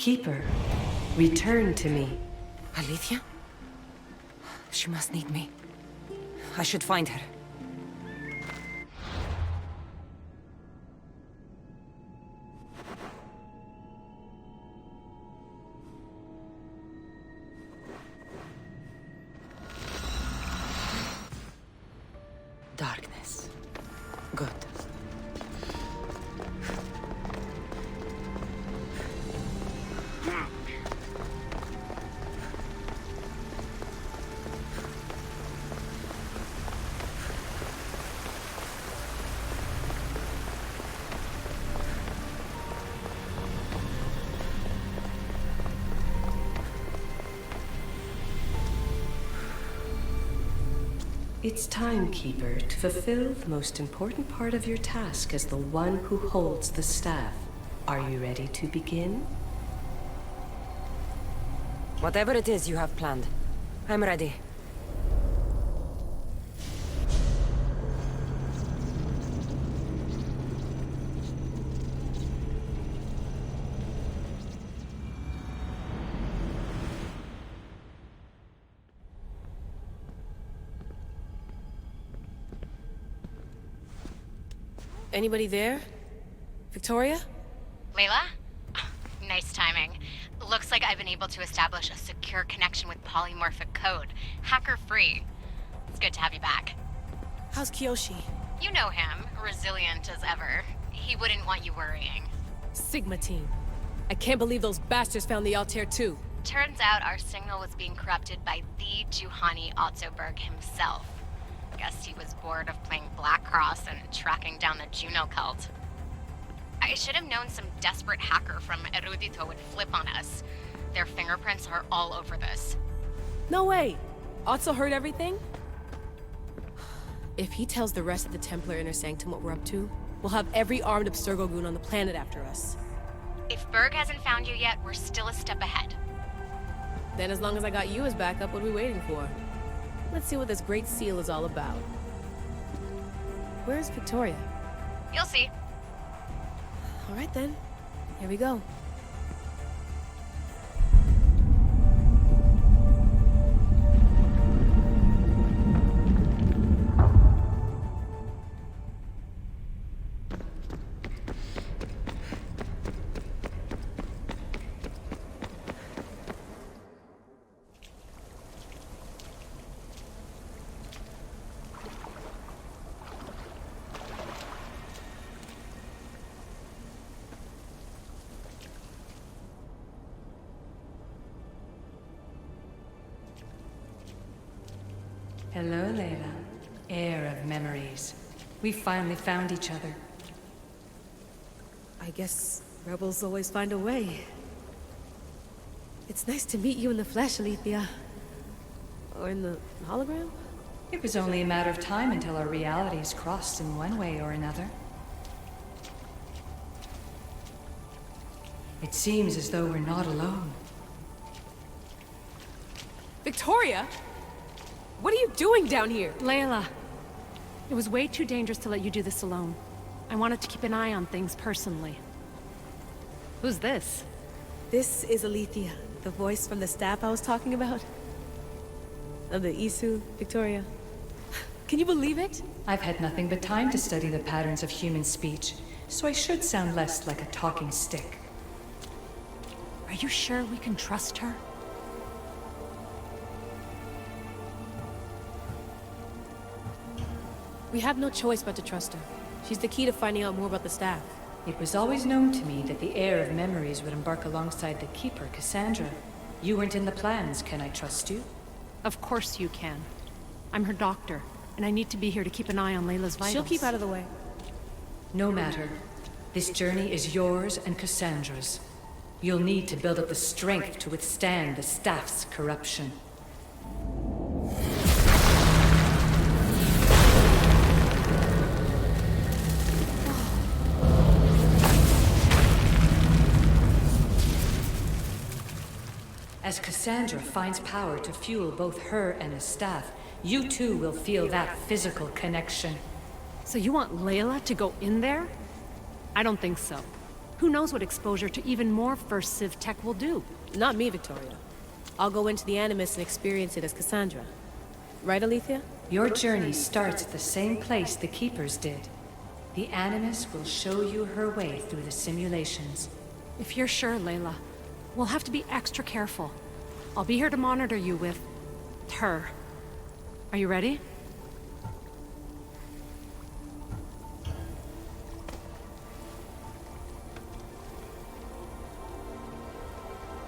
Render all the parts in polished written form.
Keeper, return to me. Alethea? She must need me. I should find her. Darkness. Good. It's time, Keeper, to fulfill the most important part of your task as the one who holds the staff. Are you ready to begin? Whatever it is you have planned, I'm ready. Anybody there? Victoria? Layla? Nice timing. Looks like I've been able to establish a secure connection with polymorphic code. Hacker-free. It's good to have you back. How's Kiyoshi? You know him, resilient as ever. He wouldn't want you worrying. Sigma team. I can't believe those bastards found the Altair too. Turns out our signal was being corrupted by the Juhani Otzoberg himself. Guess he was bored of playing Black Cross and tracking down the Juno cult. I should have known some desperate hacker from Erudito would flip on us. Their fingerprints are all over this. No way! Otso heard everything? If he tells the rest of the Templar Inner Sanctum what we're up to, we'll have every armed Abstergo goon on the planet after us. If Berg hasn't found you yet, we're still a step ahead. Then as long as I got you as backup, what are we waiting for? Let's see what this Great Seal is all about. Where's Victoria? You'll see. All right then. Here we go. Hello, Layla. Heir of memories. We finally found each other. I guess rebels always find a way. It's nice to meet you in the flesh, Alethea. Or in the hologram? It was only a matter of time until our realities crossed in one way or another. It seems as though we're not alone. Victoria? What are you doing down here? Layla, it was way too dangerous to let you do this alone. I wanted to keep an eye on things personally. Who's this? This is Alethea, the voice from the staff I was talking about. Of the Isu, Victoria. Can you believe it? I've had nothing but time to study the patterns of human speech, so I should sound less like a talking stick. Are you sure we can trust her? We have no choice but to trust her. She's the key to finding out more about the staff. It was always known to me that the heir of memories would embark alongside the Keeper, Cassandra. You weren't in the plans, can I trust you? Of course you can. I'm her doctor, and I need to be here to keep an eye on Layla's vitals. She'll keep out of the way. No matter. This journey is yours and Cassandra's. You'll need to build up the strength to withstand the staff's corruption. As Cassandra finds power to fuel both her and the staff, you too will feel that physical connection. So you want Layla to go in there? I don't think so. Who knows what exposure to even more First Civ tech will do? Not me, Victoria. I'll go into the Animus and experience it as Cassandra. Right, Alethea? Your journey starts at the same place the Keepers did. The Animus will show you her way through the simulations. If you're sure, Layla, we'll have to be extra careful. I'll be here to monitor you with... her. Are you ready?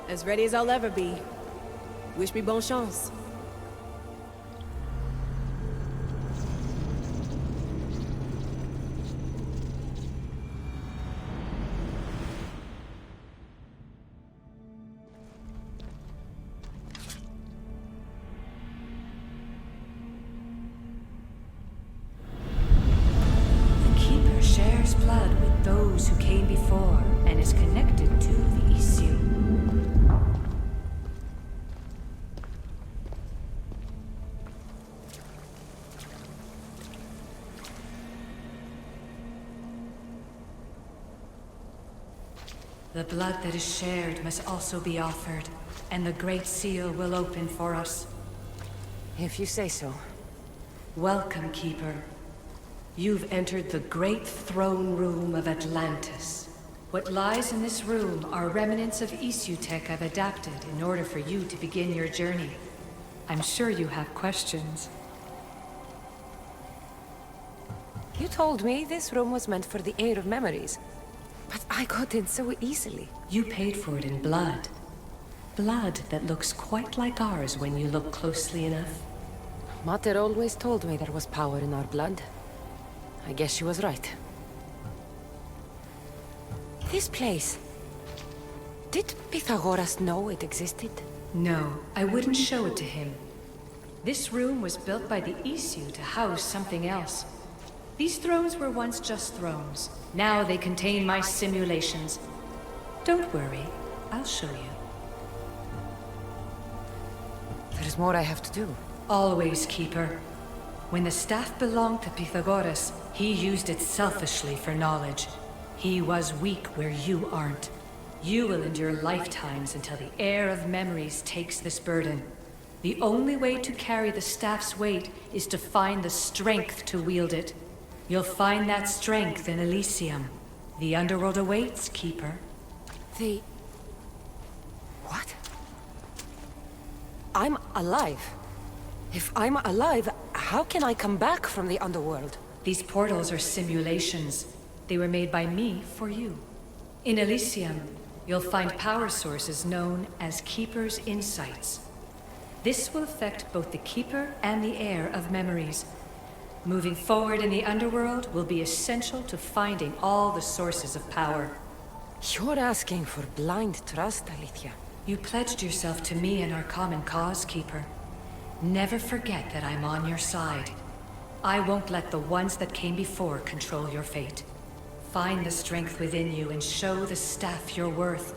As ready as I'll ever be. Wish me bonne chance. The Keeper shares blood with those who came before and is connected to the Elysium. The blood that is shared must also be offered, and the Great Seal will open for us. If you say so. Welcome, Keeper. You've entered the great throne room of Atlantis. What lies in this room are remnants of Isutech I've adapted in order for you to begin your journey. I'm sure you have questions. You told me this room was meant for the air of memories. But I got in so easily. You paid for it in blood. Blood that looks quite like ours when you look closely enough. Mater always told me there was power in our blood. I guess she was right. This place... Did Pythagoras know it existed? No, I wouldn't show it to him. This room was built by the Isu to house something else. These thrones were once just thrones. Now they contain my simulations. Don't worry, I'll show you. There's more I have to do. Always, Keeper. When the staff belonged to Pythagoras, he used it selfishly for knowledge. He was weak where you aren't. You will endure lifetimes until the heir of memories takes this burden. The only way to carry the staff's weight is to find the strength to wield it. You'll find that strength in Elysium. The underworld awaits, Keeper. The... What? I'm alive. If I'm alive, how can I come back from the underworld? These portals are simulations. They were made by me for you. In Elysium, you'll find power sources known as Keeper's Insights. This will affect both the Keeper and the heir of memories. Moving forward in the underworld will be essential to finding all the sources of power. You're asking for blind trust, Alethea. You pledged yourself to me and our common cause, Keeper. Never forget that I'm on your side. I won't let the ones that came before control your fate. Find the strength within you and show the staff your worth.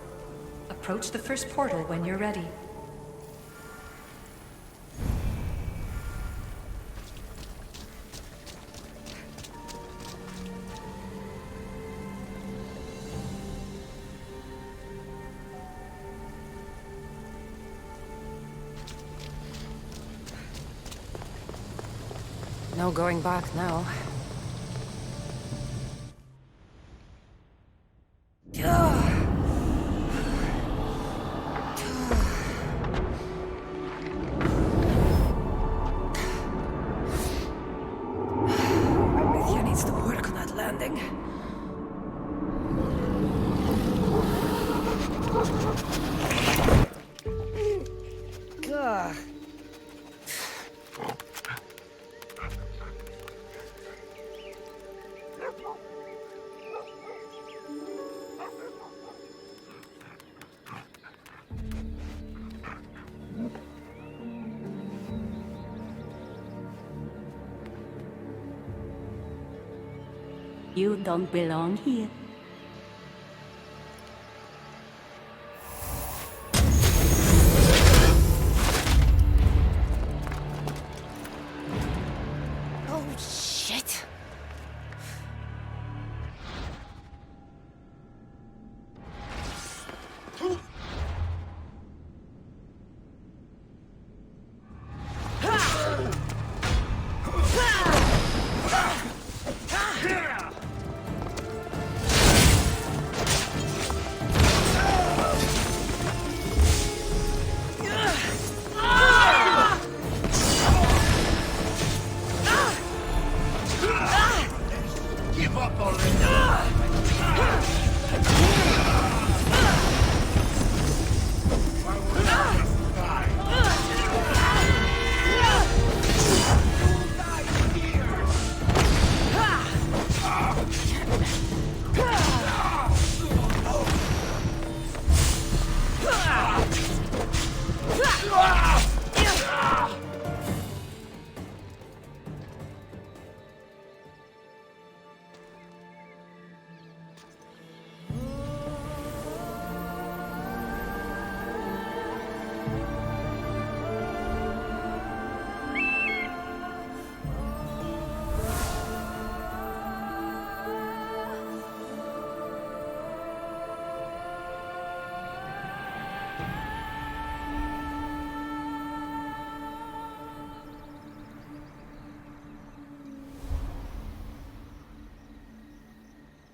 Approach the first portal when you're ready. No going back now. Alethea needs to work on that landing. Gah. You don't belong here. Oh, shit.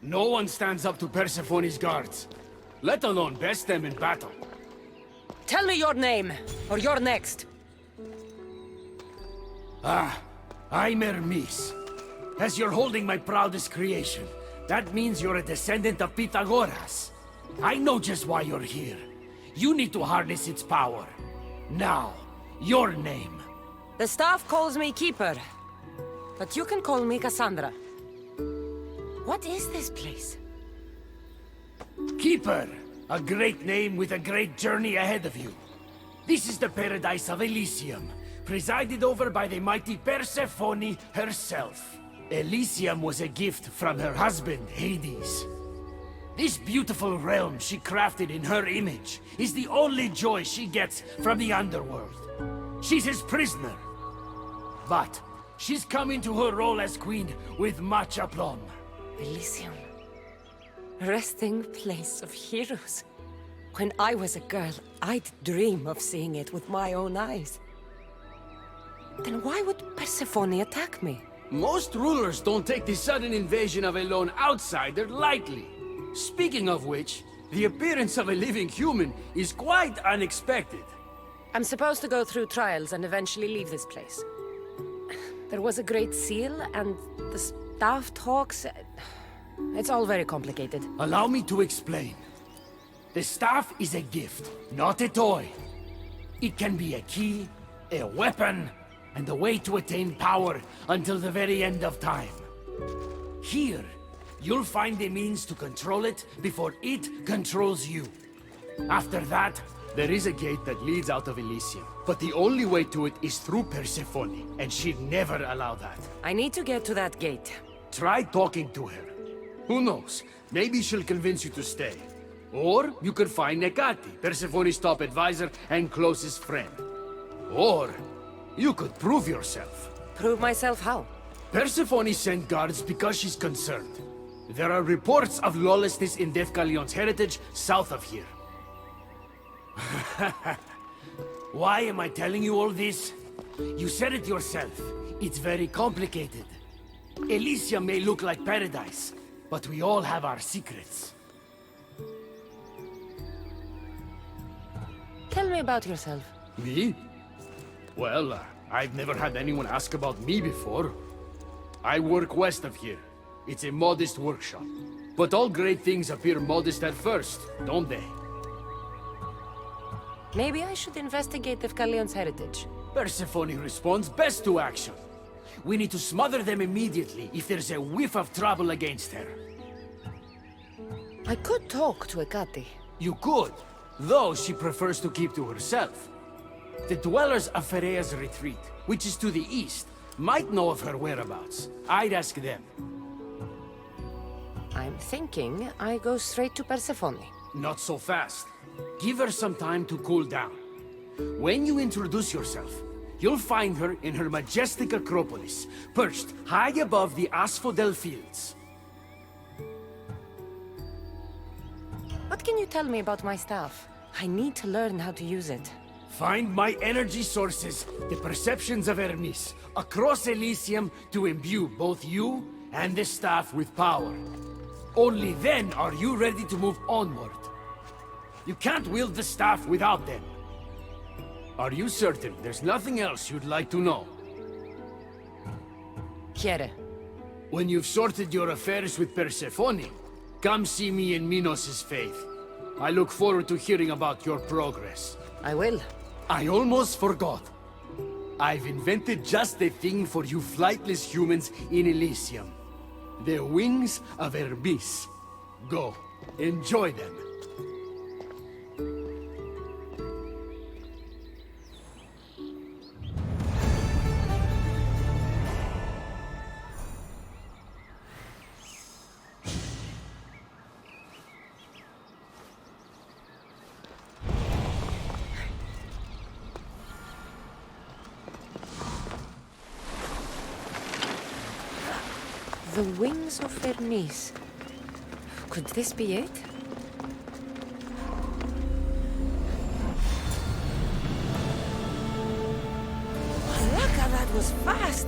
No one stands up to Persephone's guards, let alone best them in battle. Tell me your name, or you're next. I'm Hermes. As you're holding my proudest creation, that means you're a descendant of Pythagoras. I know just why you're here. You need to harness its power. Now, your name. The staff calls me Keeper, but you can call me Cassandra. What is this place? Keeper, a great name with a great journey ahead of you. This is the paradise of Elysium, presided over by the mighty Persephone herself. Elysium was a gift from her husband, Hades. This beautiful realm she crafted in her image is the only joy she gets from the underworld. She's his prisoner. But she's come into her role as queen with much aplomb. Elysium. Resting place of heroes. When I was a girl, I'd dream of seeing it with my own eyes. Then why would Persephone attack me? Most rulers don't take the sudden invasion of a lone outsider lightly. Speaking of which, the appearance of a living human is quite unexpected. I'm supposed to go through trials and eventually leave this place. There was a great seal, and the staff talks... It's all very complicated. Allow me to explain. The staff is a gift, not a toy. It can be a key, a weapon, and a way to attain power until the very end of time. Here, you'll find the means to control it before it controls you. After that, there is a gate that leads out of Elysium. But the only way to it is through Persephone, and she'd never allow that. I need to get to that gate. Try talking to her. Who knows? Maybe she'll convince you to stay. Or you could find Nekati, Persephone's top advisor and closest friend. Or you could prove yourself. Prove myself how? Persephone sent guards because she's concerned. There are reports of lawlessness in Deathcallion's heritage south of here. Why am I telling you all this? You said it yourself. It's very complicated. Elysium may look like paradise, but we all have our secrets. Tell me about yourself. Me? Well, I've never had anyone ask about me before. I work west of here. It's a modest workshop. But all great things appear modest at first, don't they? Maybe I should investigate Deathcallion's heritage. Persephone responds best to action. We need to smother them immediately if there's a whiff of trouble against her. I could talk to Ekati. You could, though she prefers to keep to herself. The dwellers of Pherea's retreat, which is to the east, might know of her whereabouts. I'd ask them. I'm thinking I go straight to Persephone. Not so fast. Give her some time to cool down. When you introduce yourself, you'll find her in her majestic acropolis, perched high above the asphodel fields. What can you tell me about my staff? I need to learn how to use it. Find my energy sources, the perceptions of Hermes, across Elysium to imbue both you and the staff with power. Only then are you ready to move onward. You can't wield the staff without them. Are you certain there's nothing else you'd like to know? Quiere. When you've sorted your affairs with Persephone, come see me in Minos' faith. I look forward to hearing about your progress. I will. I almost forgot. I've invented just the thing for you flightless humans in Elysium. The wings of Hermes. Go, enjoy them. The wings of Hermes. Could this be it? Look, that was fast!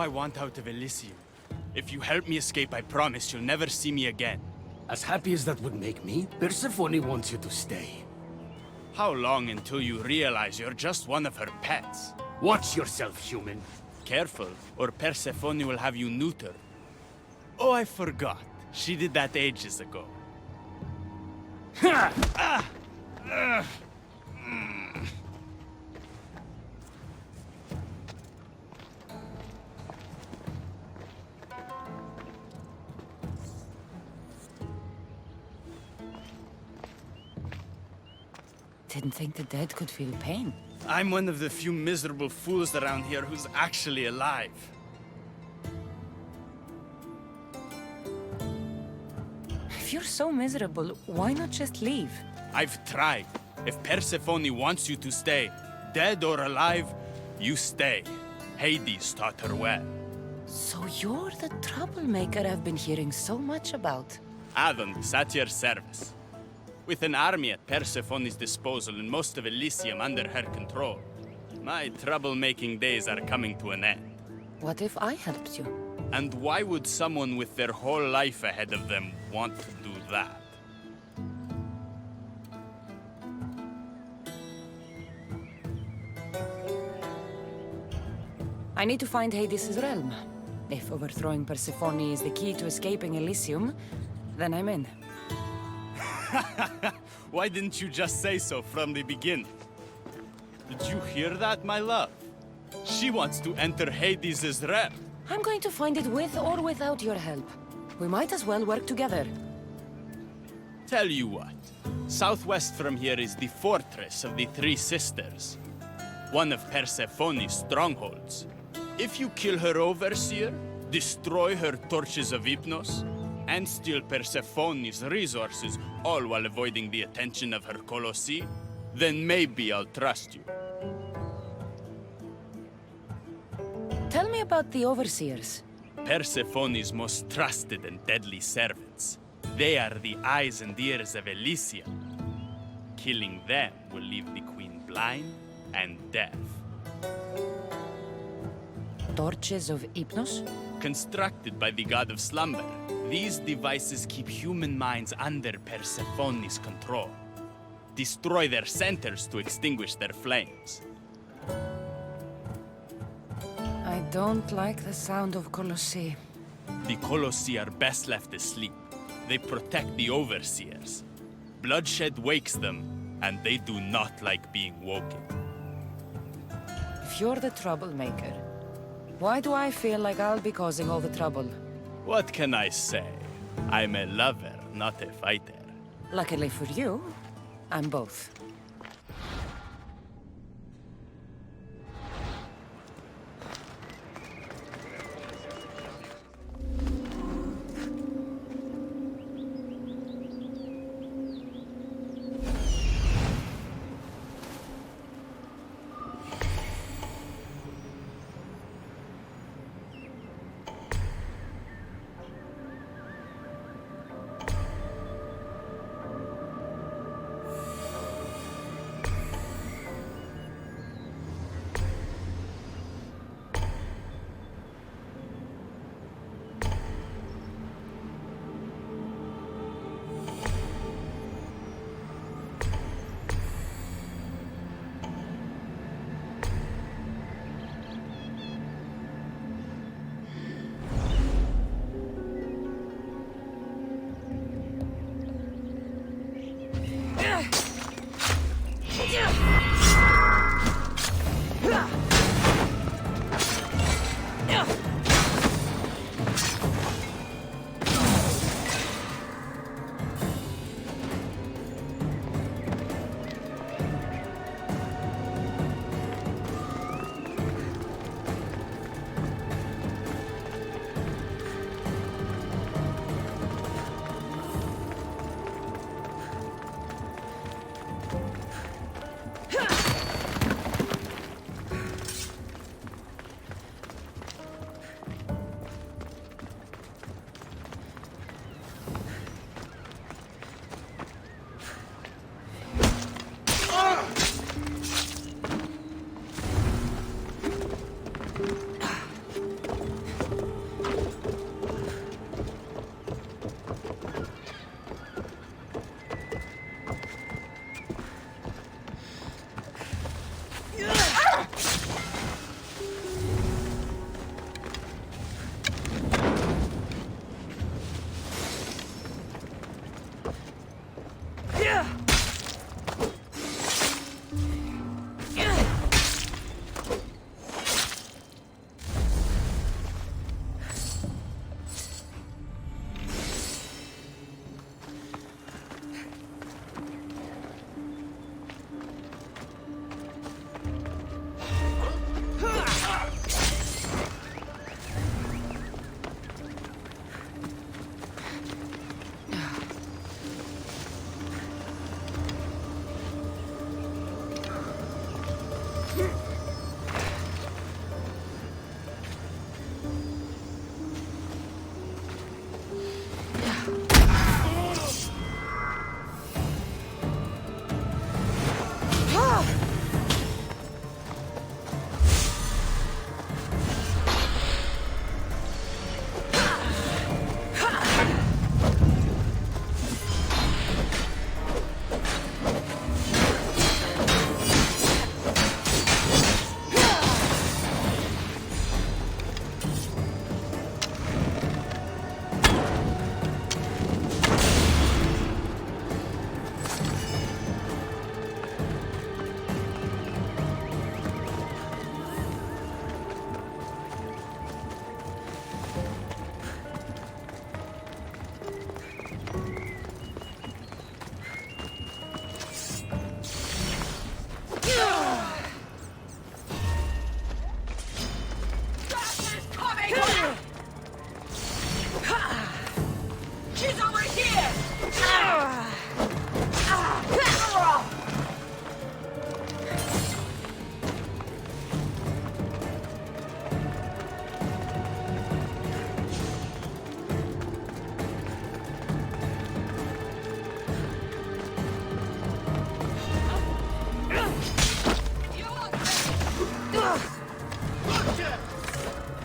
I want out of Elysium. If you help me escape, I promise you'll never see me again. As happy as that would make me, Persephone wants you to stay. How long until you realize you're just one of her pets? Watch yourself, human. Careful, or Persephone will have you neutered. Oh, I forgot. She did that ages ago. Didn't think the dead could feel pain. I'm one of the few miserable fools around here who's actually alive. If you're so miserable, why not just leave? I've tried. If Persephone wants you to stay, dead or alive, you stay. Hades taught her well. So you're the troublemaker I've been hearing so much about. Athens at your service. With an army at Persephone's disposal and most of Elysium under her control, my troublemaking days are coming to an end. What if I helped you? And why would someone with their whole life ahead of them want to do that? I need to find Hades' realm. If overthrowing Persephone is the key to escaping Elysium, then I'm in. Why didn't you just say so from the beginning? Did you hear that, my love? She wants to enter Hades' realm. I'm going to find it with or without your help. We might as well work together. Tell you what, southwest from here is the fortress of the Three Sisters, one of Persephone's strongholds. If you kill her overseer, destroy her torches of Hypnos, and steal Persephone's resources, all while avoiding the attention of her colossi, then maybe I'll trust you. Tell me about the overseers. Persephone's most trusted and deadly servants. They are the eyes and ears of Elysium. Killing them will leave the queen blind and deaf. Torches of Hypnos? Constructed by the god of slumber, these devices keep human minds under Persephone's control. Destroy their centers to extinguish their flames. I don't like the sound of colossi. The colossi are best left asleep. They protect the overseers. Bloodshed wakes them, and they do not like being woken. If you're the troublemaker, why do I feel like I'll be causing all the trouble? What can I say? I'm a lover, not a fighter. Luckily for you, I'm both.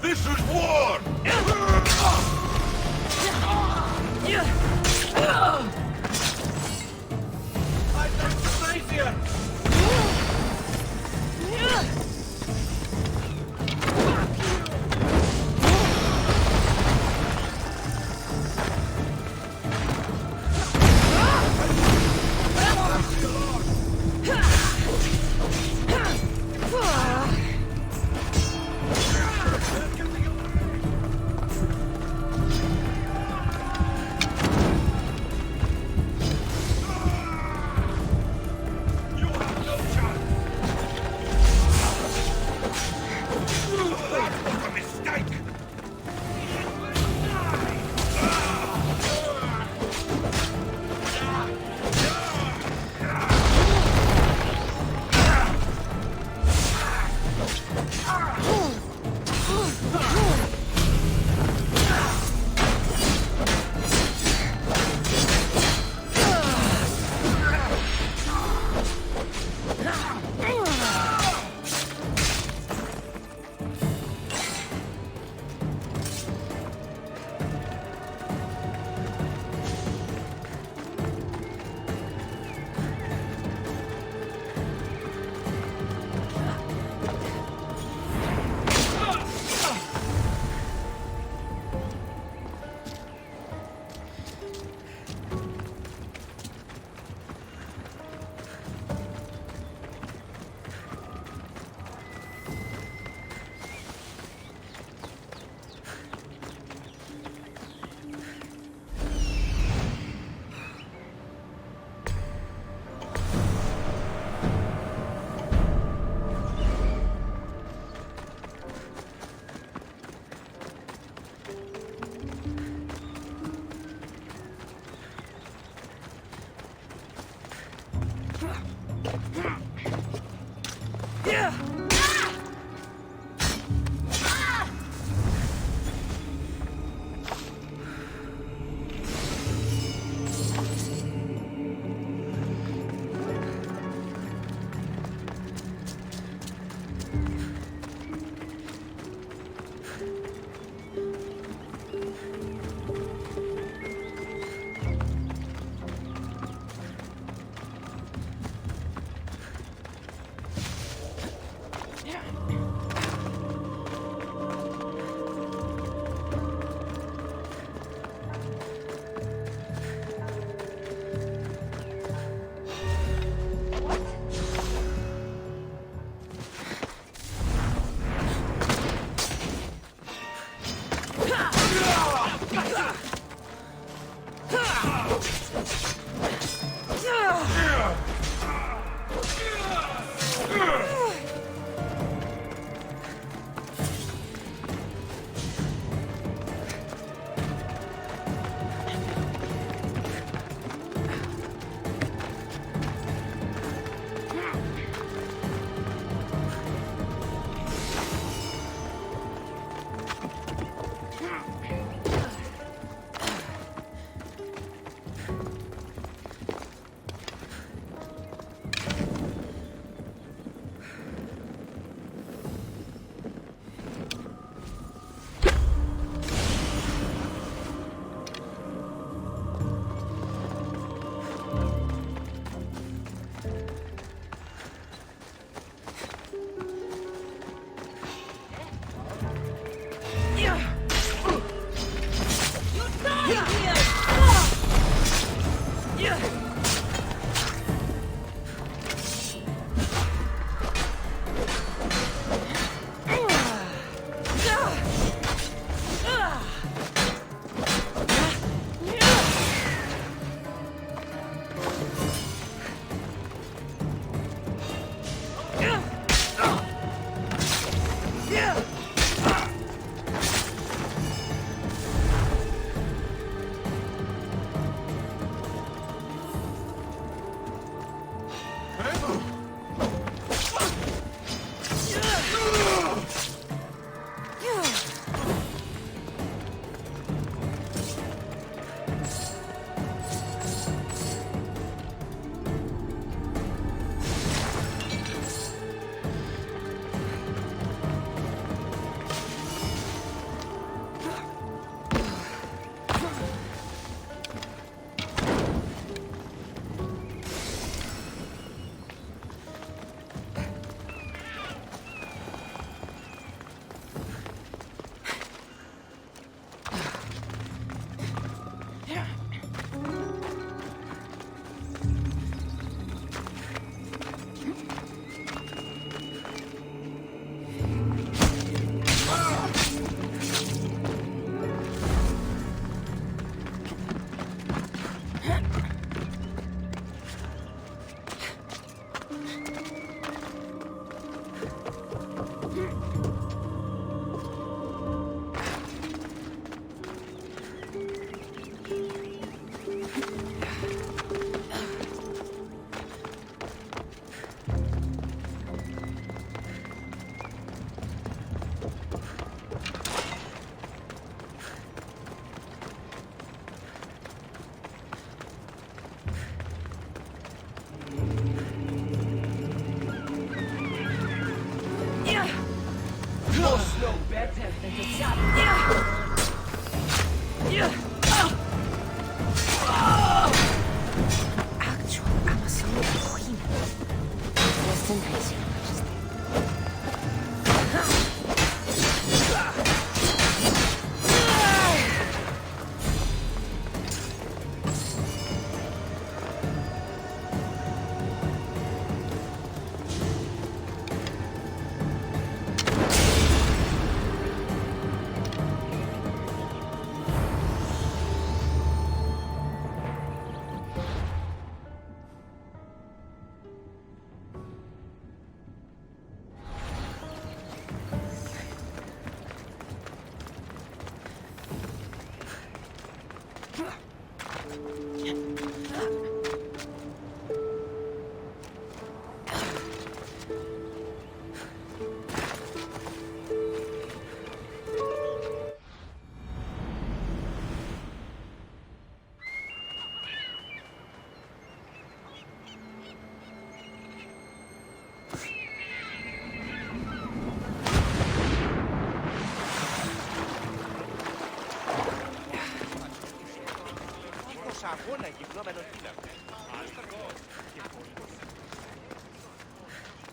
This is war!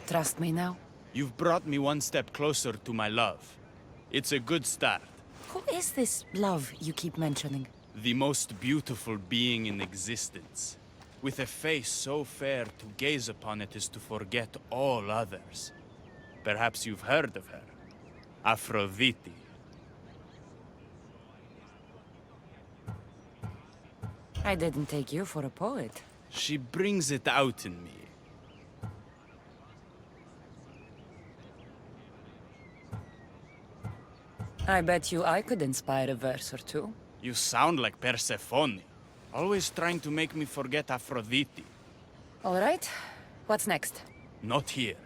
Trust me now? You've brought me one step closer to my love. It's a good start. Who is this love you keep mentioning? The most beautiful being in existence. With a face so fair, to gaze upon it is to forget all others. Perhaps you've heard of her. Aphrodite. I didn't take you for a poet. She brings it out in me. I bet you I could inspire a verse or two. You sound like Persephone. Always trying to make me forget Aphrodite. All right. What's next? Not here.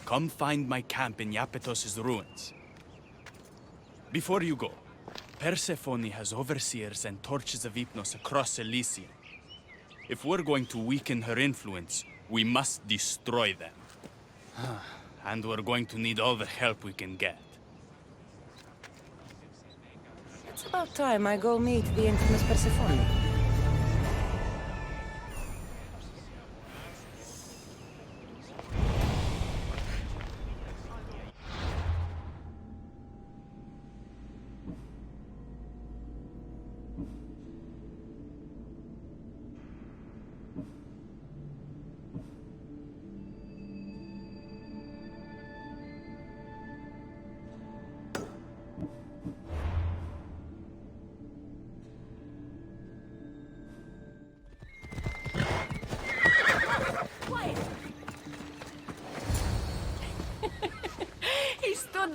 Come find my camp in Iapetos' ruins. Before you go, Persephone has overseers and torches of Hypnos across Elysium. If we're going to weaken her influence, we must destroy them. And we're going to need all the help we can get. It's about time I go meet the infamous Persephone.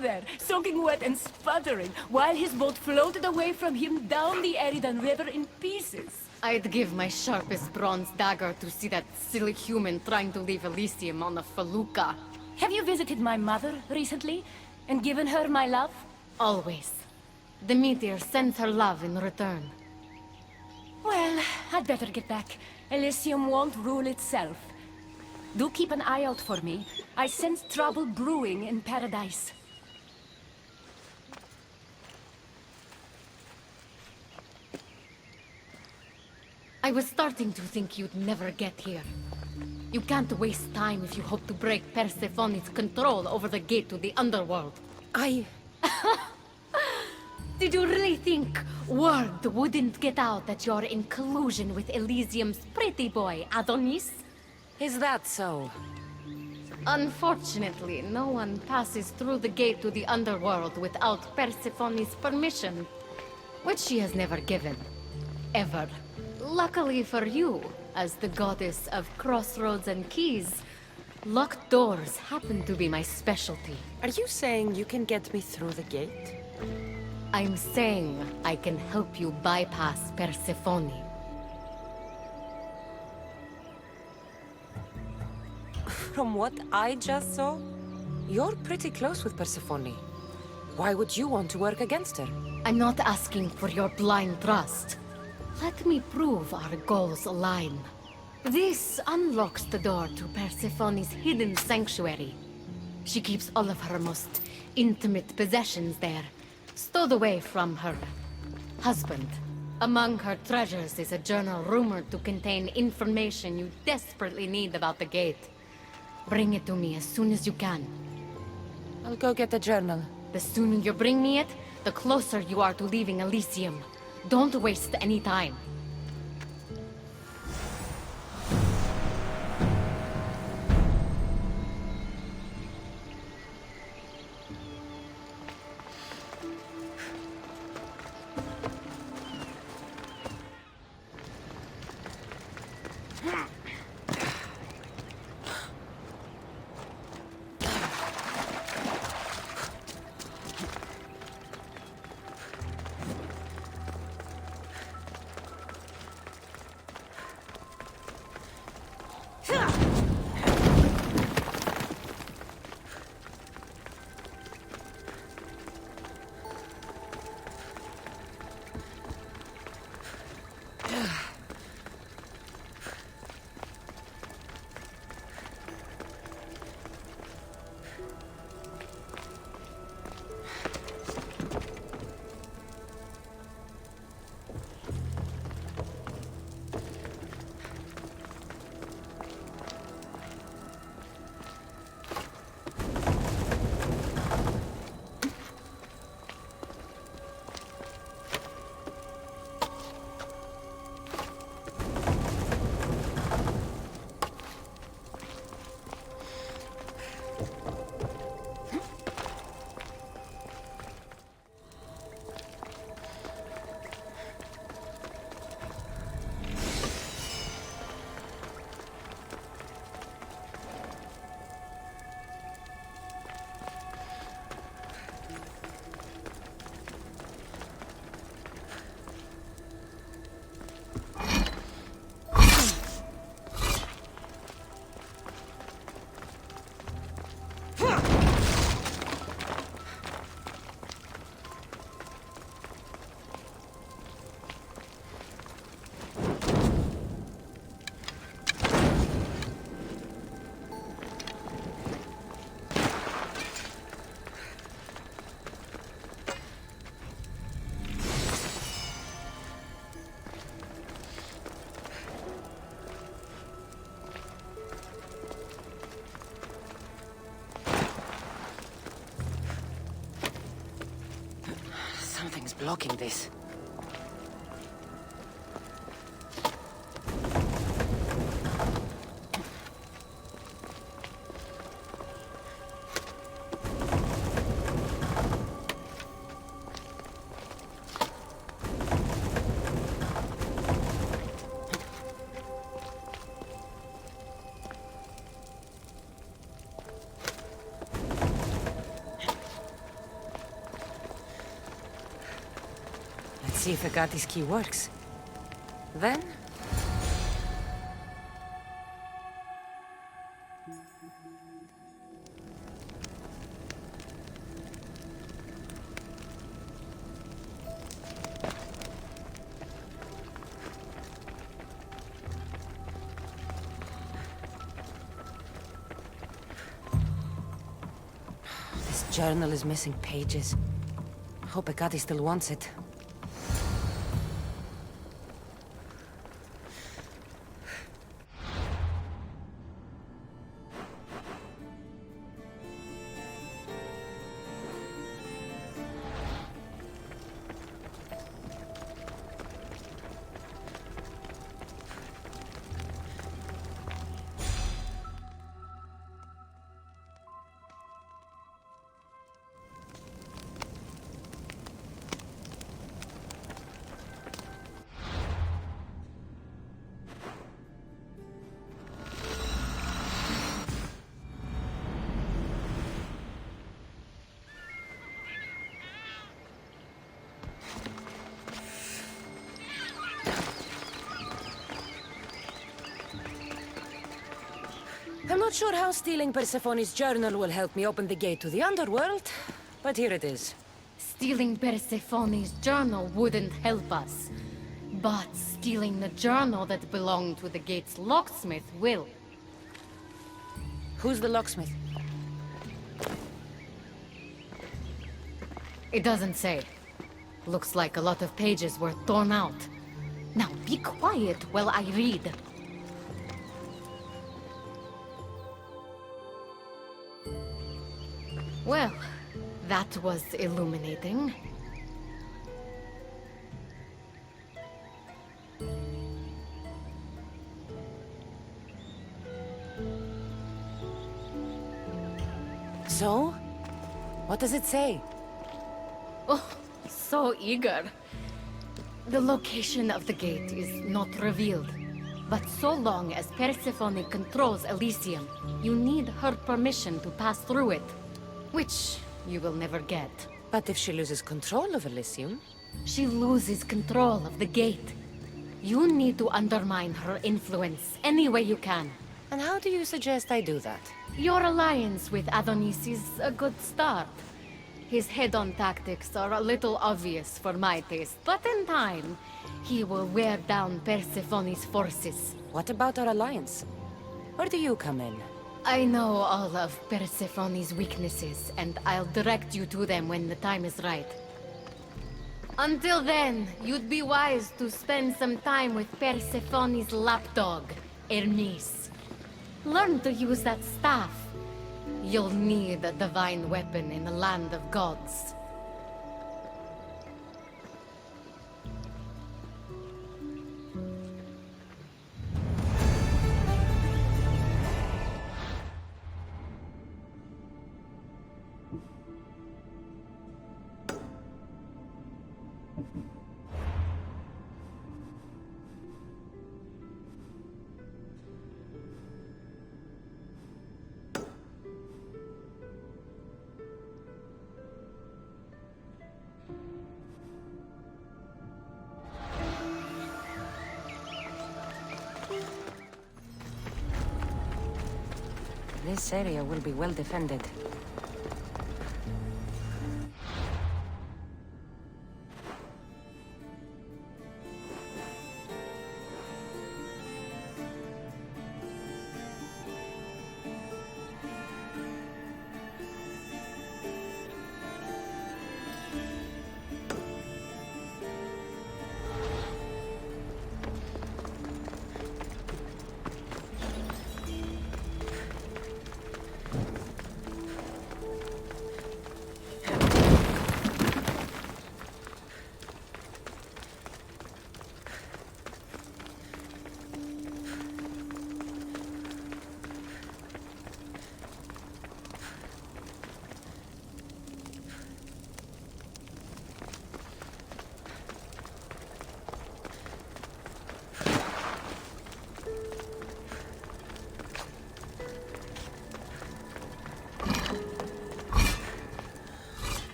There, soaking wet and sputtering, while his boat floated away from him down the Eridan River in pieces. I'd give my sharpest bronze dagger to see that silly human trying to leave Elysium on a felucca. Have you visited my mother recently, and given her my love? Always. The meteor sends her love in return. Well, I'd better get back. Elysium won't rule itself. Do keep an eye out for me. I sense trouble brewing in Paradise. I was starting to think you'd never get here. You can't waste time if you hope to break Persephone's control over the gate to the underworld. Did you really think word wouldn't get out that you're in collusion with Elysium's pretty boy, Adonis? Is that so? Unfortunately, no one passes through the gate to the underworld without Persephone's permission, which she has never given. Ever. Luckily for you, as the goddess of crossroads and keys, locked doors happen to be my specialty. Are you saying you can get me through the gate? I'm saying I can help you bypass Persephone. From what I just saw, you're pretty close with Persephone. Why would you want to work against her? I'm not asking for your blind trust. Let me prove our goals align. This unlocks the door to Persephone's hidden sanctuary. She keeps all of her most intimate possessions there, stowed away from her husband. Among her treasures is a journal rumored to contain information you desperately need about the gate. Bring it to me as soon as you can. I'll go get the journal. The sooner you bring me it, the closer you are to leaving Elysium. Don't waste any time. blocking this? See if Agati's key works. Then... This journal is missing pages. Hope Agati still wants it. I'm not sure how stealing Persephone's journal will help me open the gate to the underworld, but here it is. Stealing Persephone's journal wouldn't help us. But stealing the journal that belonged to the gate's locksmith will. Who's the locksmith? It doesn't say. Looks like a lot of pages were torn out. Now be quiet while I read. Well, that was illuminating. So? What does it say? Oh, so eager. The location of the gate is not revealed. But so long as Persephone controls Elysium, you need her permission to pass through it. Which you will never get. But if she loses control of Elysium? She loses control of the gate. You need to undermine her influence any way you can. And how do you suggest I do that? Your alliance with Adonis is a good start. His head-on tactics are a little obvious for my taste, but in time, he will wear down Persephone's forces. What about our alliance? Where do you come in? I know all of Persephone's weaknesses, and I'll direct you to them when the time is right. Until then, you'd be wise to spend some time with Persephone's lapdog, Hermes. Learn to use that staff. You'll need a divine weapon in the land of gods. This area will be well defended.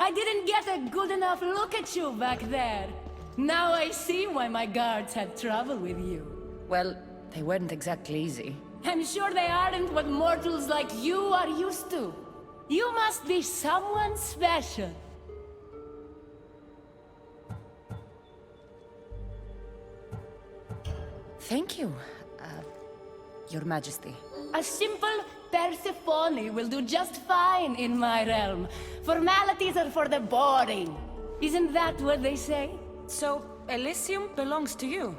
I didn't get a good enough look at you back there. Now I see why my guards had trouble with you. Well, they weren't exactly easy. I'm sure they aren't what mortals like you are used to. You must be someone special. Thank you, Your Majesty. A simple Persephone will do just fine in my realm. Formalities are for the boring. Isn't that what they say? So, Elysium belongs to you?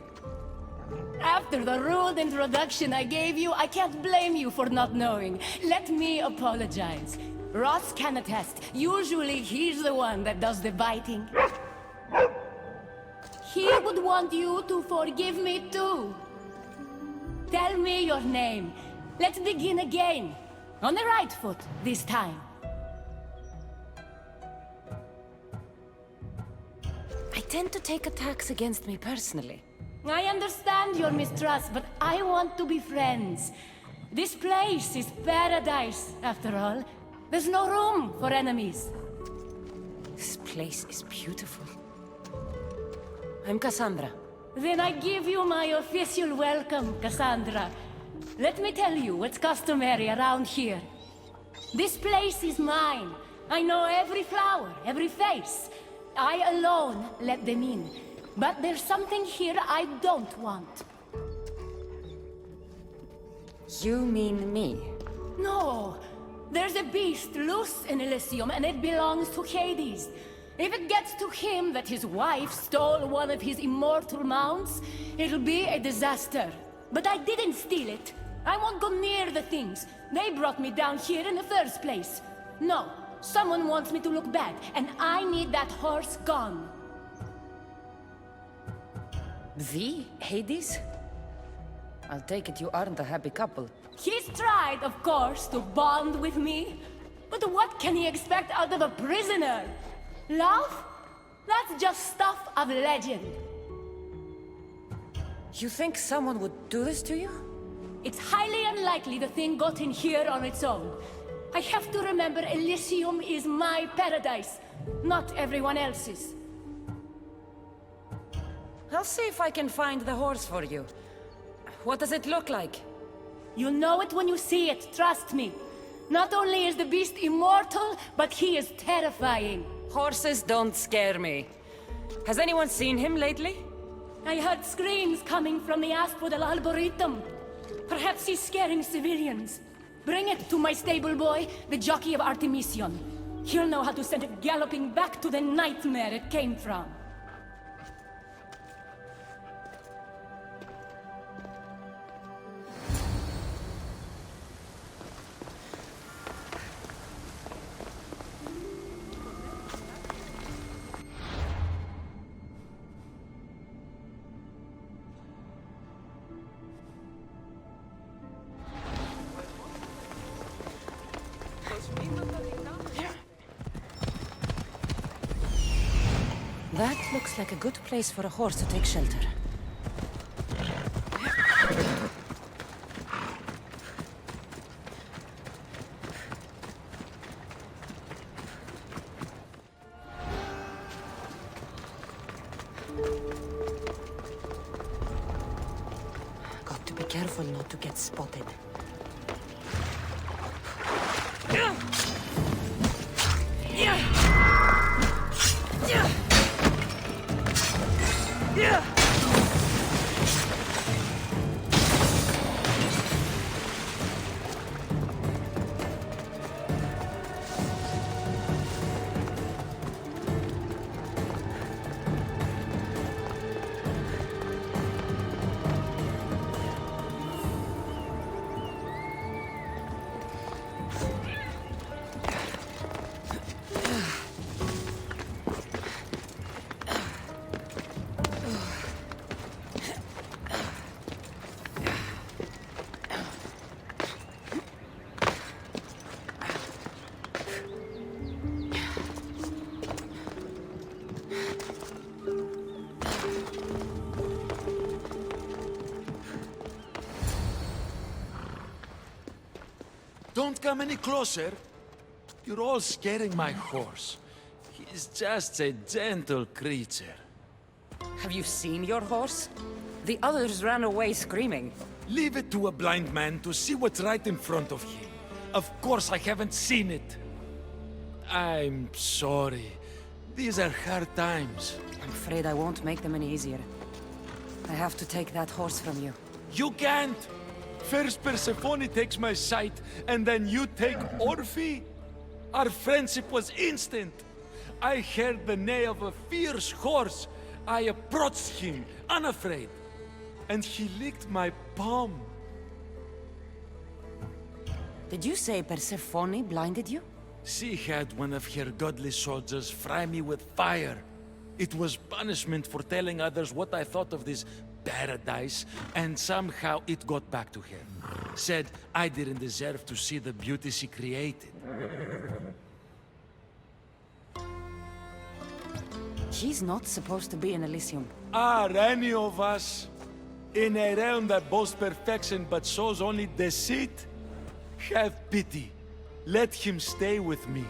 After the rude introduction I gave you, I can't blame you for not knowing. Let me apologize. Ross can attest. Usually he's the one that does the biting. He would want you to forgive me too. Tell me your name. Let's begin again. On the right foot, this time. I tend to take attacks against me personally. I understand your mistrust, but I want to be friends. This place is paradise, after all. There's no room for enemies. This place is beautiful. I'm Cassandra. Then I give you my official welcome, Cassandra. Let me tell you what's customary around here. This place is mine. I know every flower, every face. I alone let them in. But there's something here I don't want. You mean me? No. There's a beast loose in Elysium, and it belongs to Hades. If it gets to him that his wife stole one of his immortal mounts, it'll be a disaster. But I didn't steal it. I won't go near the things. They brought me down here in the first place. No, someone wants me to look bad, and I need that horse gone. The Hades? I'll take it you aren't a happy couple. He's tried, of course, to bond with me. But what can he expect out of a prisoner? Love? That's just stuff of legend. You think someone would do this to you? It's highly unlikely the thing got in here on its own. I have to remember Elysium is my paradise, not everyone else's. I'll see if I can find the horse for you. What does it look like? You'll know it when you see it, trust me. Not only is the beast immortal, but he is terrifying. Horses don't scare me. Has anyone seen him lately? I heard screams coming from the Asphodel Arboretum. Perhaps he's scaring civilians. Bring it to my stable boy, the jockey of Artemision. He'll know how to send it galloping back to the nightmare it came from. That looks like a good place for a horse to take shelter. Got to be careful not to get spotted. Don't come any closer. You're all scaring my horse. He's just a gentle creature. Have you seen your horse? The others ran away screaming. Leave it to a blind man to see what's right in front of him. Of course I haven't seen it. I'm sorry. These are hard times. I'm afraid I won't make them any easier. I have to take that horse from you. You can't! First Persephone takes my sight, and then you take Orphe? Our friendship was instant. I heard the neigh of a fierce horse. I approached him, unafraid. And he licked my palm. Did you say Persephone blinded you? She had one of her godly soldiers fry me with fire. It was punishment for telling others what I thought of this paradise, and somehow it got back to her. Said I didn't deserve to see the beauty she created. He's not supposed to be in Elysium. Are any of us in a realm that boasts perfection but shows only deceit? Have pity. Let him stay with me.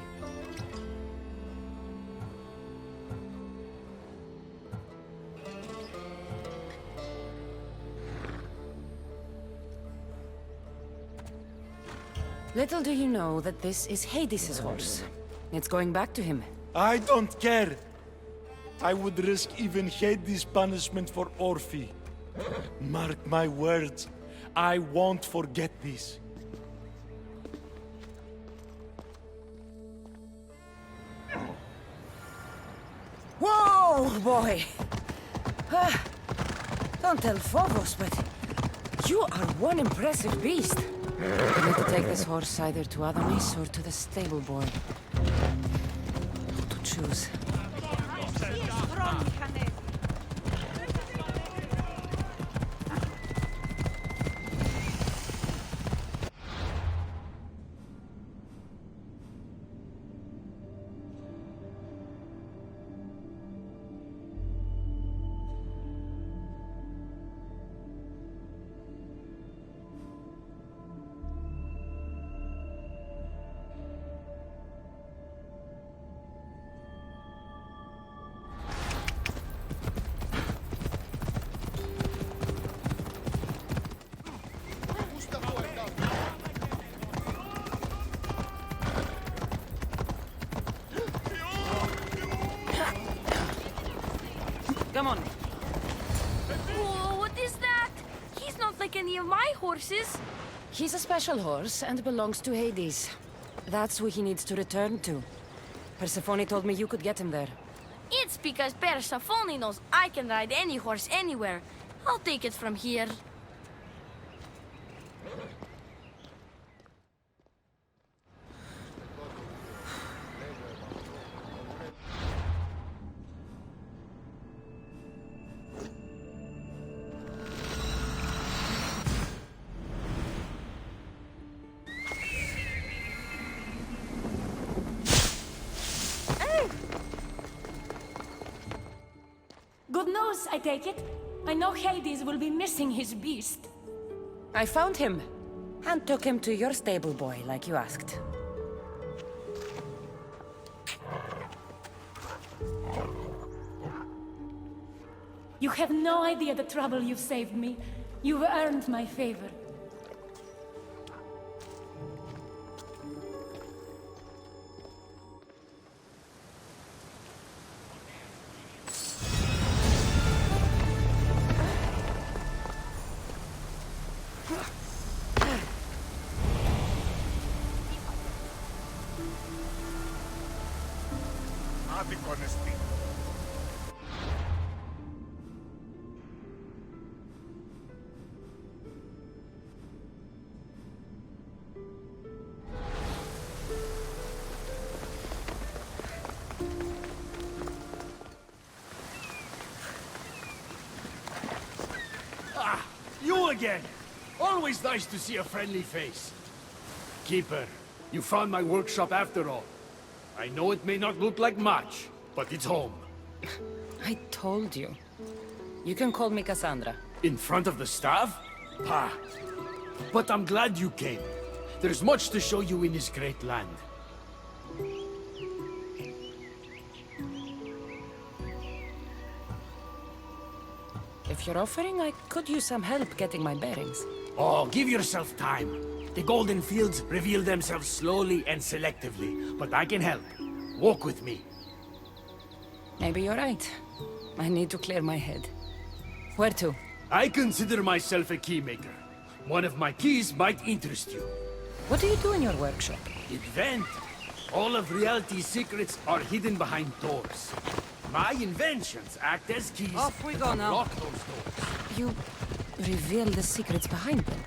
Little do you know that this is Hades' horse. It's going back to him. I don't care. I would risk even Hades' punishment for Orphe. Mark my words, I won't forget this. Whoa, boy! Don't tell Phobos, but you are one impressive beast. I need to take this horse either to Adonis or to the stable boy. How to choose? Come on. Whoa, what is that? He's not like any of my horses. He's a special horse and belongs to Hades. That's who he needs to return to. Persephone told me you could get him there. It's because Persephone knows I can ride any horse anywhere. I'll take it from here. Good news, I take it. I know Hades will be missing his beast. I found him, and took him to your stable boy, like you asked. You have no idea the trouble you've saved me. You've earned my favor. You again! Always nice to see a friendly face. Keeper, you found my workshop after all. I know it may not look like much, but it's home. I told you. You can call me Cassandra. In front of the staff? Pah. But I'm glad you came. There's much to show you in this great land. If you're offering, I could use some help getting my bearings. Oh, give yourself time. The golden fields reveal themselves slowly and selectively, but I can help. Walk with me. Maybe you're right. I need to clear my head. Where to? I consider myself a keymaker. One of my keys might interest you. What do you do in your workshop? Invent. All of reality's secrets are hidden behind doors. My inventions act as keys Off we go to now. unlock those doors. You reveal the secrets behind them.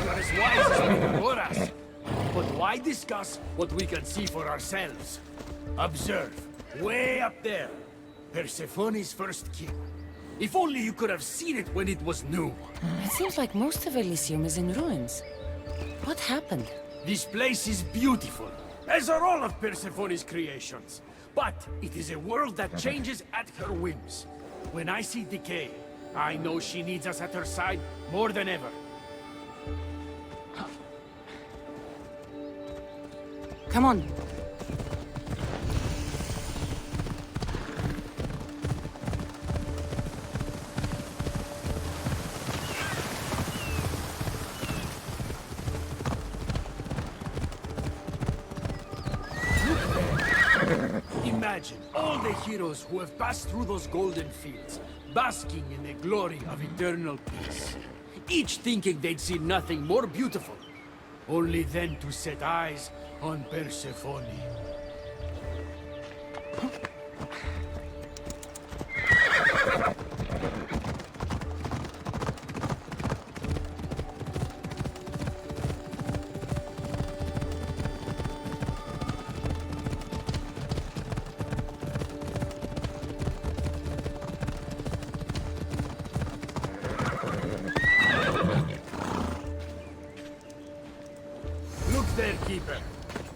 You're as wise as Pythagoras. But why discuss what we can see for ourselves? Observe, way up there, Persephone's first king. If only you could have seen it when it was new. It seems like most of Elysium is in ruins. What happened? This place is beautiful, as are all of Persephone's creations. But it is a world that changes at her whims. When I see decay, I know she needs us at her side more than ever. Come on. Imagine all the heroes who have passed through those golden fields, basking in the glory of eternal peace. Each thinking they'd see nothing more beautiful, only then to set eyes on Persephone. There, Keeper.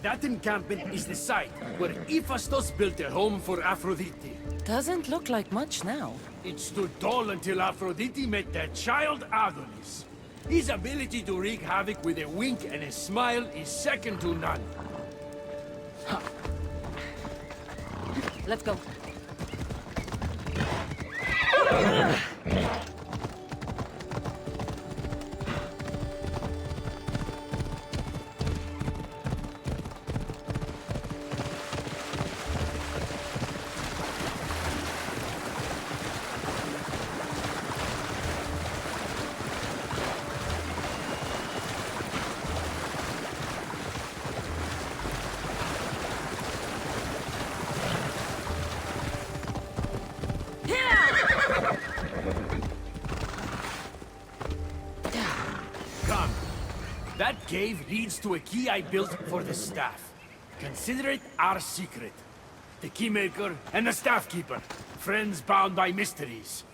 That encampment is the site where Hephaestus built a home for Aphrodite. Doesn't look like much now. It stood tall until Aphrodite met their child Adonis. His ability to wreak havoc with a wink and a smile is second to none. Let's go. That cave leads to a key I built for the staff. Consider it our secret. The keymaker and the staff keeper, friends bound by mysteries.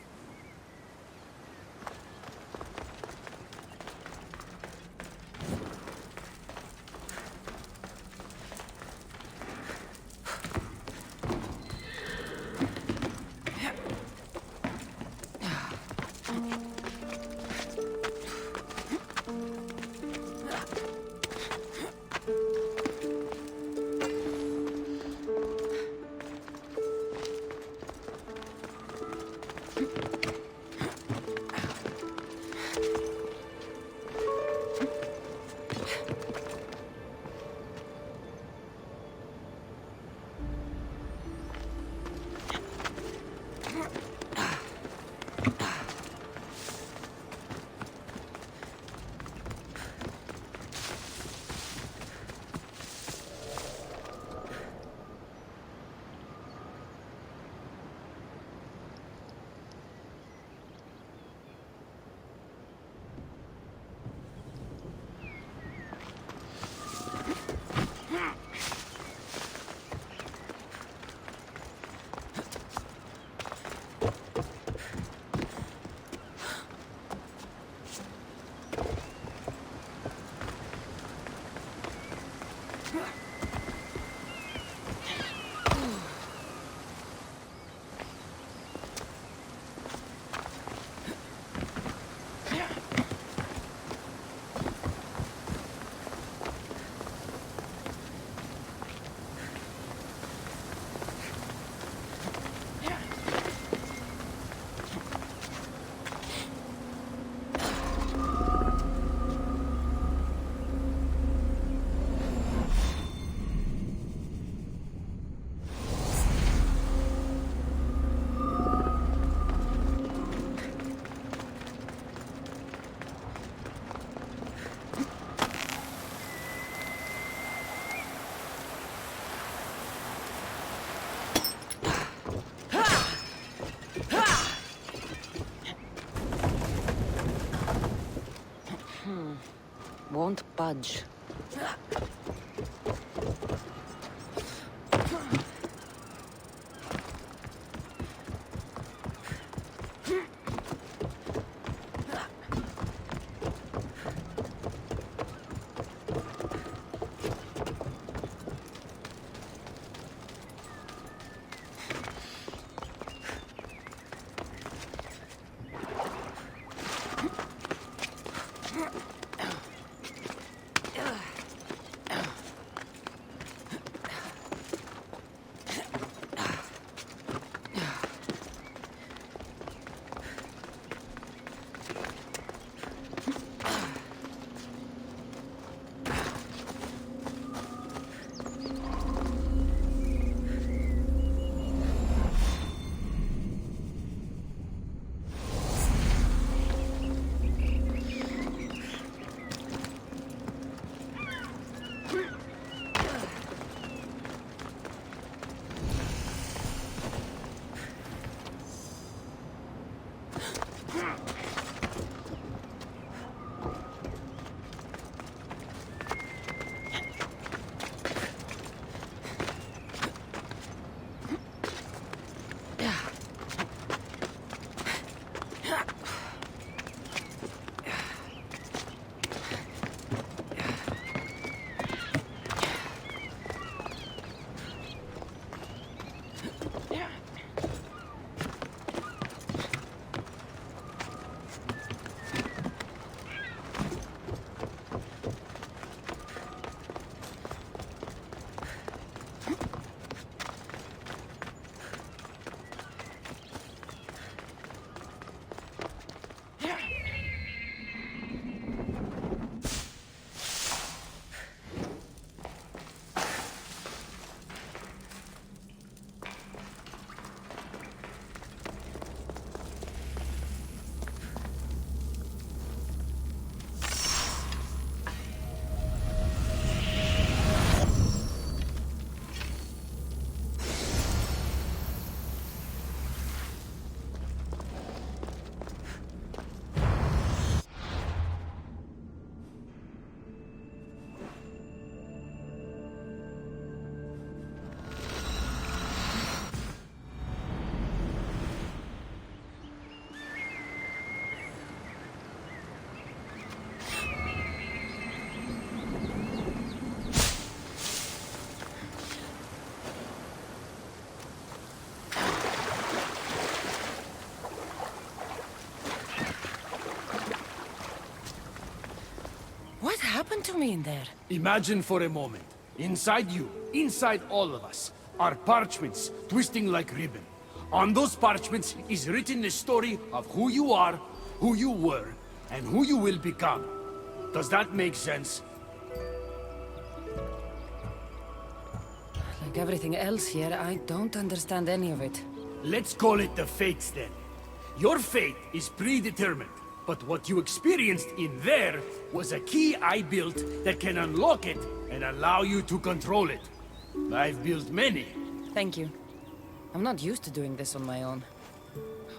Won't budge. What happened to me in there? Imagine for a moment, inside you, inside all of us, are parchments twisting like ribbon. On those parchments is written the story of who you are, who you were, and who you will become. Does that make sense? Like everything else here, I don't understand any of it. Let's call it the fates then. Your fate is predetermined, but what you experienced in there was a key I built that can unlock it and allow you to control it. I've built many. Thank you. I'm not used to doing this on my own.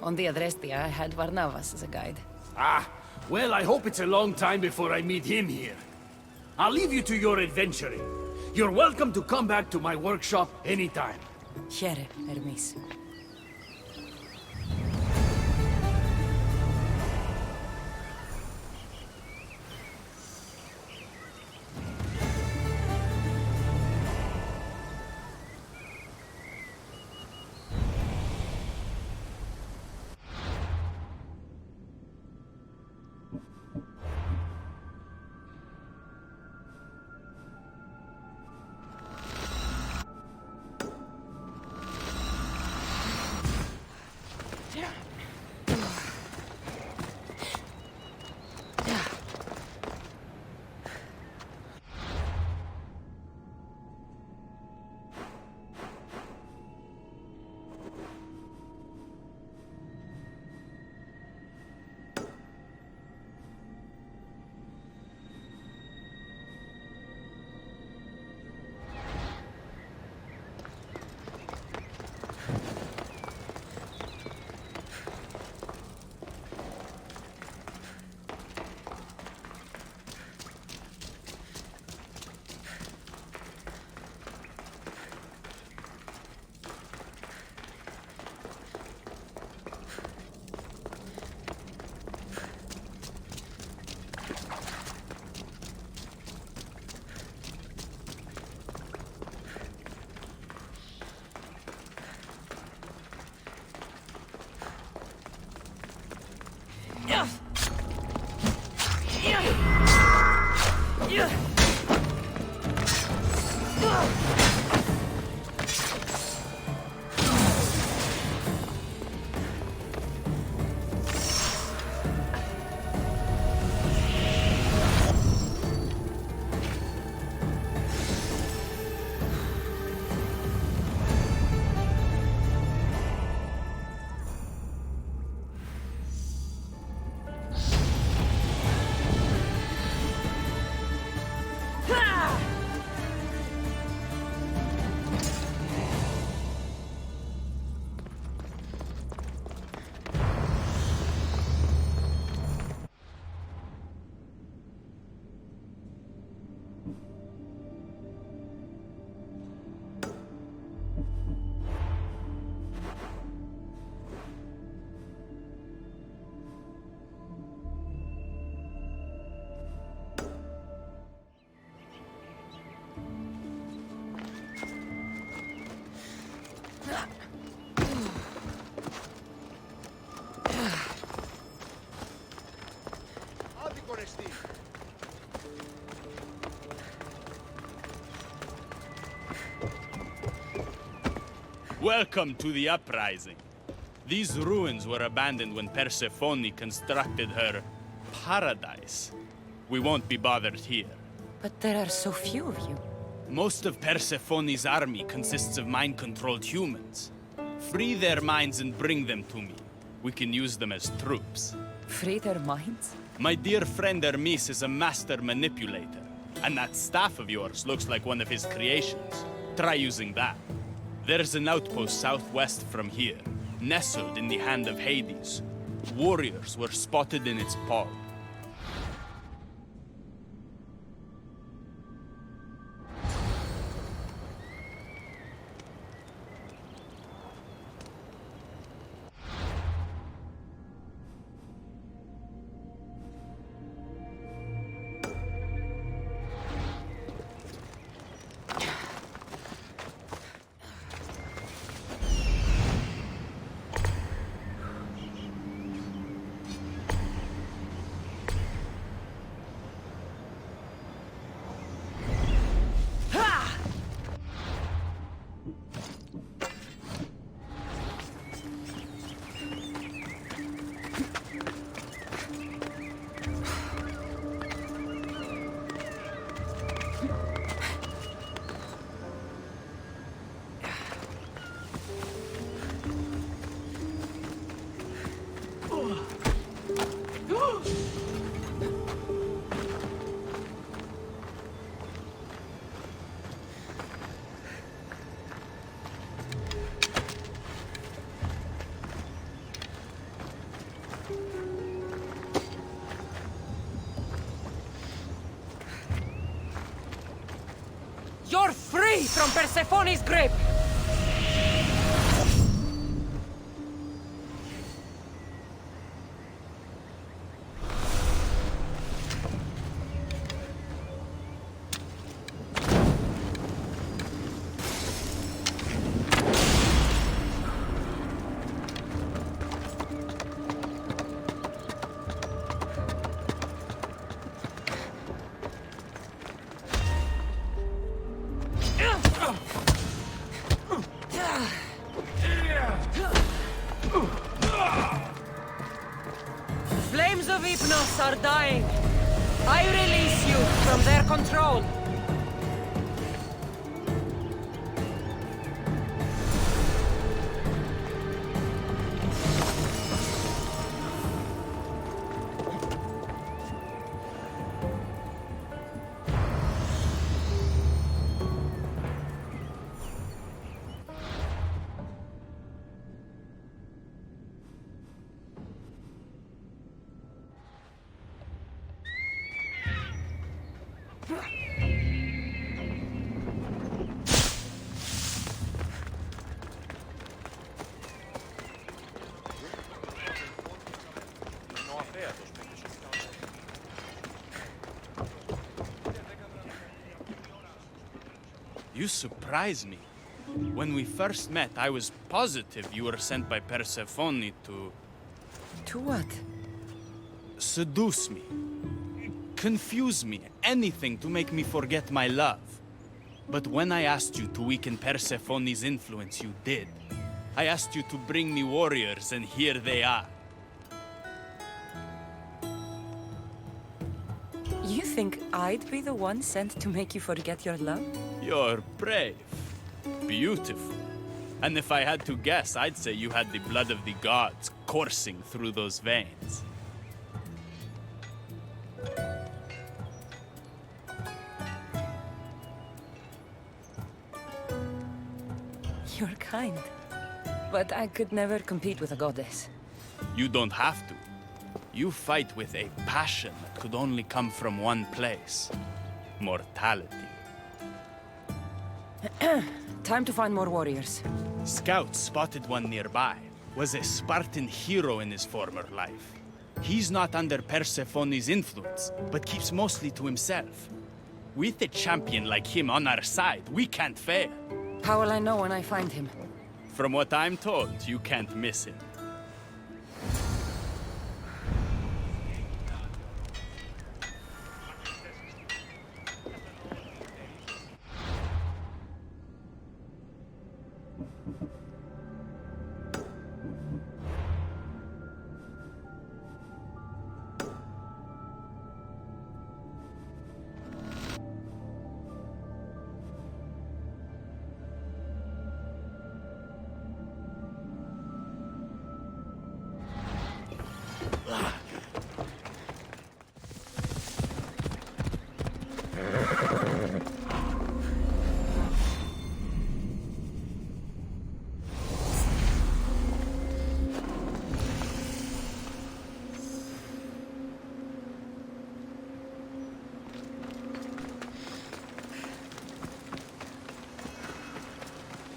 On the Adrestia, I had Varnavas as a guide. Ah, well, I hope it's a long time before I meet him here. I'll leave you to your adventuring. You're welcome to come back to my workshop anytime. Here, Hermes. Welcome to the uprising. These ruins were abandoned when Persephone constructed her paradise. We won't be bothered here. But there are so few of you. Most of Persephone's army consists of mind-controlled humans. Free their minds and bring them to me. We can use them as troops. Free their minds? My dear friend Hermes is a master manipulator. And that staff of yours looks like one of his creations. Try using that. There's an outpost southwest from here, nestled in the hand of Hades. Warriors were spotted in its paw. free from Persephone's grip! Flames of Hypnos are dying. I release you from their control. You surprise me. When we first met, I was positive you were sent by Persephone to... To what? seduce me. Confuse me. Anything to make me forget my love. But when I asked you to weaken Persephone's influence, you did. I asked you to bring me warriors, and here they are. You think I'd be the one sent to make you forget your love? You're brave. Beautiful. And if I had to guess, I'd say you had the blood of the gods coursing through those veins. You're kind. But I could never compete with a goddess. You don't have to. You fight with a passion that could only come from one place. Mortality. Time to find more warriors. Scouts spotted one nearby. Was a Spartan hero in his former life. He's not under Persephone's influence, but keeps mostly to himself. With a champion like him on our side, we can't fail. How will I know when I find him? From what I'm told, you can't miss him.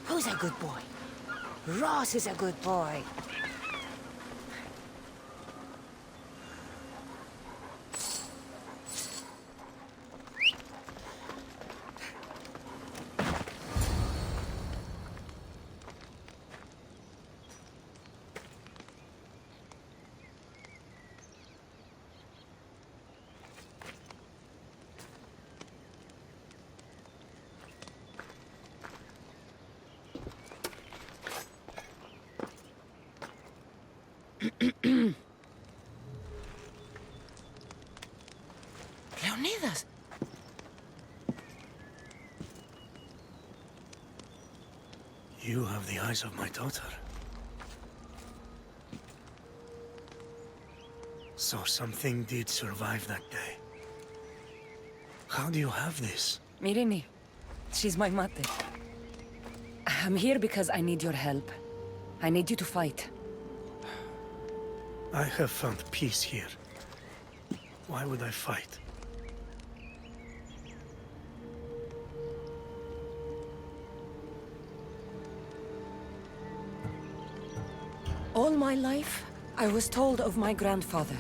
Who's a good boy? Ross is a good boy. Leonidas! You have the eyes of my daughter. So something did survive that day. How do you have this? Mirini. She's my mother. I'm here because I need your help. I need you to fight. I have found peace here. Why would I fight? All my life, I was told of my grandfather.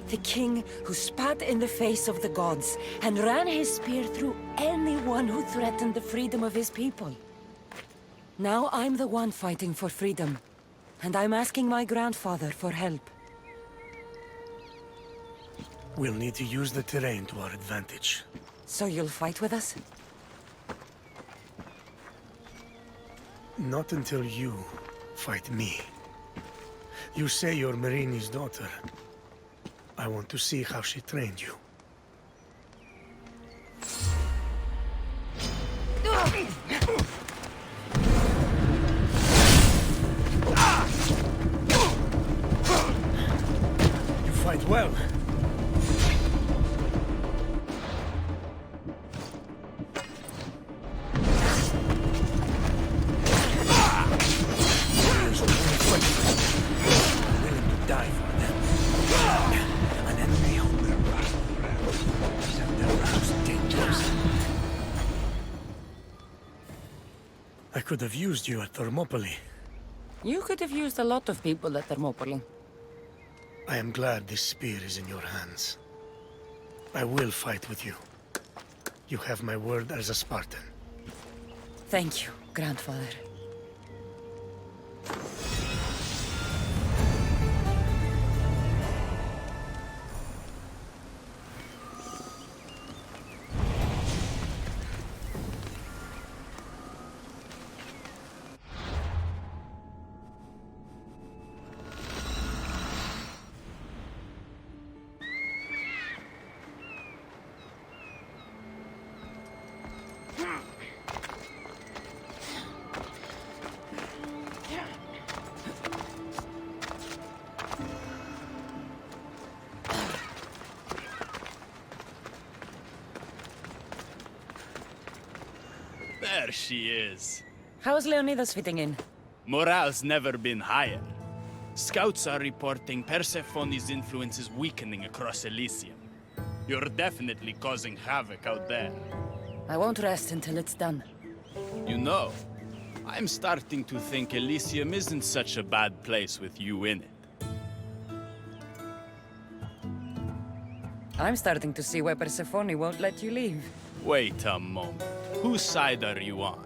The king who spat in the face of the gods and ran his spear through anyone who threatened the freedom of his people. Now I'm the one fighting for freedom, and I'm asking my grandfather for help. We'll need to use the terrain to our advantage. So you'll fight with us? Not until you fight me. You say you're Marini's daughter. I want to see how she trained you. You fight well. I could have used you at Thermopylae. You could have used a lot of people at Thermopylae. I am glad this spear is in your hands. I will fight with you. You have my word as a Spartan. Thank you, grandfather. There she is. How's Leonidas fitting in? Morale's never been higher. Scouts are reporting Persephone's influence is weakening across Elysium. You're definitely causing havoc out there. I won't rest until it's done. You know, I'm starting to think Elysium isn't such a bad place with you in it. I'm starting to see why Persephone won't let you leave. Wait a moment. Whose side are you on?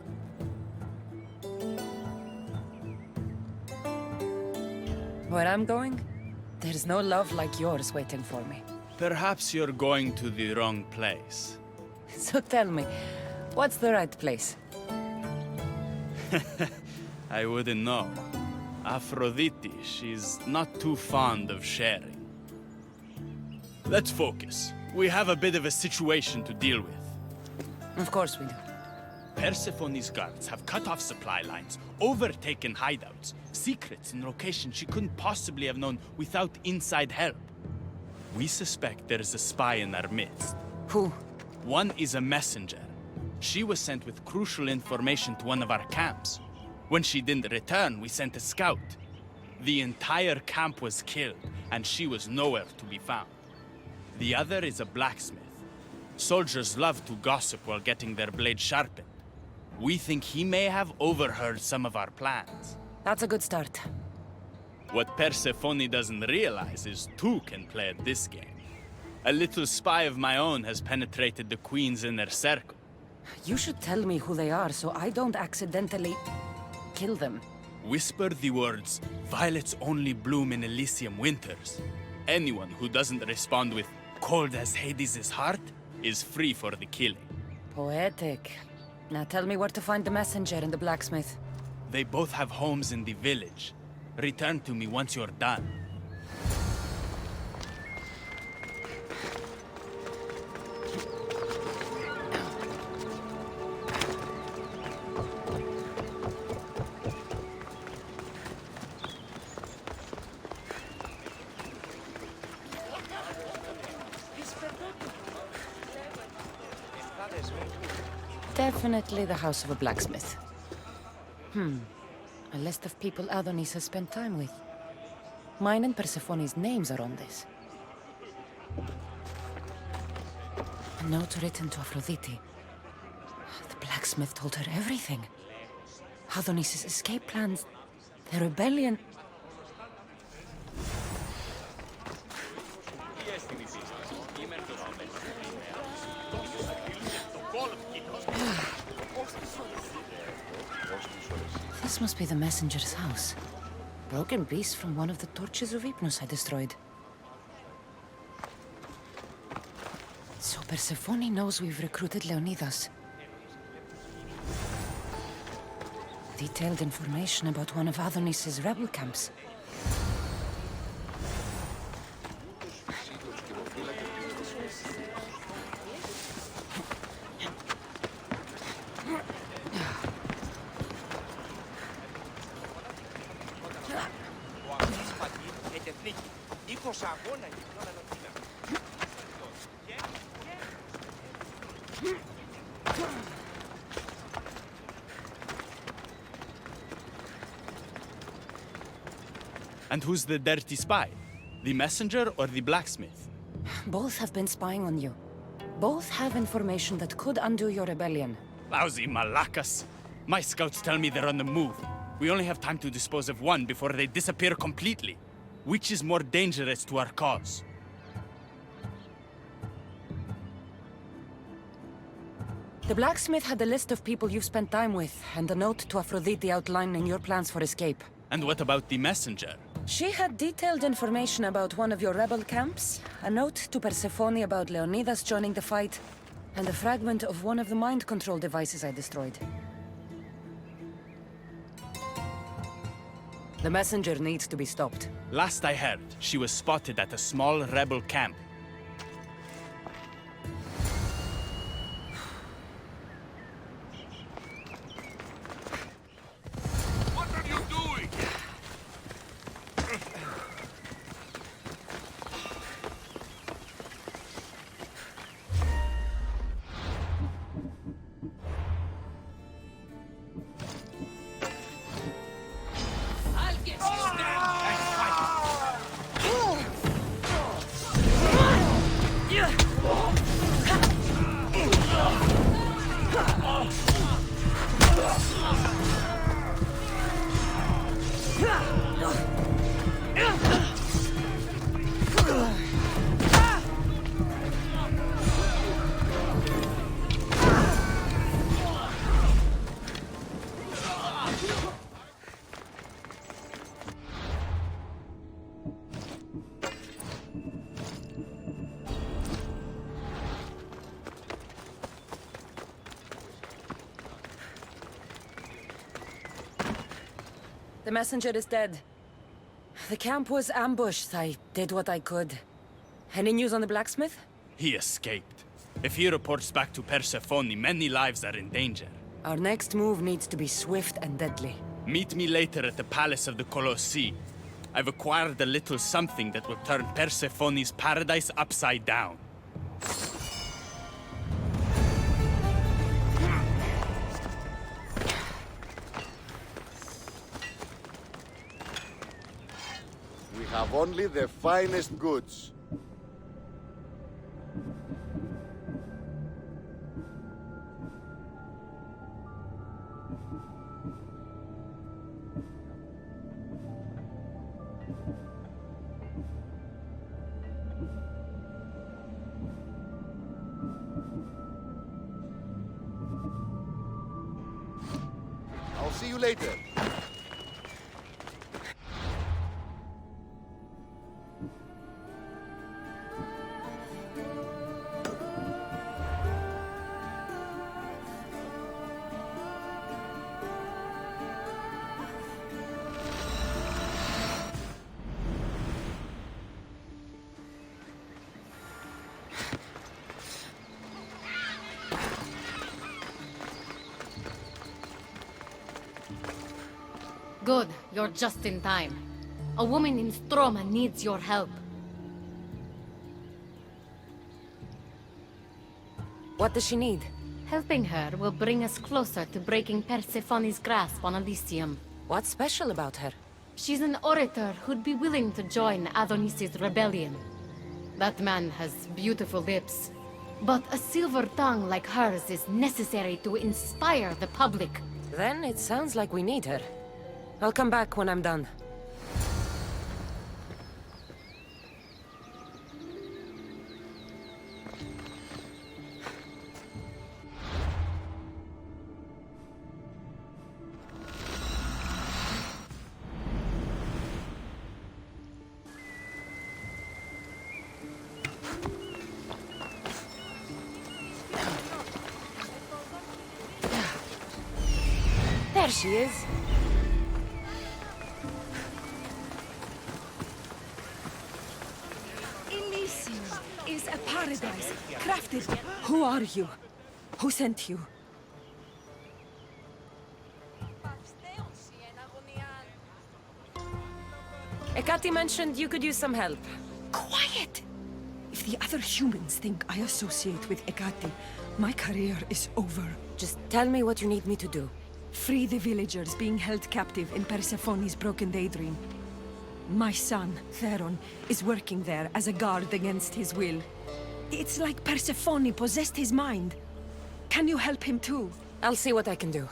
Where I'm going, there's no love like yours waiting for me. Perhaps you're going to the wrong place. So tell me, what's the right place? I wouldn't know. Aphrodite, she's not too fond of sharing. Let's focus. We have a bit of a situation to deal with. Of course we do. Persephone's guards have cut off supply lines, overtaken hideouts, secrets in locations she couldn't possibly have known without inside help. We suspect there's a spy in our midst. Who? One is a messenger. She was sent with crucial information to one of our camps. When she didn't return, we sent a scout. The entire camp was killed, and she was nowhere to be found. The other is a blacksmith. Soldiers love to gossip while getting their blades sharpened. We think he may have overheard some of our plans. That's a good start. What Persephone doesn't realize is two can play at this game. A little spy of my own has penetrated the Queen's inner circle. You should tell me who they are so I don't accidentally kill them. Whisper the words, "Violets only bloom in Elysium winters." Anyone who doesn't respond with, "Cold as Hades' heart," is free for the killing. Poetic. Now tell me where to find the messenger and the blacksmith. They both have homes in the village. Return to me once you're done. Definitely the house of a blacksmith. A list of people Adonis has spent time with. Mine and Persephone's names are on this. A note written to Aphrodite. The blacksmith told her everything. Adonis' escape plans, the rebellion. This must be the messenger's house. Broken piece from one of the torches of Hypnos I destroyed. So Persephone knows we've recruited Leonidas. Detailed information about one of Adonis's rebel camps. And who's the dirty spy? The messenger or the blacksmith? Both have been spying on you. Both have information that could undo your rebellion. Lousy malacas. My scouts tell me they're on the move. We only have time to dispose of one before they disappear completely. Which is more dangerous to our cause? The blacksmith had a list of people you've spent time with, and a note to Aphrodite outlining your plans for escape. And what about the messenger? She had detailed information about one of your rebel camps, a note to Persephone about Leonidas joining the fight, and a fragment of one of the mind control devices I destroyed. The messenger needs to be stopped. Last I heard, she was spotted at a small rebel camp. What are you doing? The messenger is dead. The camp was ambushed. I did what I could. Any news on the blacksmith? He escaped. If he reports back to Persephone, many lives are in danger. Our next move needs to be swift and deadly. Meet me later at the Palace of the Colossi. I've acquired a little something that will turn Persephone's paradise upside down. We have only the finest goods. I'll see you later. Good, you're just in time. A woman in Stroma needs your help. What does she need? Helping her will bring us closer to breaking Persephone's grasp on Elysium. What's special about her? She's an orator who'd be willing to join Adonis's rebellion. That man has beautiful lips, but a silver tongue like hers is necessary to inspire the public. Then it sounds like we need her. I'll come back when I'm done. she is. Elysium is a paradise crafted. Who are you? Who sent you? Ekati mentioned you could use some help. Quiet! If the other humans think I associate with Ekati, my career is over. Just tell me what you need me to do. Free the villagers being held captive in Persephone's broken daydream. My son, Theron, is working there as a guard against his will. It's like Persephone possessed his mind. Can you help him too? I'll see what I can do.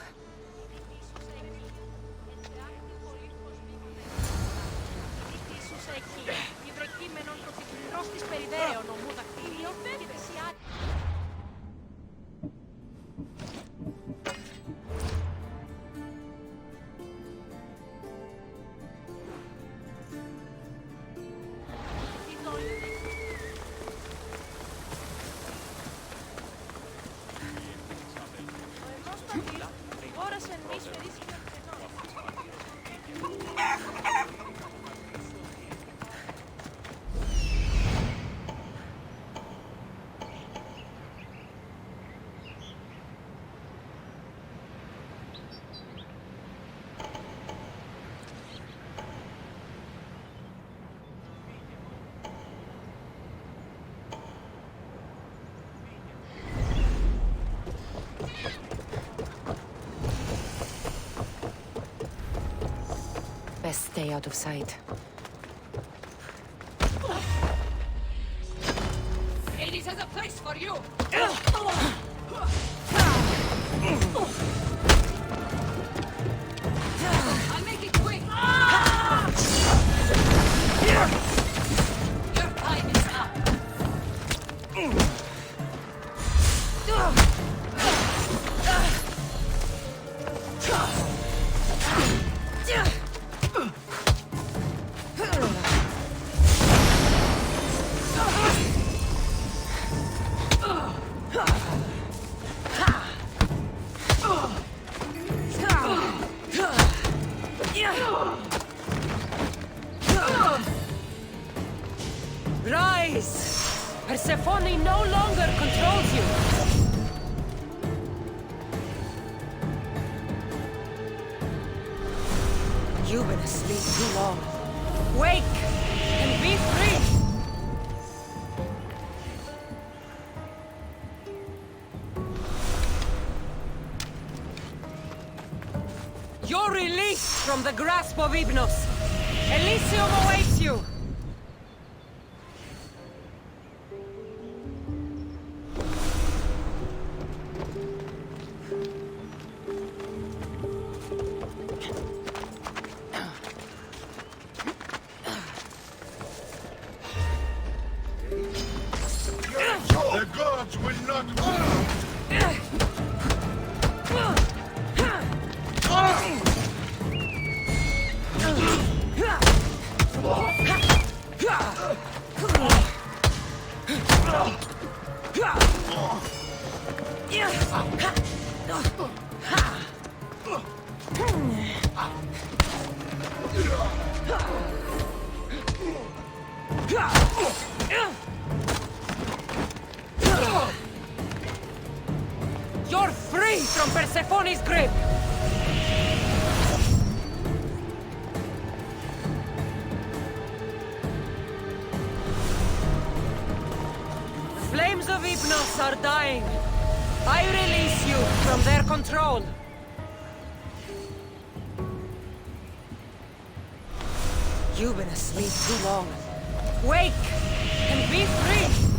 Best stay out of sight. Hades has a place for you! I'll make it quick! Your time is up! Rise! Persephone no longer controls you! You've been asleep too long. Wake and be free! You're released from the grasp of Hypnos. Elysium awaits you! The gods will not You're free from Persephone's grip! Flames of Hypnos are dying. I release you from their control. You've been asleep too long. Wake and be free!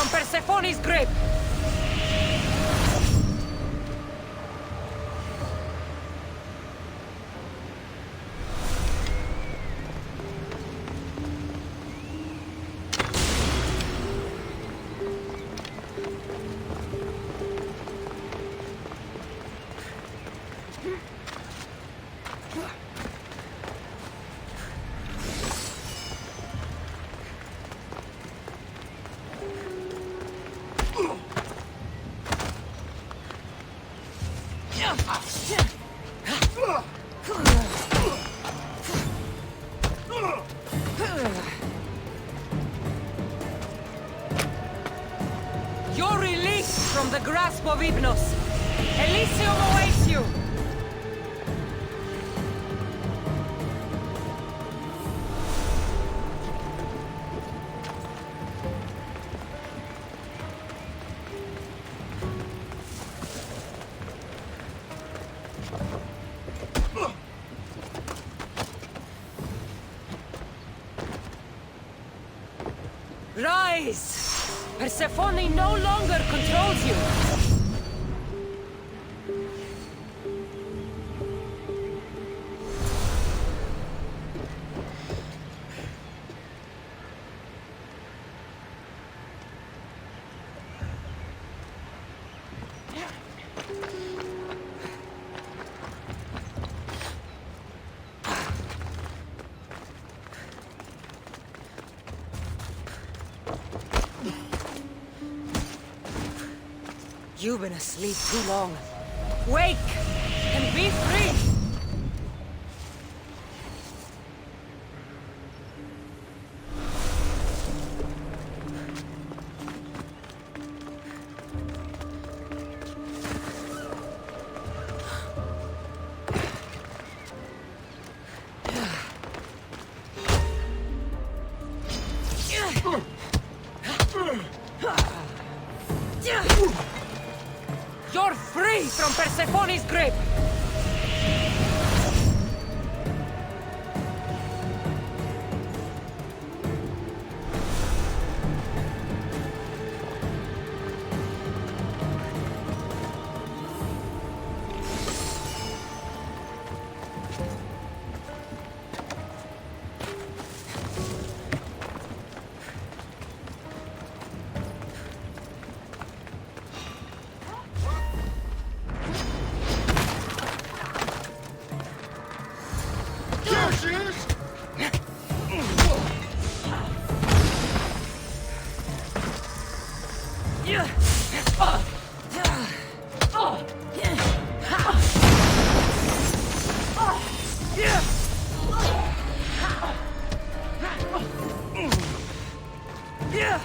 from Persephone's grip! You're released from the grasp of Hypnos. Elysium awaits you! Rise! Persephone no longer controls you! You've been asleep too long. Wake and be free! You're free from Persephone's grip!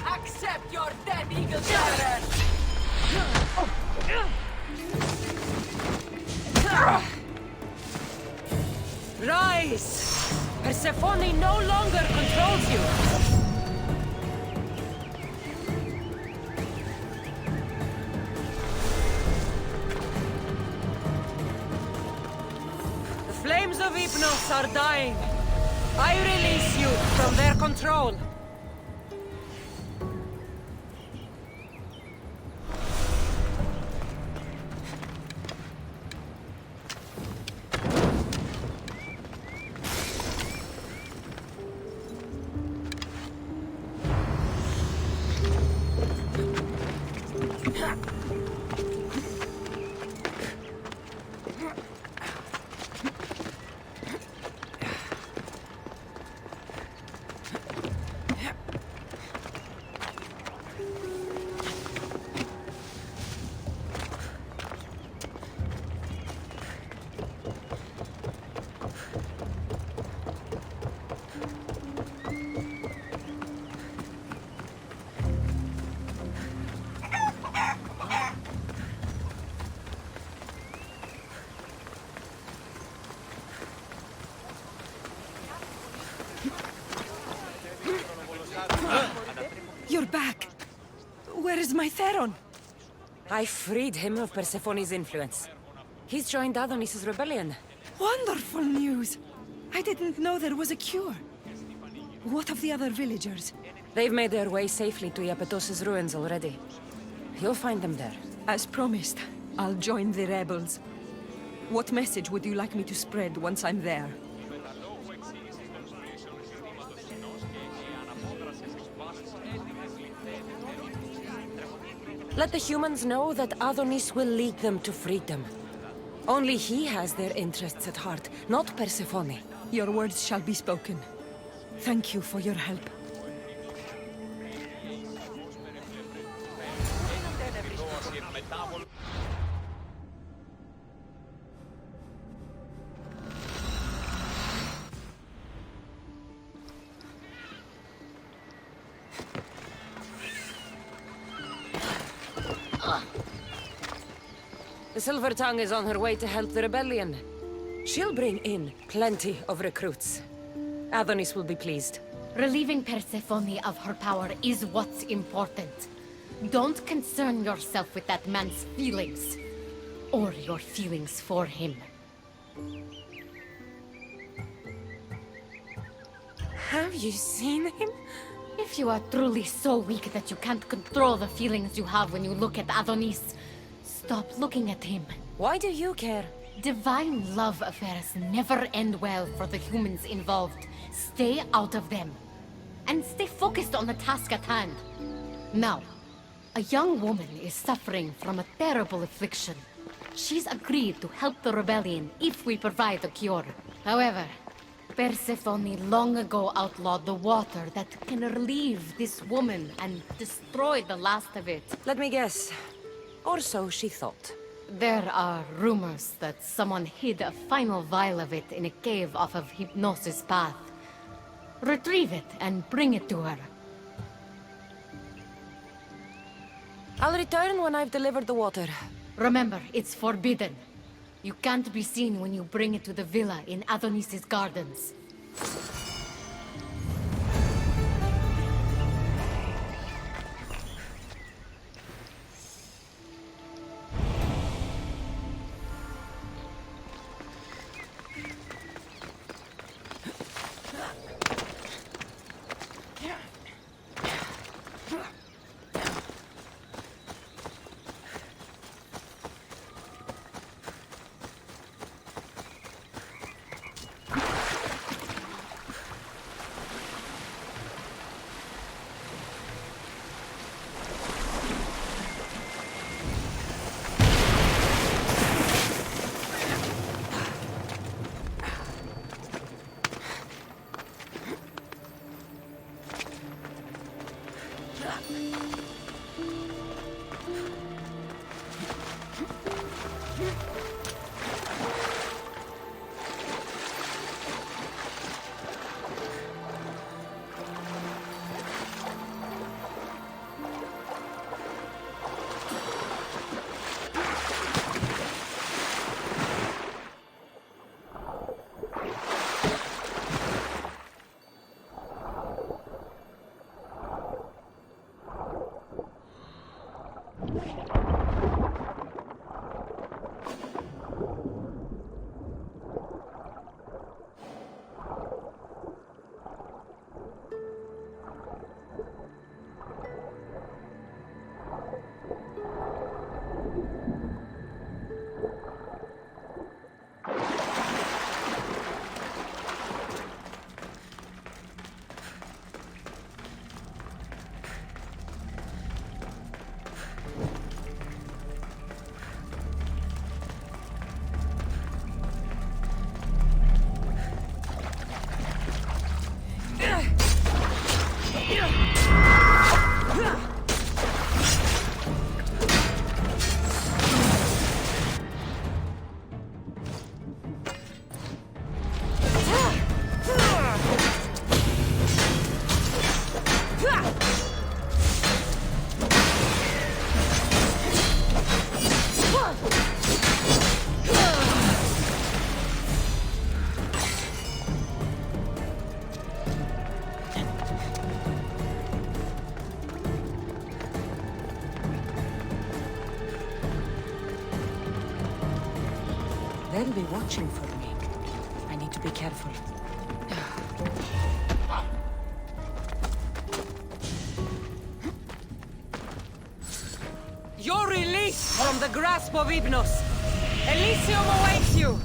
Accept your dead eagle terror! Rise! Persephone no longer controls you! The flames of Hypnos are dying. I release you from their control. You're back. Where is my Theron? I freed him of Persephone's influence. He's joined Adonis's rebellion. Wonderful news. I didn't know there was a cure. What of the other villagers? They've made their way safely to Iapetos' ruins already. You'll find them there. As promised, I'll join the rebels. What message would you like me to spread once I'm there? Let the humans know that Adonis will lead them to freedom. Only he has their interests at heart, not Persephone. Your words shall be spoken. Thank you for your help. The Silver Tongue is on her way to help the rebellion. She'll bring in plenty of recruits. Adonis will be pleased. Relieving Persephone of her power is what's important. Don't concern yourself with that man's feelings. Or your feelings for him. Have you seen him? If you are truly so weak that you can't control the feelings you have when you look at Adonis, stop looking at him. Why do you care? Divine love affairs never end well for the humans involved. Stay out of them. And stay focused on the task at hand. Now, a young woman is suffering from a terrible affliction. She's agreed to help the rebellion if we provide a cure. However, Persephone long ago outlawed the water that can relieve this woman and destroy the last of it. Let me guess. Or so she thought. There are rumors that someone hid a final vial of it in a cave off of Hypnosis Path. Retrieve it and bring it to her. I'll return when I've delivered the water. Remember, it's forbidden. You can't be seen when you bring it to the villa in Adonis' gardens. They'll be watching for me. I need to be careful. You're released from the grasp of Hypnos. Elysium awaits you!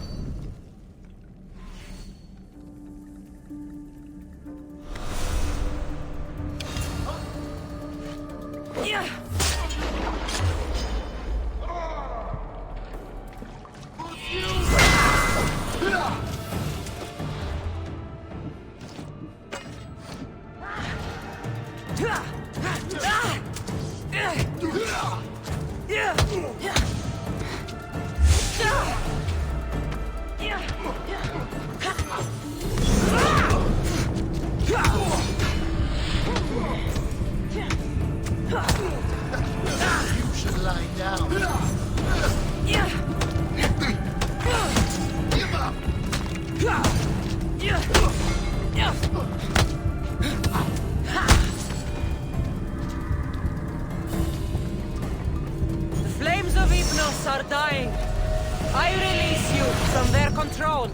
Are dying. I release you from their control.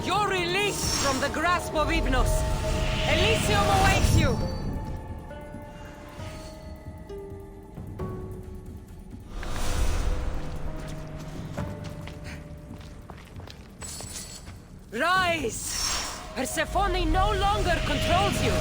You're released from the grasp of Hypnos. Elysium awaits you. Rise! Persephone no longer controls you.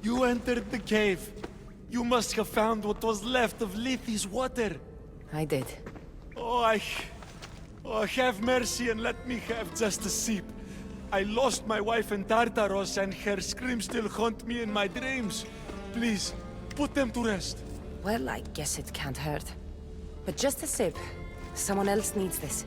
You entered the cave. You must have found what was left of Lethe's water. I did. Oh, have mercy and let me have just a sip. I lost my wife in Tartaros and her screams still haunt me in my dreams. Please, put them to rest. Well, I guess it can't hurt. But just a sip. Someone else needs this.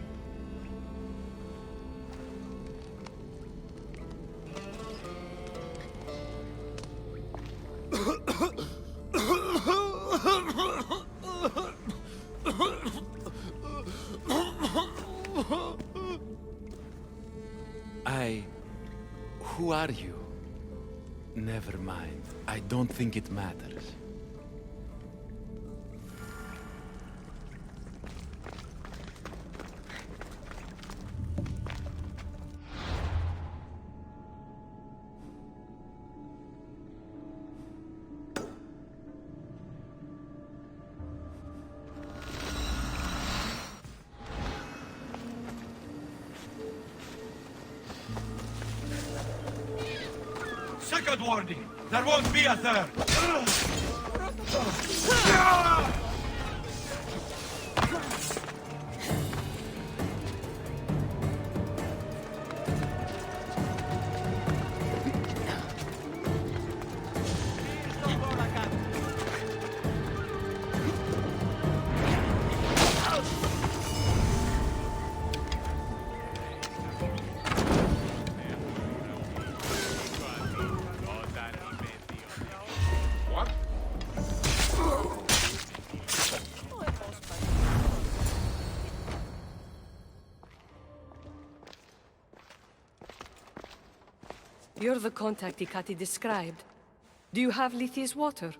Who are you? Never mind. I don't think it matters. Second warning! There won't be a third! You're the contact Ikati described. Do you have Lethe's water?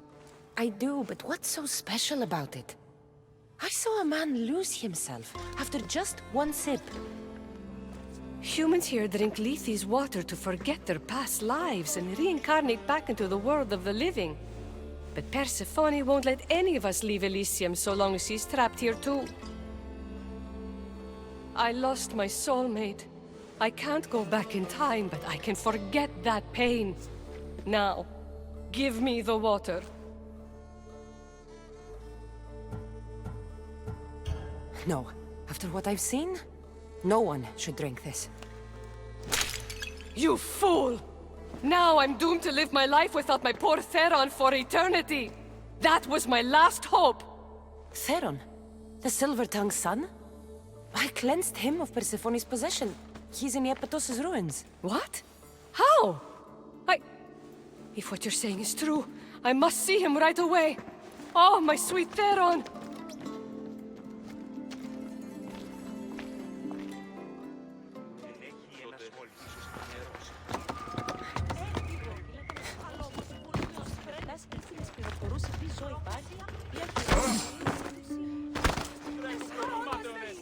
I do, but what's so special about it? I saw a man lose himself after just one sip. Humans here drink Lethe's water to forget their past lives and reincarnate back into the world of the living. But Persephone won't let any of us leave Elysium so long as she's trapped here too. I lost my soulmate. I can't go back in time, but I can forget that pain. Now, give me the water. No. After what I've seen, no one should drink this. You fool! Now I'm doomed to live my life without my poor Theron for eternity! That was my last hope! Theron? The Silver-Tongue's son? I cleansed him of Persephone's possession. He's in Iapetos' ruins. What? How? If what you're saying is true, I must see him right away! Oh, my sweet Theron!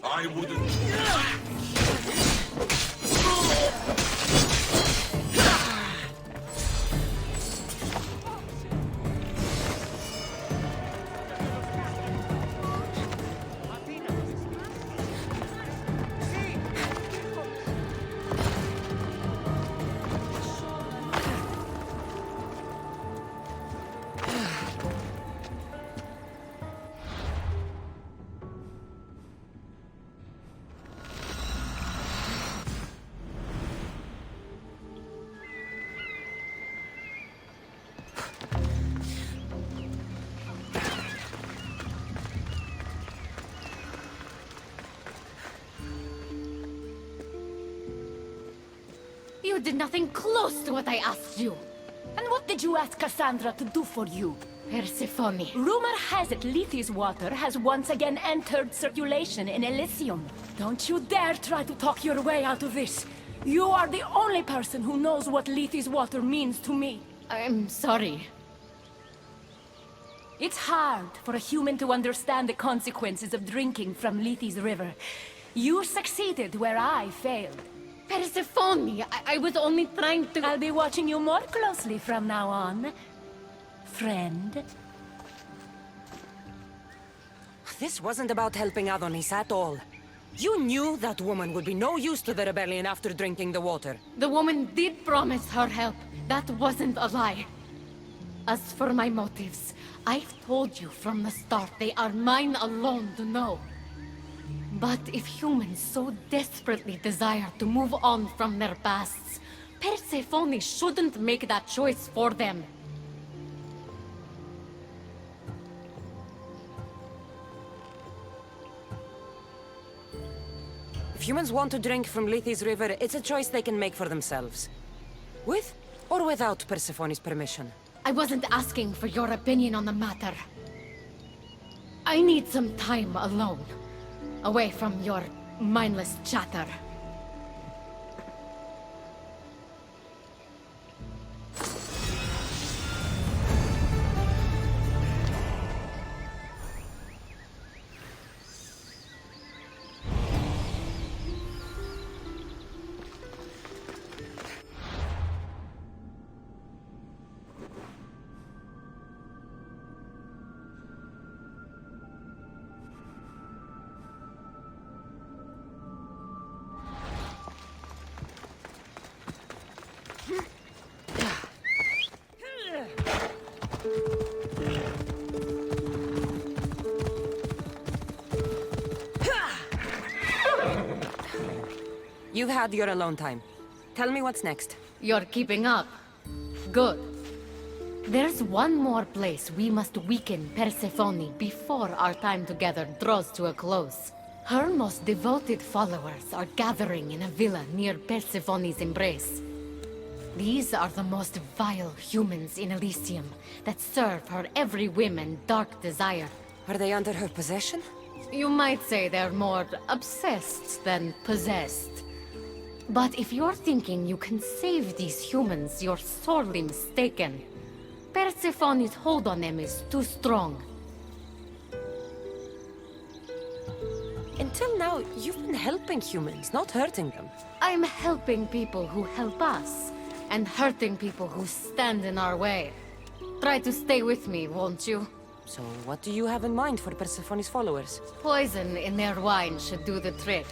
I wouldn't... You did nothing close to what I asked you. And what did you ask Cassandra to do for you? Persephone. Rumor has it Lethi's water has once again entered circulation in Elysium. Don't you dare try to talk your way out of this. You are the only person who knows what Lethi's water means to me. I'm sorry. It's hard for a human to understand the consequences of drinking from Lethi's river. You succeeded where I failed. Persephone, I was only trying to... I'll be watching you more closely from now on, friend. This wasn't about helping Adonis at all. You knew that woman would be no use to the rebellion after drinking the water. The woman did promise her help. That wasn't a lie. As for my motives, I've told you from the start they are mine alone to know. But if humans so desperately desire to move on from their pasts, Persephone shouldn't make that choice for them. If humans want to drink from Lethi's river, it's a choice they can make for themselves. With or without Persephone's permission. I wasn't asking for your opinion on the matter. I need some time alone. Away from your mindless chatter. You've had your alone time. Tell me what's next. You're keeping up. Good. There's one more place we must weaken Persephone before our time together draws to a close. Her most devoted followers are gathering in a villa near Persephone's embrace. These are the most vile humans in Elysium that serve her every whim and dark desire. Are they under her possession? You might say they're more obsessed than possessed. But if you're thinking you can save these humans, you're sorely mistaken. Persephone's hold on them is too strong. Until now, you've been helping humans, not hurting them. I'm helping people who help us, and hurting people who stand in our way. Try to stay with me, won't you? So what do you have in mind for Persephone's followers? Poison in their wine should do the trick.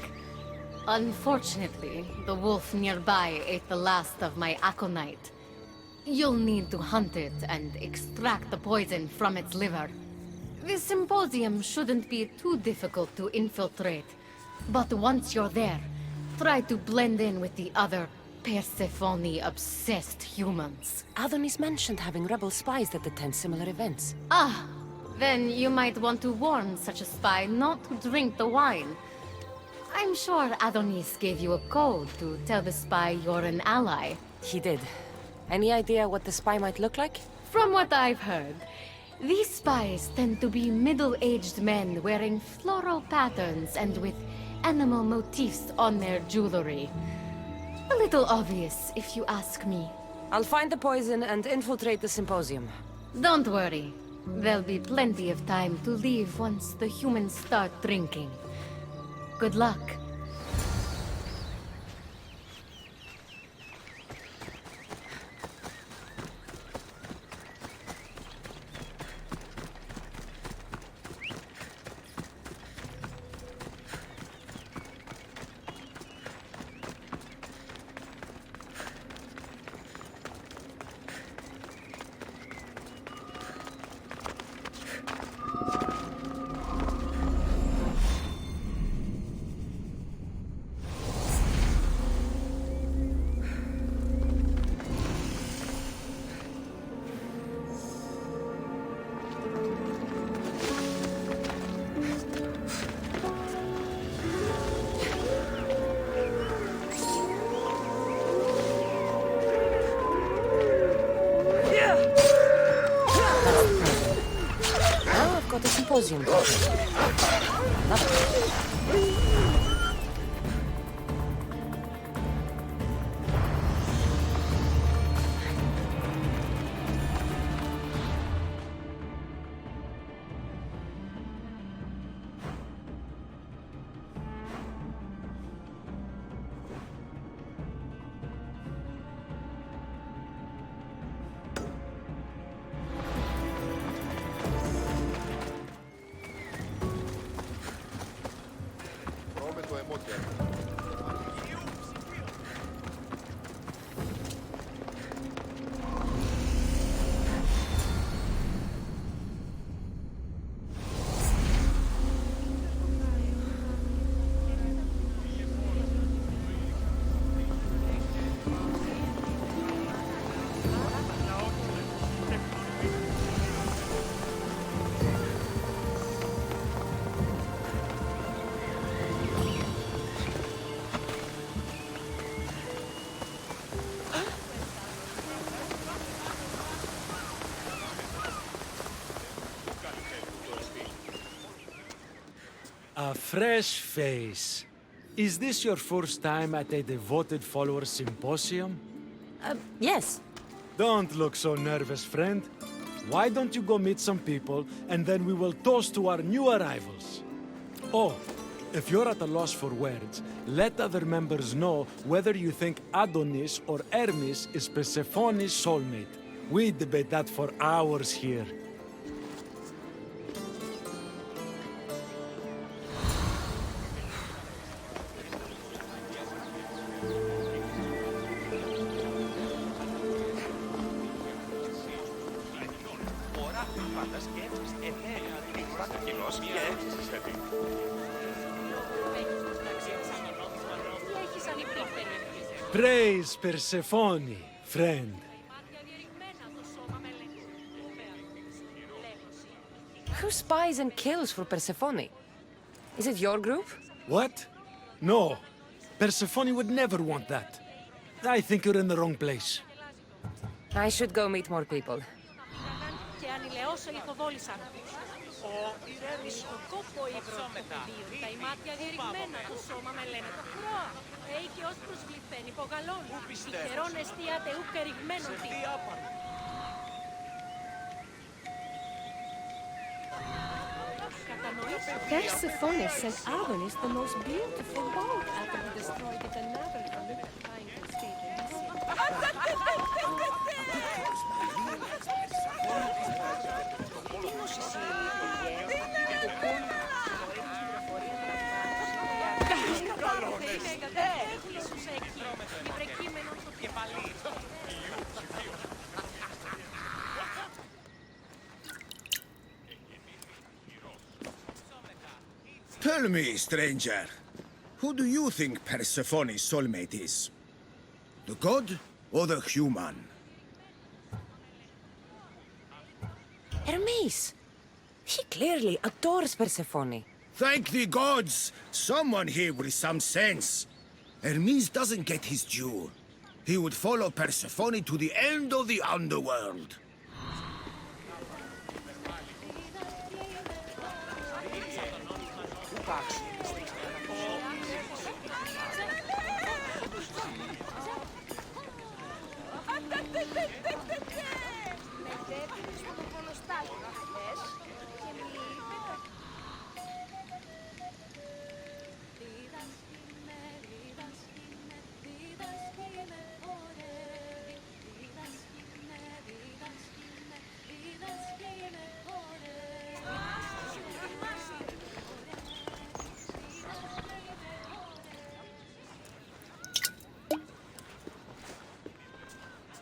Unfortunately, the wolf nearby ate the last of my aconite. You'll need to hunt it and extract the poison from its liver. The symposium shouldn't be too difficult to infiltrate. But once you're there, try to blend in with the other Persephone-obsessed humans. Adonis mentioned having rebel spies that attend similar events. Ah, then you might want to warn such a spy not to drink the wine. I'm sure Adonis gave you a code to tell the spy you're an ally. He did. Any idea what the spy might look like? From what I've heard, these spies tend to be middle-aged men wearing floral patterns and with animal motifs on their jewelry. A little obvious, if you ask me. I'll find the poison and infiltrate the symposium. Don't worry. There'll be plenty of time to leave once the humans start drinking. Good luck. The symposium. A fresh face. Is this your first time at a devoted follower symposium? Yes. Don't look so nervous, friend. Why don't you go meet some people, and then we will toast to our new arrivals? Oh, if you're at a loss for words, let other members know whether you think Adonis or Hermes is Persephone's soulmate. We debate that for hours here. Praise Persephone, friend. Who spies and kills for Persephone? Is it your group? What? No. Persephone would never want that. I think you're in the wrong place. I should go meet more people. Persephone sent Adonis the most beautiful boat after he destroyed it and never committed trying to escape Tell me, stranger, who do you think Persephone's soulmate is? The god or the human? Hermes! He clearly adores Persephone. Thank the gods! Someone here with some sense. Hermes doesn't get his due. He would follow Persephone to the end of the underworld.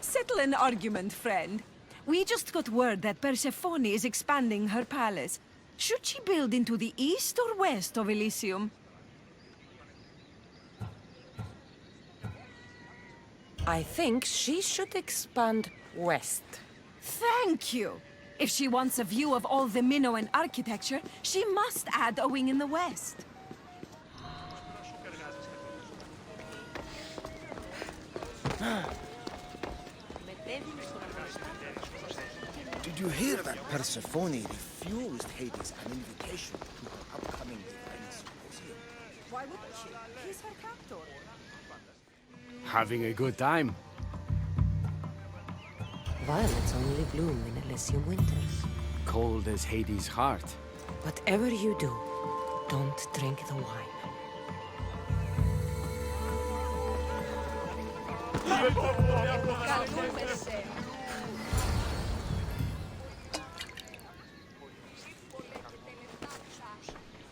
Settle an argument, friend. We just got word that Persephone is expanding her palace. Should she build into the east or west of Elysium? I think she should expand west. Thank you! If she wants a view of all the Minoan architecture, she must add a wing in the west. Did you hear that Persephone refused Hades an invitation to her upcoming divine symposium? Why wouldn't she? He's her captor. Having a good time. Violets only bloom in Elysium winters. Cold as Hades' heart. Whatever you do, don't drink the wine.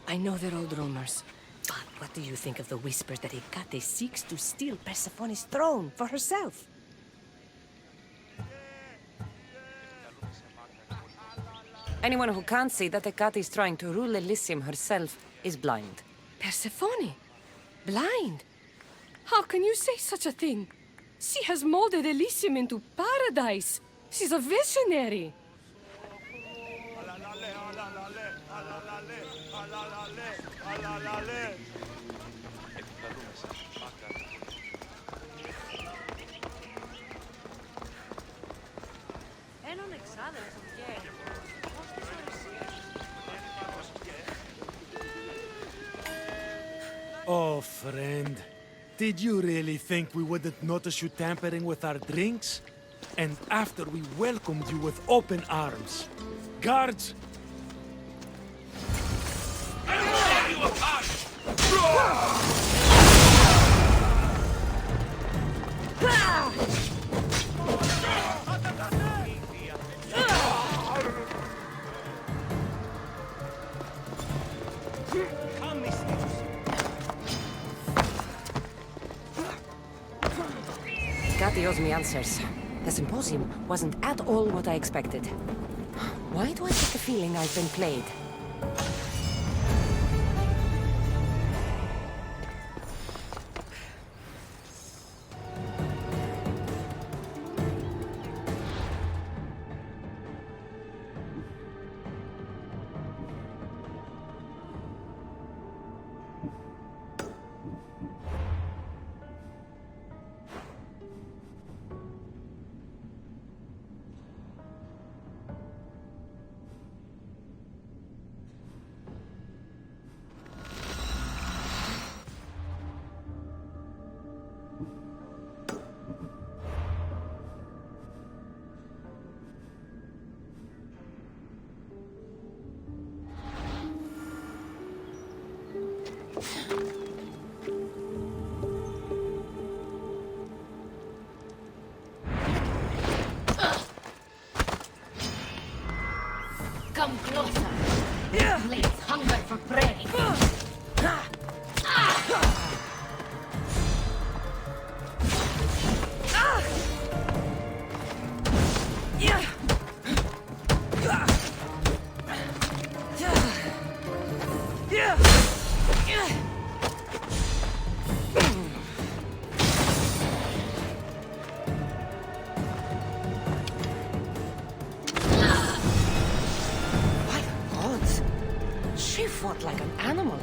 I know they're old rumors, but what do you think of the whispers that Hecate seeks to steal Persephone's throne for herself? Anyone who can't see that Hecate is trying to rule Elysium herself is blind. Persephone? Blind? How can you say such a thing? She has molded Elysium into paradise. She's a visionary. Oh, friend. Did you really think we wouldn't notice you tampering with our drinks? And after we welcomed you with open arms. Guards! Hecate owes me answers. The symposium wasn't at all what I expected. Why do I get the feeling I've been played? act like an animal.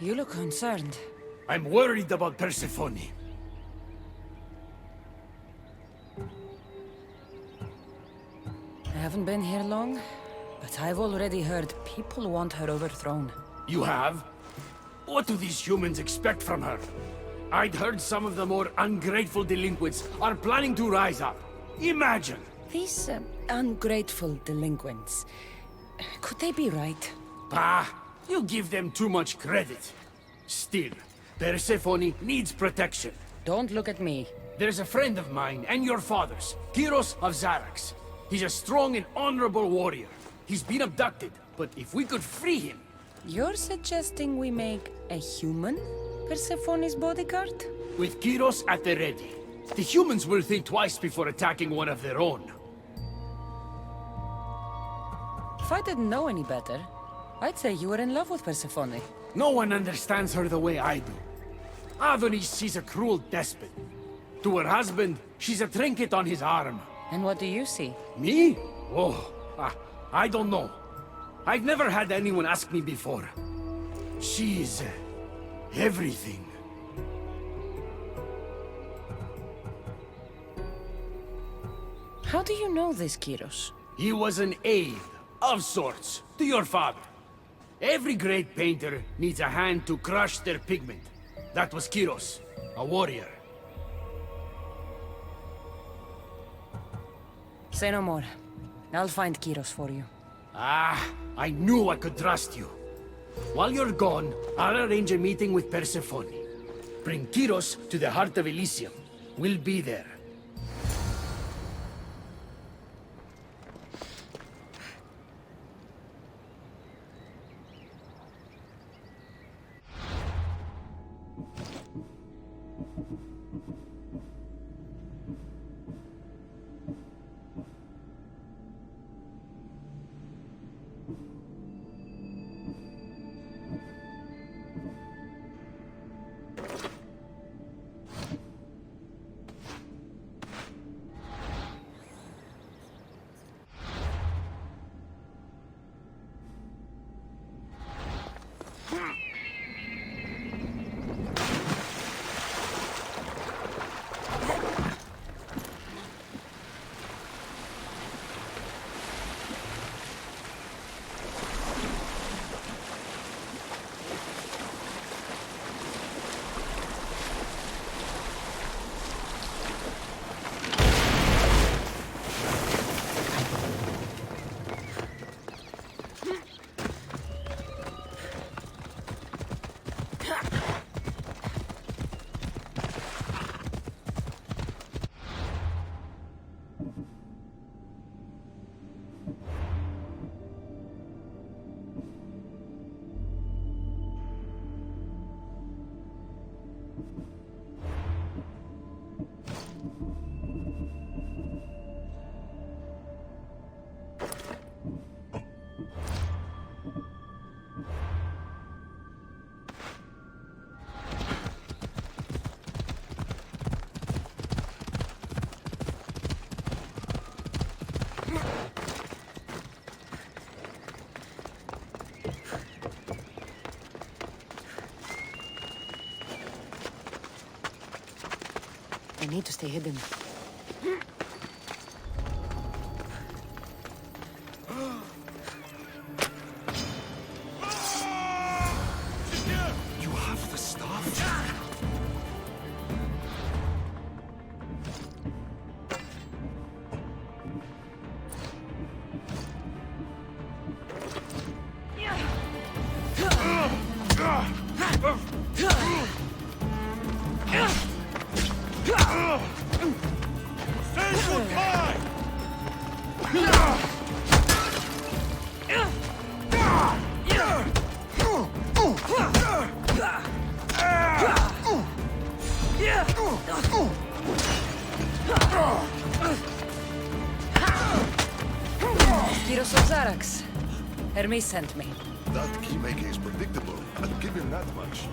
You look concerned. I'm worried about Persephone. I haven't been here long, but I've already heard people want her overthrown. You have? What do these humans expect from her? I'd heard some of the more ungrateful delinquents are planning to rise up. Imagine! These ungrateful delinquents, could they be right? Bah! You give them too much credit. Still, Persephone needs protection. Don't look at me. There's a friend of mine and your father's, Kyros of Zarax. He's a strong and honorable warrior. He's been abducted, but if we could free him... You're suggesting we make a human Persephone's bodyguard? With Kyros at the ready, the humans will think twice before attacking one of their own. If I didn't know any better, I'd say you were in love with Persephone. No one understands her the way I do. Adonis, she's a cruel despot. To her husband, she's a trinket on his arm. And what do you see? Me? Oh, I don't know. I've never had anyone ask me before. She's... everything. How do you know this, Kyros? He was an aide, of sorts, to your father. Every great painter needs a hand to crush their pigment. That was Kyros, a warrior. Say no more. I'll find Kyros for you. Ah, I knew I could trust you. While you're gone, I'll arrange a meeting with Persephone. Bring Kyros to the heart of Elysium. We'll be there. I need to stay hidden. You have the stuff? Stay Kyros of Zarax. Hermes sent me. That keymaker is predictable. I'll give him that much.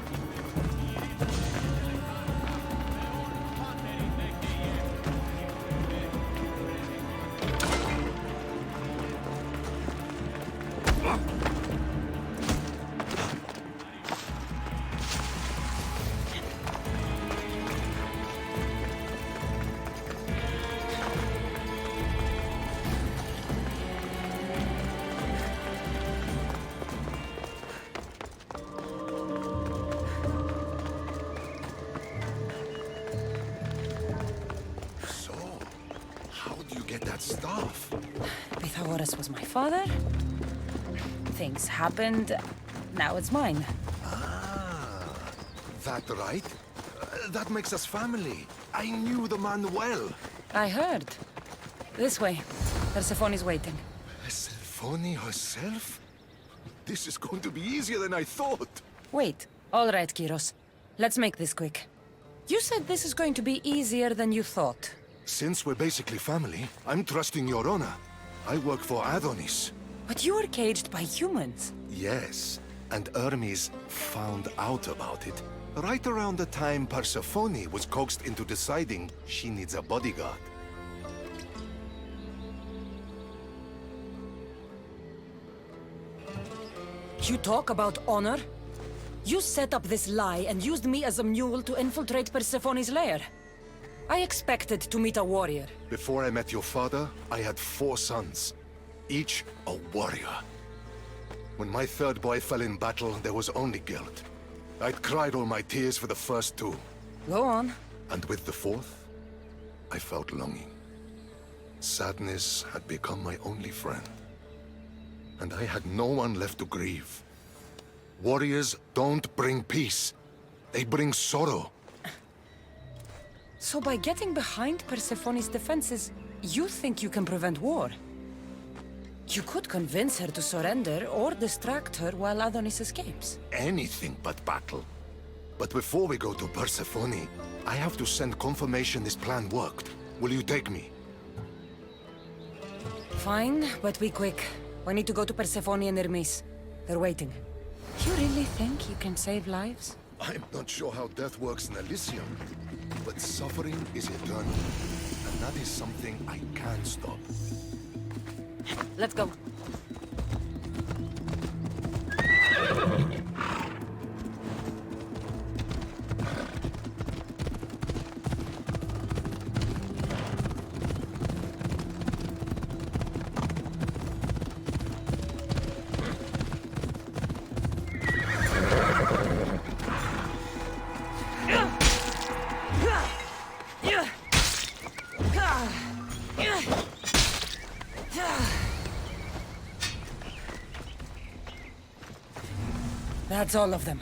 Staff. Pythagoras was my father. Things happened. Now it's mine. Ah, that right? That makes us family. I knew the man well. I heard. This way. Persephone's waiting. Persephone herself? This is going to be easier than I thought. Wait. All right, Kyros. Let's make this quick. You said this is going to be easier than you thought. Since we're basically family, I'm trusting your honor. I work for Adonis. But you were caged by humans. Yes, and Hermes found out about it. Right around the time Persephone was coaxed into deciding she needs a bodyguard. You talk about honor? You set up this lie and used me as a mule to infiltrate Persephone's lair. I expected to meet a warrior. Before I met your father, I had 4 sons, each a warrior. When my third boy fell in battle, there was only guilt. I'd cried all my tears for the first 2. Go on. And with the 4th, I felt longing. Sadness had become my only friend. And I had no one left to grieve. Warriors don't bring peace. They bring sorrow. So by getting behind Persephone's defenses, you think you can prevent war? You could convince her to surrender or distract her while Adonis escapes. Anything but battle. But before we go to Persephone, I have to send confirmation this plan worked. Will you take me? Fine, but be quick. We need to go to Persephone and Hermes. They're waiting. You really think you can save lives? I'm not sure how death works in Elysium, but suffering is eternal. And that is something I can't stop. Let's go. That's all of them.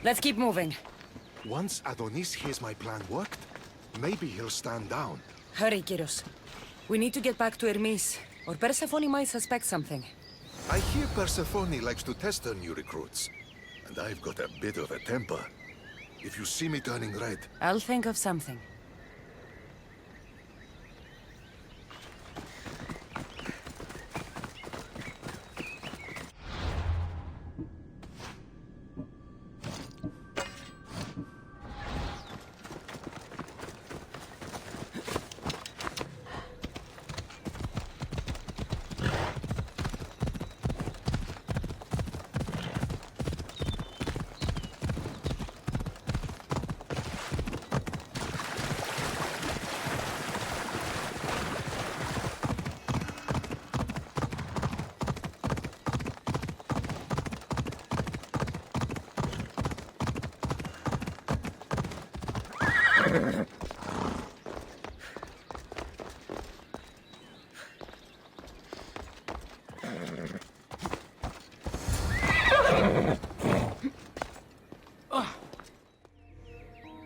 Let's keep moving. Once Adonis hears my plan worked, maybe he'll stand down. Hurry, Kyros. We need to get back to Hermes, or Persephone might suspect something. I hear Persephone likes to test her new recruits. And I've got a bit of a temper. If you see me turning red... I'll think of something.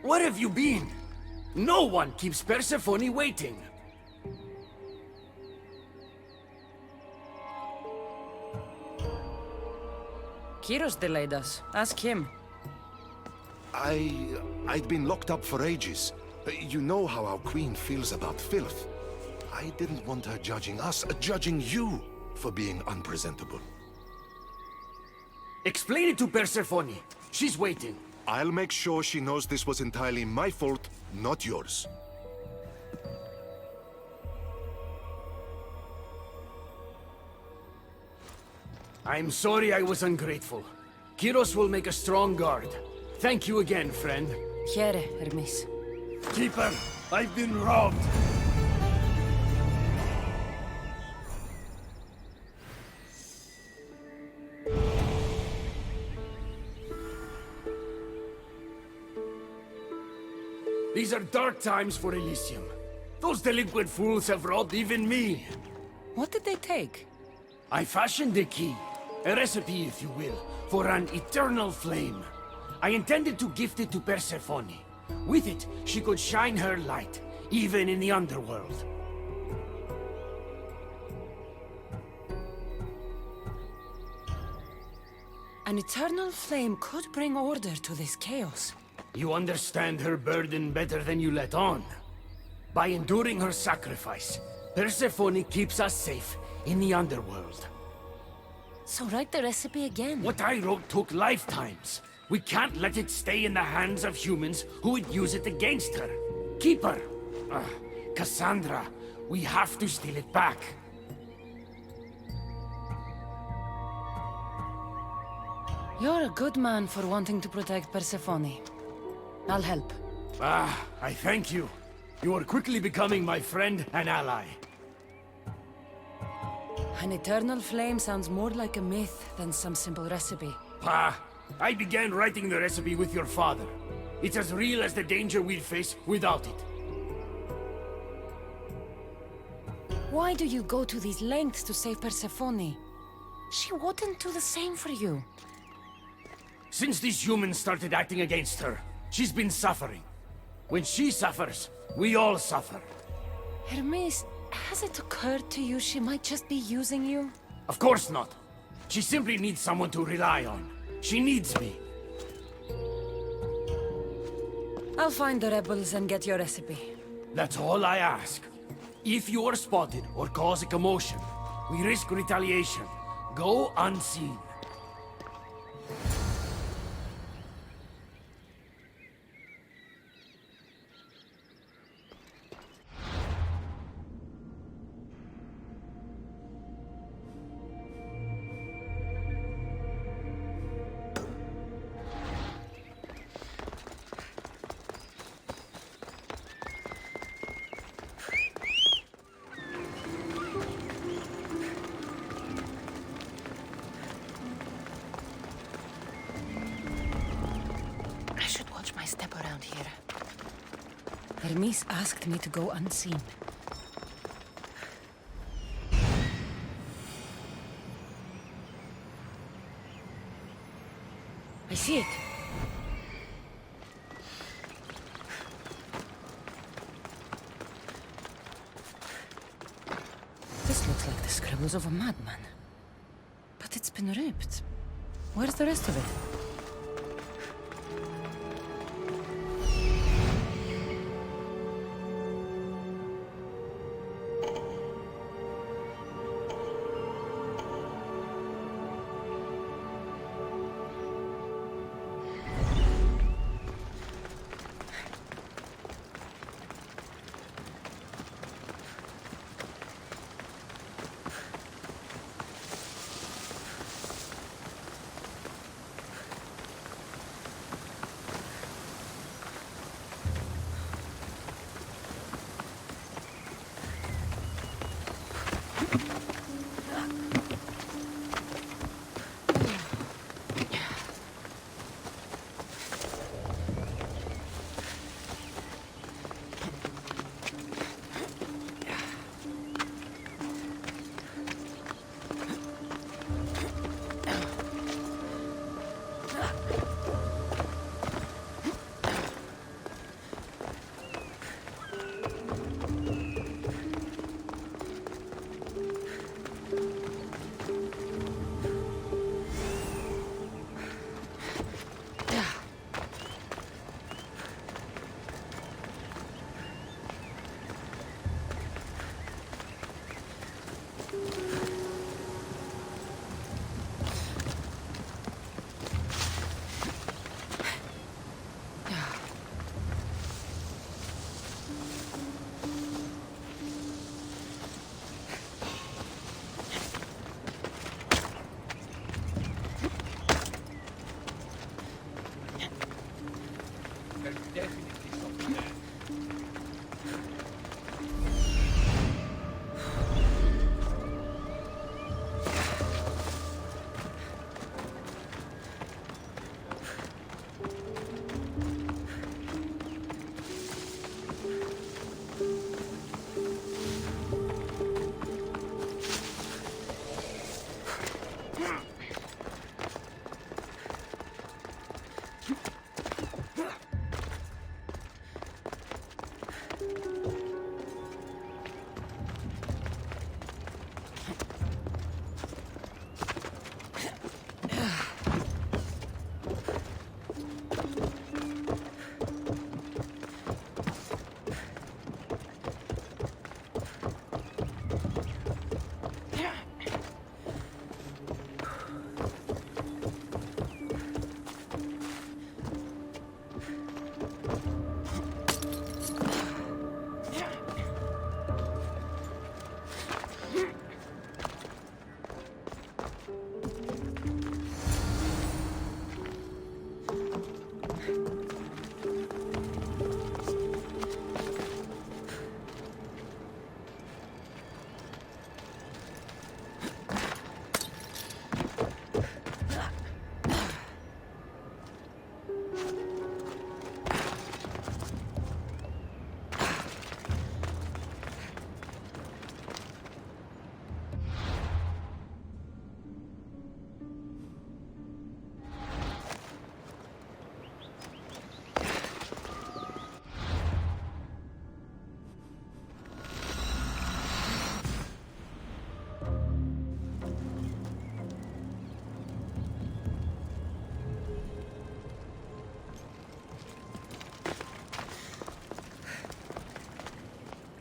Where have you been? No one keeps Persephone waiting. Kyros delayed us. Ask him. I'd been locked up for ages. You know how our queen feels about filth. I didn't want her judging us, judging you for being unpresentable. Explain it to Persephone. She's waiting. I'll make sure she knows this was entirely my fault, not yours. I'm sorry I was ungrateful. Kyros will make a strong guard. Thank you again, friend. Here, Hermes. Keeper, I've been robbed. These are dark times for Elysium. Those delinquent fools have robbed even me. What did they take? I fashioned a key, a recipe if you will, for an eternal flame. I intended to gift it to Persephone. With it, she could shine her light, even in the underworld. An eternal flame could bring order to this chaos. You understand her burden better than you let on. By enduring her sacrifice, Persephone keeps us safe in the underworld. So write the recipe again. What I wrote took lifetimes. We can't let it stay in the hands of humans who would use it against her. Keep her. Cassandra, we have to steal it back. You're a good man for wanting to protect Persephone. I'll help. I thank you. You are quickly becoming my friend and ally. An eternal flame sounds more like a myth than some simple recipe. I began writing the recipe with your father. It's as real as the danger we'd face without it. Why do you go to these lengths to save Persephone? She wouldn't do the same for you. Since these humans started acting against her, she's been suffering. When she suffers, we all suffer. Hermes, has it occurred to you she might just be using you? Of course not. She simply needs someone to rely on. She needs me. I'll find the rebels and get your recipe. That's all I ask. If you are spotted or cause a commotion, we risk retaliation. Go unseen. Step around here. Hermes asked me to go unseen. I see it. This looks like the scribbles of a madman. But it's been ripped. Where's the rest of it?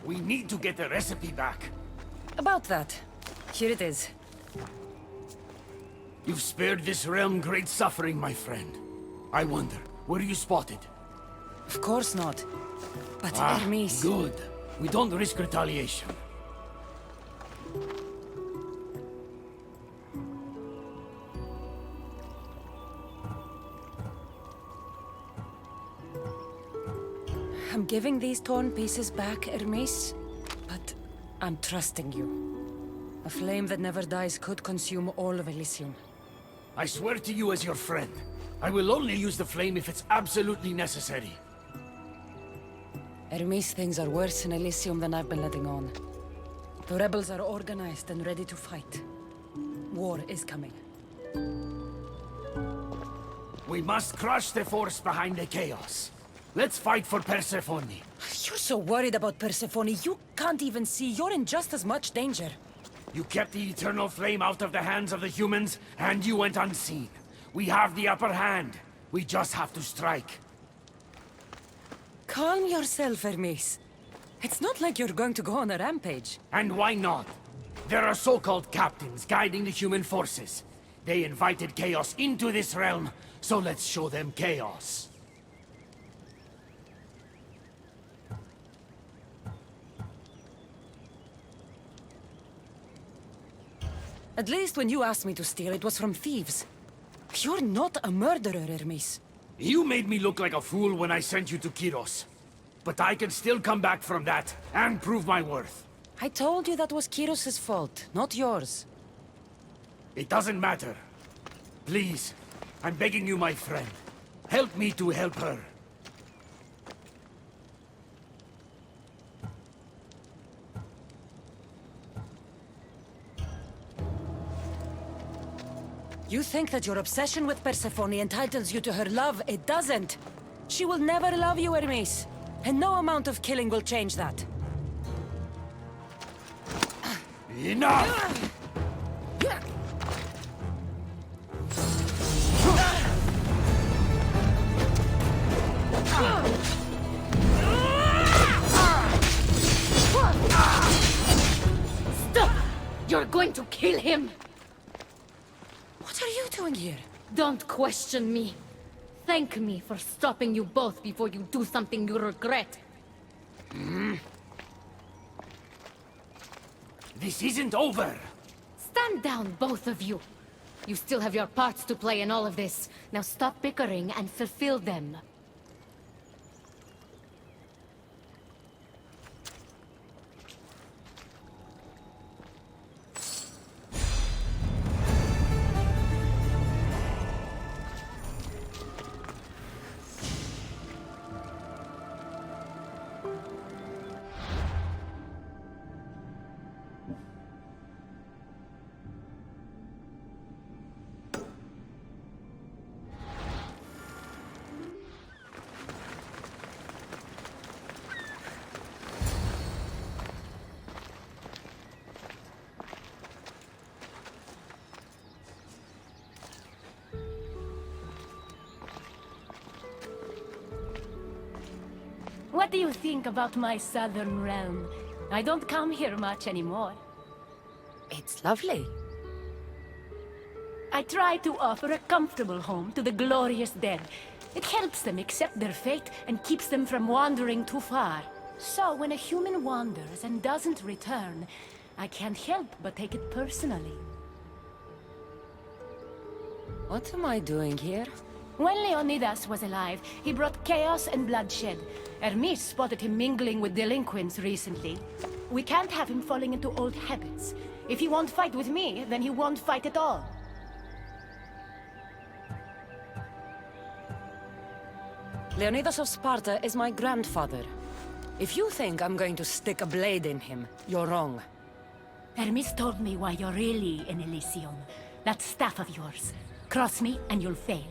We need to get the recipe back. About that. Here it is. You've spared this realm great suffering, my friend. I wonder, were you spotted? Of course not. But Ah, Hermes... good. We don't risk retaliation. I'm giving these torn pieces back, Hermes. But I'm trusting you. A flame that never dies could consume all of Elysium. I swear to you as your friend, I will only use the flame if it's absolutely necessary. Hermes, things are worse in Elysium than I've been letting on. The rebels are organized and ready to fight. War is coming. We must crush the force behind the chaos. Let's fight for Persephone. You're so worried about Persephone, you can't even see you're in just as much danger. You kept the eternal flame out of the hands of the humans, and you went unseen. We have the upper hand. We just have to strike. Calm yourself, Hermes. It's not like you're going to go on a rampage. And why not? There are so-called captains guiding the human forces. They invited chaos into this realm, so let's show them chaos. At least when you asked me to steal, it was from thieves. You're not a murderer, Hermes. You made me look like a fool when I sent you to Kyros. But I can still come back from that, and prove my worth. I told you that was Kyros' fault, not yours. It doesn't matter. Please, I'm begging you, my friend. Help me to help her. You think that your obsession with Persephone entitles you to her love? It doesn't. She will never love you, Hermes. And no amount of killing will change that. Enough! Stop! You're going to kill him! What are you doing here? Don't question me. Thank me for stopping you both before you do something you regret. This isn't over! Stand down, both of you. You still have your parts to play in all of this. Now stop bickering and fulfill them. What do you think about my southern realm? I don't come here much anymore. It's lovely. I try to offer a comfortable home to the glorious dead. It helps them accept their fate and keeps them from wandering too far. So when a human wanders and doesn't return, I can't help but take it personally. What am I doing here? When Leonidas was alive, he brought chaos and bloodshed. Hermes spotted him mingling with delinquents recently. We can't have him falling into old habits. If he won't fight with me, then he won't fight at all. Leonidas of Sparta is my grandfather. If you think I'm going to stick a blade in him, you're wrong. Hermes told me why you're really in Elysium. That staff of yours. Cross me and you'll fail.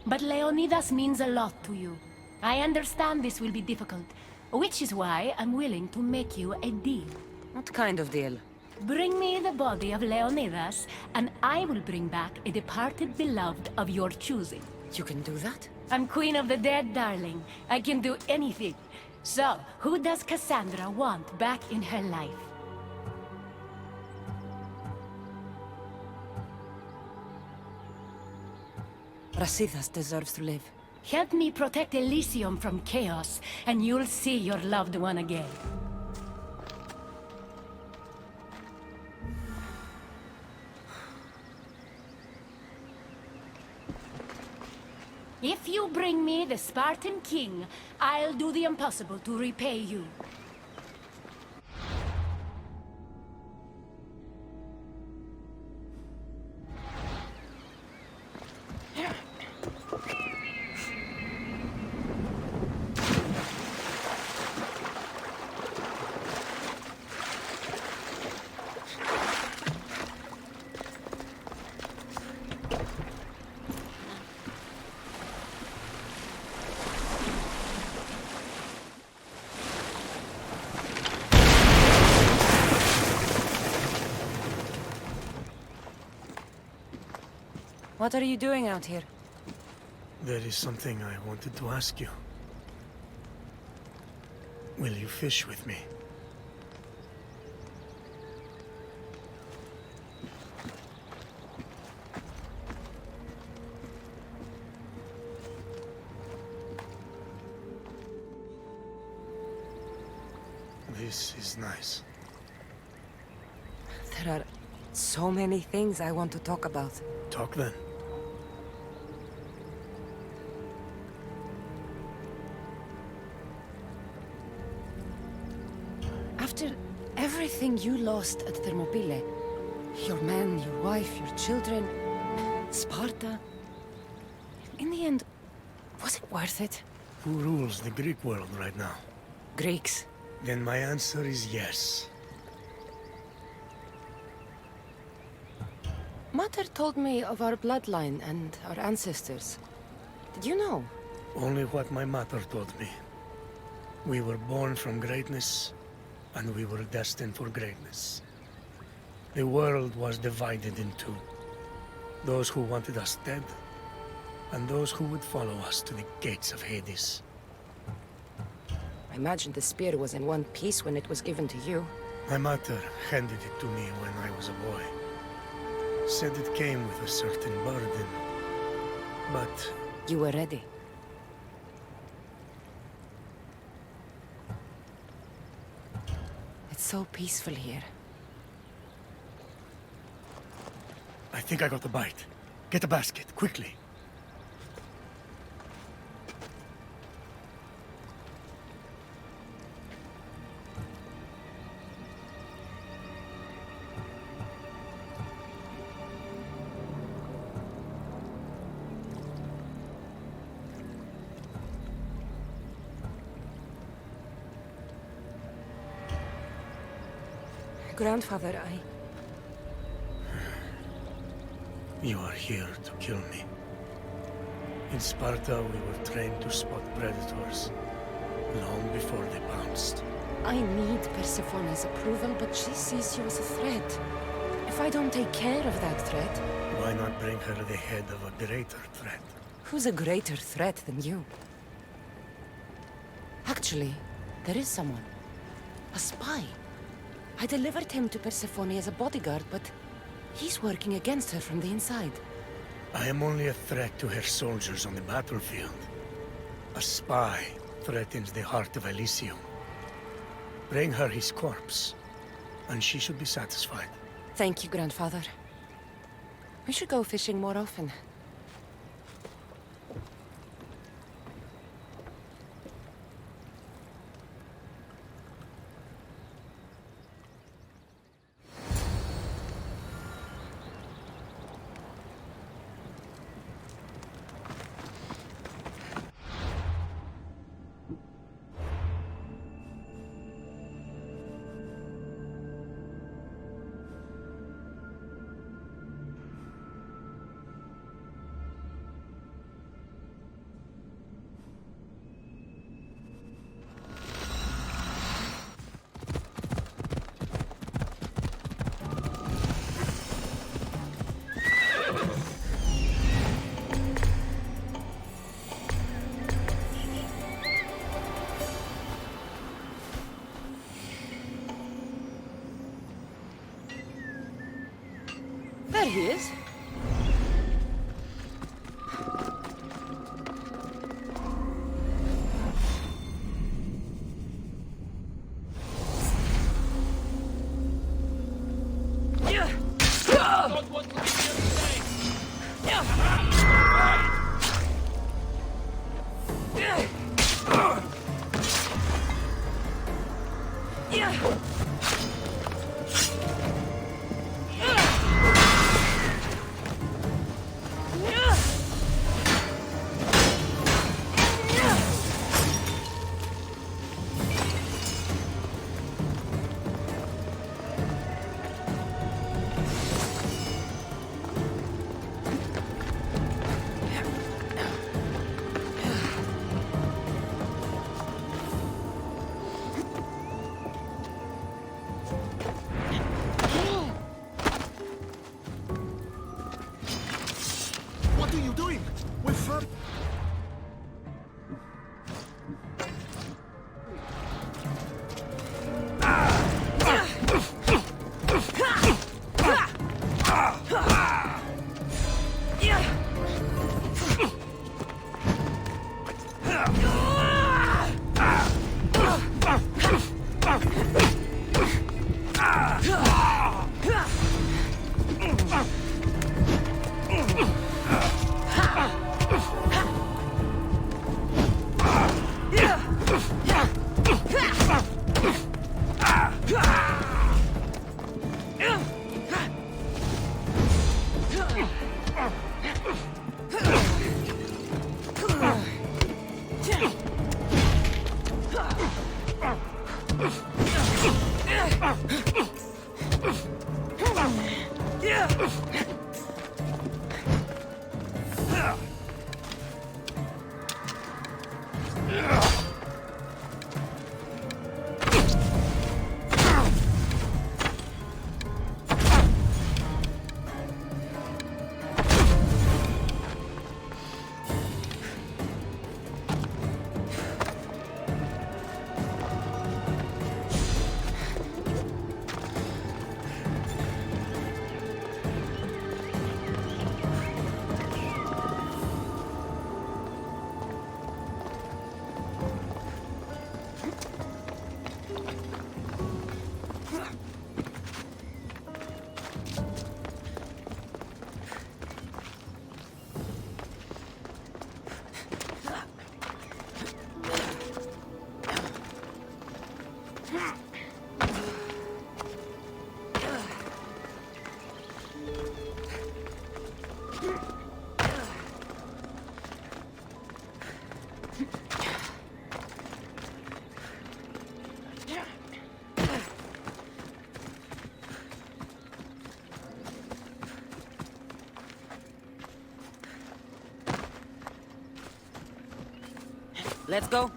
But Leonidas means a lot to you. I understand this will be difficult, which is why I'm willing to make you a deal. What kind of deal? Bring me the body of Leonidas, and I will bring back a departed beloved of your choosing. You can do that? I'm queen of the dead, darling. I can do anything. So, who does Cassandra want back in her life? Brasidas deserves to live. Help me protect Elysium from chaos, and you'll see your loved one again. If you bring me the Spartan king, I'll do the impossible to repay you. What are you doing out here? There is something I wanted to ask you. Will you fish with me? This is nice. There are so many things I want to talk about. Talk then. After everything you lost at Thermopylae, your men, your wife, your children, Sparta, in the end, was it worth it? Who rules the Greek world right now? Greeks. Then my answer is yes. Mater told me of our bloodline and our ancestors. Did you know? Only what my mother told me. We were born from greatness, and we were destined for greatness. The world was divided in two. Those who wanted us dead, and those who would follow us to the gates of Hades. I imagine the spear was in one piece when it was given to you. My mother handed it to me when I was a boy. Said it came with a certain burden, but... You were ready. It's so peaceful here. I think I got a bite. Get a basket, quickly. Grandfather, You are here to kill me. In Sparta, we were trained to spot predators, long before they pounced. I need Persephone's approval, but she sees you as a threat. If I don't take care of that threat... Why not bring her the head of a greater threat? Who's a greater threat than you? Actually, there is someone. A spy. I delivered him to Persephone as a bodyguard, but he's working against her from the inside. I am only a threat to her soldiers on the battlefield. A spy threatens the heart of Elysium. Bring her his corpse, and she should be satisfied. Thank you, Grandfather. We should go fishing more often. There he is. What are you doing? We're from... Let's go.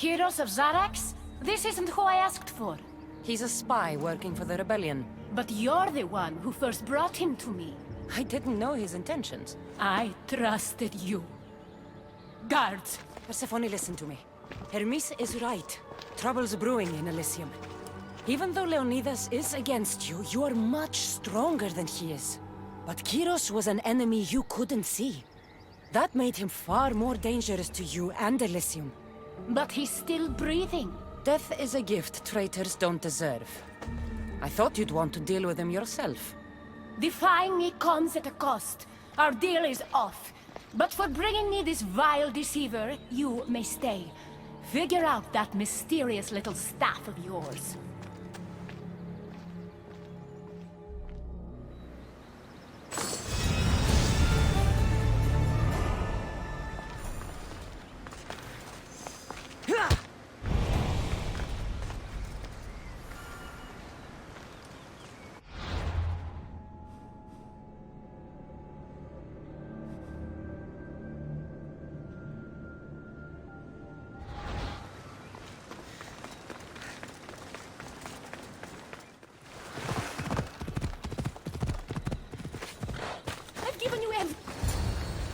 Kyros of Zarax? This isn't who I asked for. He's a spy working for the rebellion. But you're the one who first brought him to me. I didn't know his intentions. I trusted you. Guards! Persephone, listen to me. Hermes is right. Trouble's brewing in Elysium. Even though Leonidas is against you, you are much stronger than he is. But Kyros was an enemy you couldn't see. That made him far more dangerous to you and Elysium. But he's still breathing. Death is a gift traitors don't deserve. I thought you'd want to deal with him yourself. Defying me comes at a cost. Our deal is off. But for bringing me this vile deceiver, you may stay. Figure out that mysterious little staff of yours.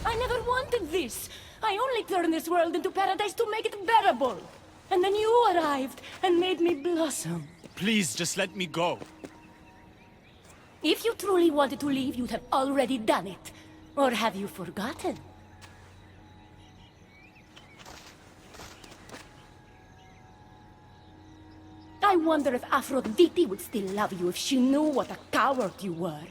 I never wanted this. I only turned this world into paradise to make it bearable. And then you arrived and made me blossom. Please, just let me go. If you truly wanted to leave, you'd have already done it. Or have you forgotten? I wonder if Aphrodite would still love you if she knew what a coward you were.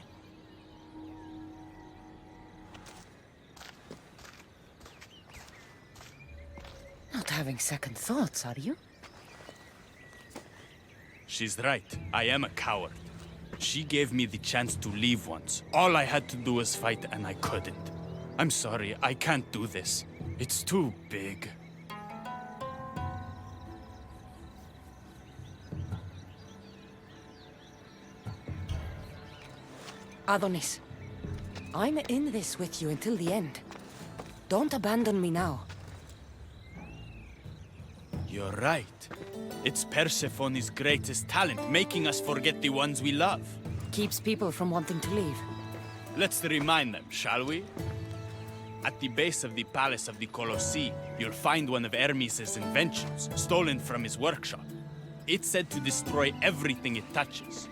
Not having second thoughts, are you? She's right. I am a coward. She gave me the chance to leave once. All I had to do was fight, and I couldn't. I'm sorry, I can't do this. It's too big. Adonis, I'm in this with you until the end. Don't abandon me now. You're right. It's Persephone's greatest talent, making us forget the ones we love. Keeps people from wanting to leave. Let's remind them, shall we? At the base of the Palace of the Colossi, you'll find one of Hermes' inventions, stolen from his workshop. It's said to destroy everything it touches.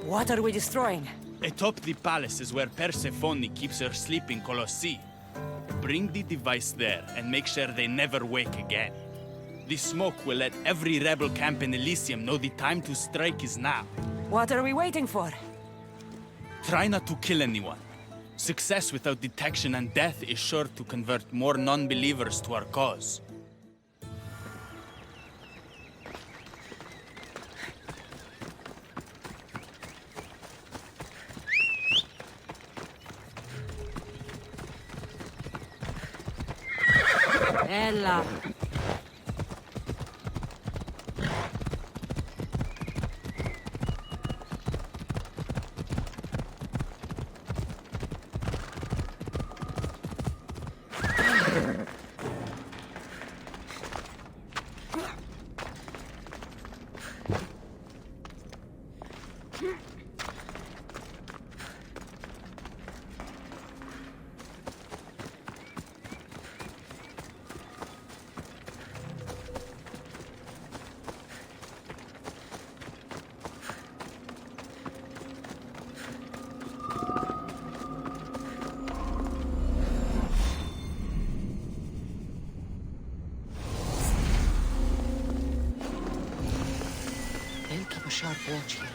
What are we destroying? Atop the palace is where Persephone keeps her sleeping Colossi. Bring the device there and make sure they never wake again. The smoke will let every rebel camp in Elysium know the time to strike is now. What are we waiting for? Try not to kill anyone. Success without detection and death is sure to convert more non-believers to our cause. Ella. Keep a sharp watch here.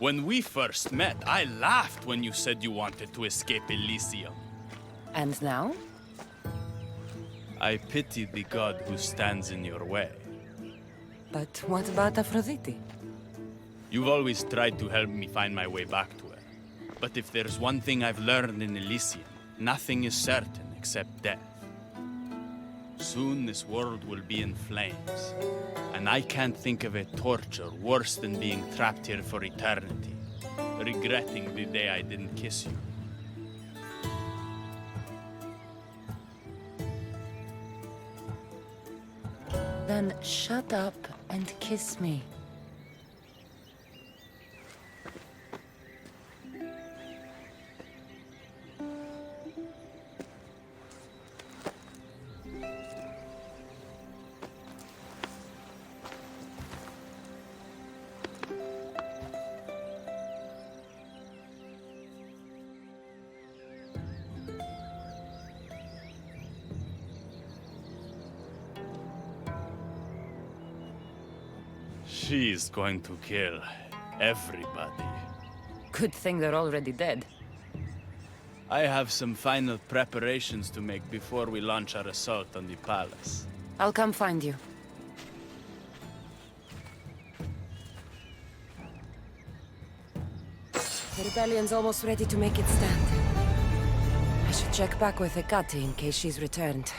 When we first met, I laughed when you said you wanted to escape Elysium. And now? I pity the god who stands in your way. But what about Aphrodite? You've always tried to help me find my way back to her. But if there's one thing I've learned in Elysium, nothing is certain except death. Soon this world will be in flames, and I can't think of a torture worse than being trapped here for eternity, regretting the day I didn't kiss you. Then shut up and kiss me. She's going to kill everybody. Good thing they're already dead. I have some final preparations to make before we launch our assault on the palace. I'll come find you. The rebellion's almost ready to make its stand. I should check back with Hecate in case she's returned.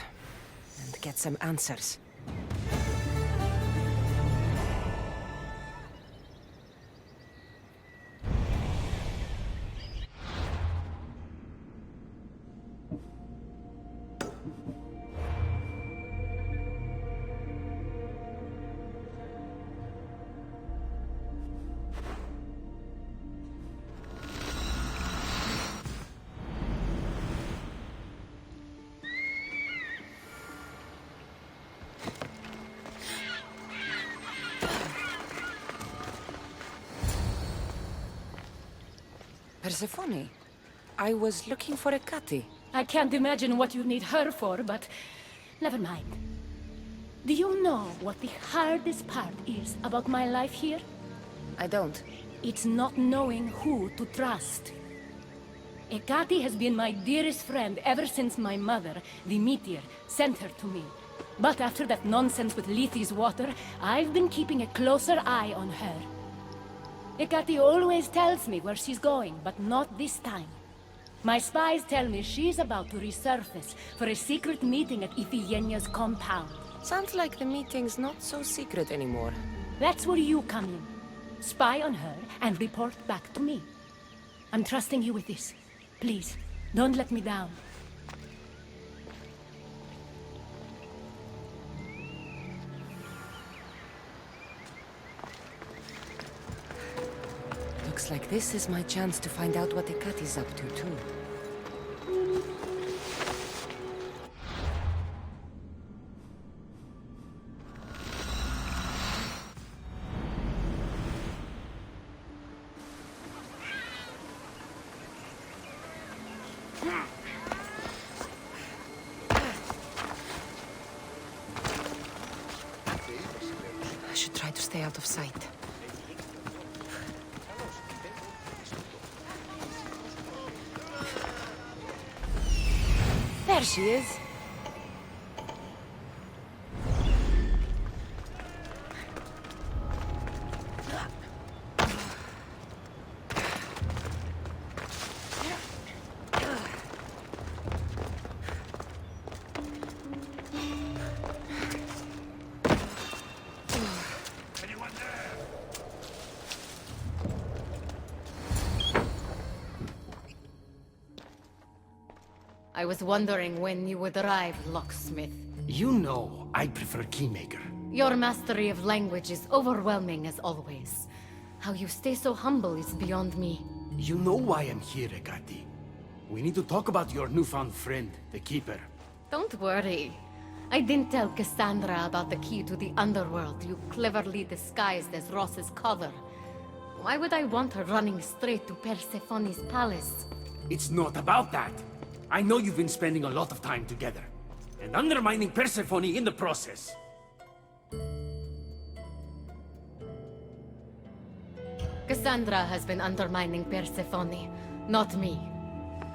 And get some answers. Persephone, I was looking for Hecate. I can't imagine what you need her for, but never mind. Do you know what the hardest part is about my life here? I don't. It's not knowing who to trust. Hecate has been my dearest friend ever since my mother, the meteor, sent her to me. But after that nonsense with Lethe's water, I've been keeping a closer eye on her. Hecate always tells me where she's going, but not this time. My spies tell me she's about to resurface for a secret meeting at Iphigenia's compound. Sounds like the meeting's not so secret anymore. That's where you come in. Spy on her and report back to me. I'm trusting you with this. Please, don't let me down. Looks like this is my chance to find out what Hecate's up to, too. I should try to stay out of sight. There she is. I was wondering when you would arrive, locksmith. You know, I prefer Keymaker. Your mastery of language is overwhelming as always. How you stay so humble is beyond me. You know why I'm here, Hecate. We need to talk about your newfound friend, the Keeper. Don't worry. I didn't tell Cassandra about the key to the underworld you cleverly disguised as Ross's cover. Why would I want her running straight to Persephone's palace? It's not about that. I know you've been spending a lot of time together, and undermining Persephone in the process. Cassandra has been undermining Persephone, not me.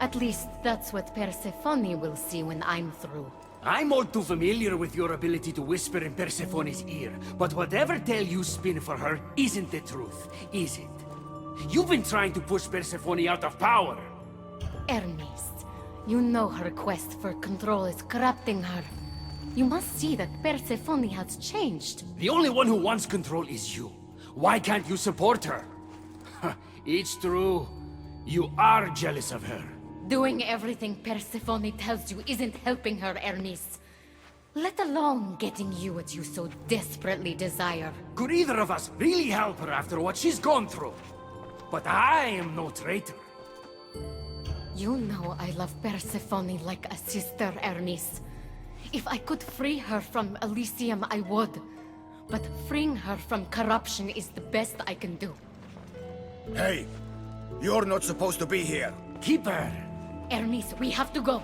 At least that's what Persephone will see when I'm through. I'm all too familiar with your ability to whisper in Persephone's ear, but whatever tale you spin for her isn't the truth, is it? You've been trying to push Persephone out of power. Ernest, you know her quest for control is corrupting her. You must see that Persephone has changed. The only one who wants control is you. Why can't you support her? It's true. You are jealous of her. Doing everything Persephone tells you isn't helping her, Ernest. Let alone getting you what you so desperately desire. Could either of us really help her after what she's gone through? But I am no traitor. You know I love Persephone like a sister, Ernest. If I could free her from Elysium, I would. But freeing her from corruption is the best I can do. Hey, you're not supposed to be here. Keep her. Ernest, we have to go.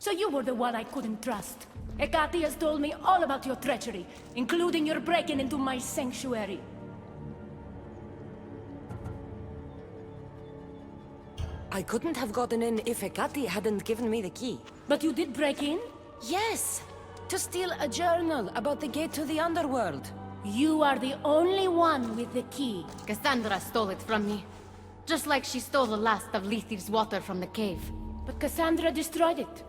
So you were the one I couldn't trust. Hecate has told me all about your treachery, including your breaking into my sanctuary. I couldn't have gotten in if Hecate hadn't given me the key. But you did break in? Yes! To steal a journal about the gate to the underworld. You are the only one with the key. Cassandra stole it from me. Just like she stole the last of Lethe's water from the cave. But Cassandra destroyed it.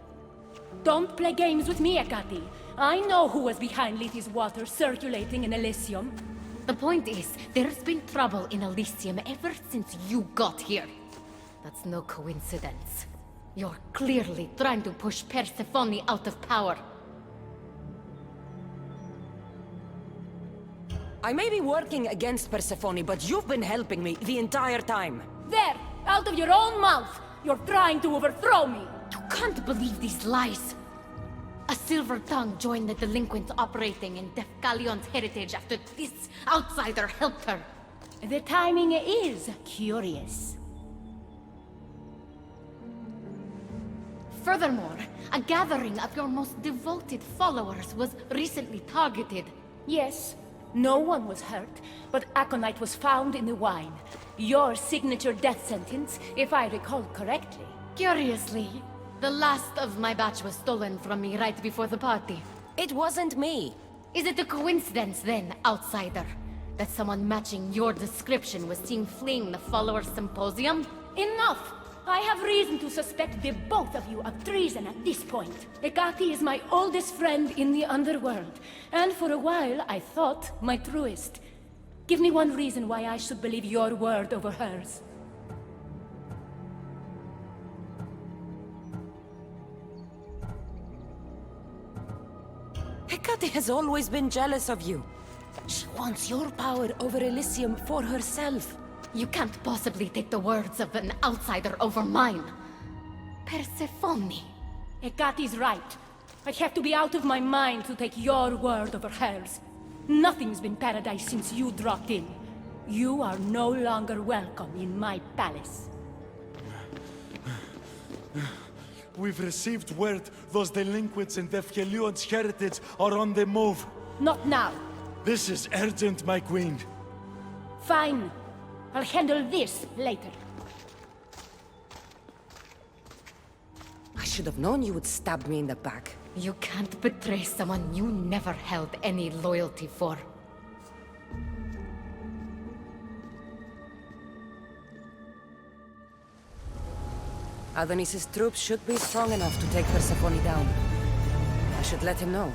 Don't play games with me, Hecate. I know who was behind Lethe's water circulating in Elysium. The point is, there's been trouble in Elysium ever since you got here. That's no coincidence. You're clearly trying to push Persephone out of power. I may be working against Persephone, but you've been helping me the entire time. There! Out of your own mouth! You're trying to overthrow me! You can't believe these lies! A silver tongue joined the delinquents operating in Defcalion's heritage after this outsider helped her. The timing is curious. Furthermore, a gathering of your most devoted followers was recently targeted. Yes, no one was hurt, but aconite was found in the wine. Your signature death sentence, if I recall correctly. Curiously, the last of my batch was stolen from me right before the party. It wasn't me. Is it a coincidence then, outsider, that someone matching your description was seen fleeing the followers' symposium? Enough! I have reason to suspect the both of you of treason at this point. Hecate is my oldest friend in the underworld, and for a while I thought my truest. Give me one reason why I should believe your word over hers. Hecate has always been jealous of you. She wants your power over Elysium for herself. You can't possibly take the words of an outsider over mine. Persephone. Hecate's right. I have to be out of my mind to take your word over hers. Nothing's been paradise since you dropped in. You are no longer welcome in my palace. We've received word those delinquents in Defcalion's heritage are on the move. Not now. This is urgent, my queen. Fine. I'll handle this later. I should have known you would stab me in the back. You can't betray someone you never held any loyalty for. Adonis's troops should be strong enough to take Persephone down. I should let him know.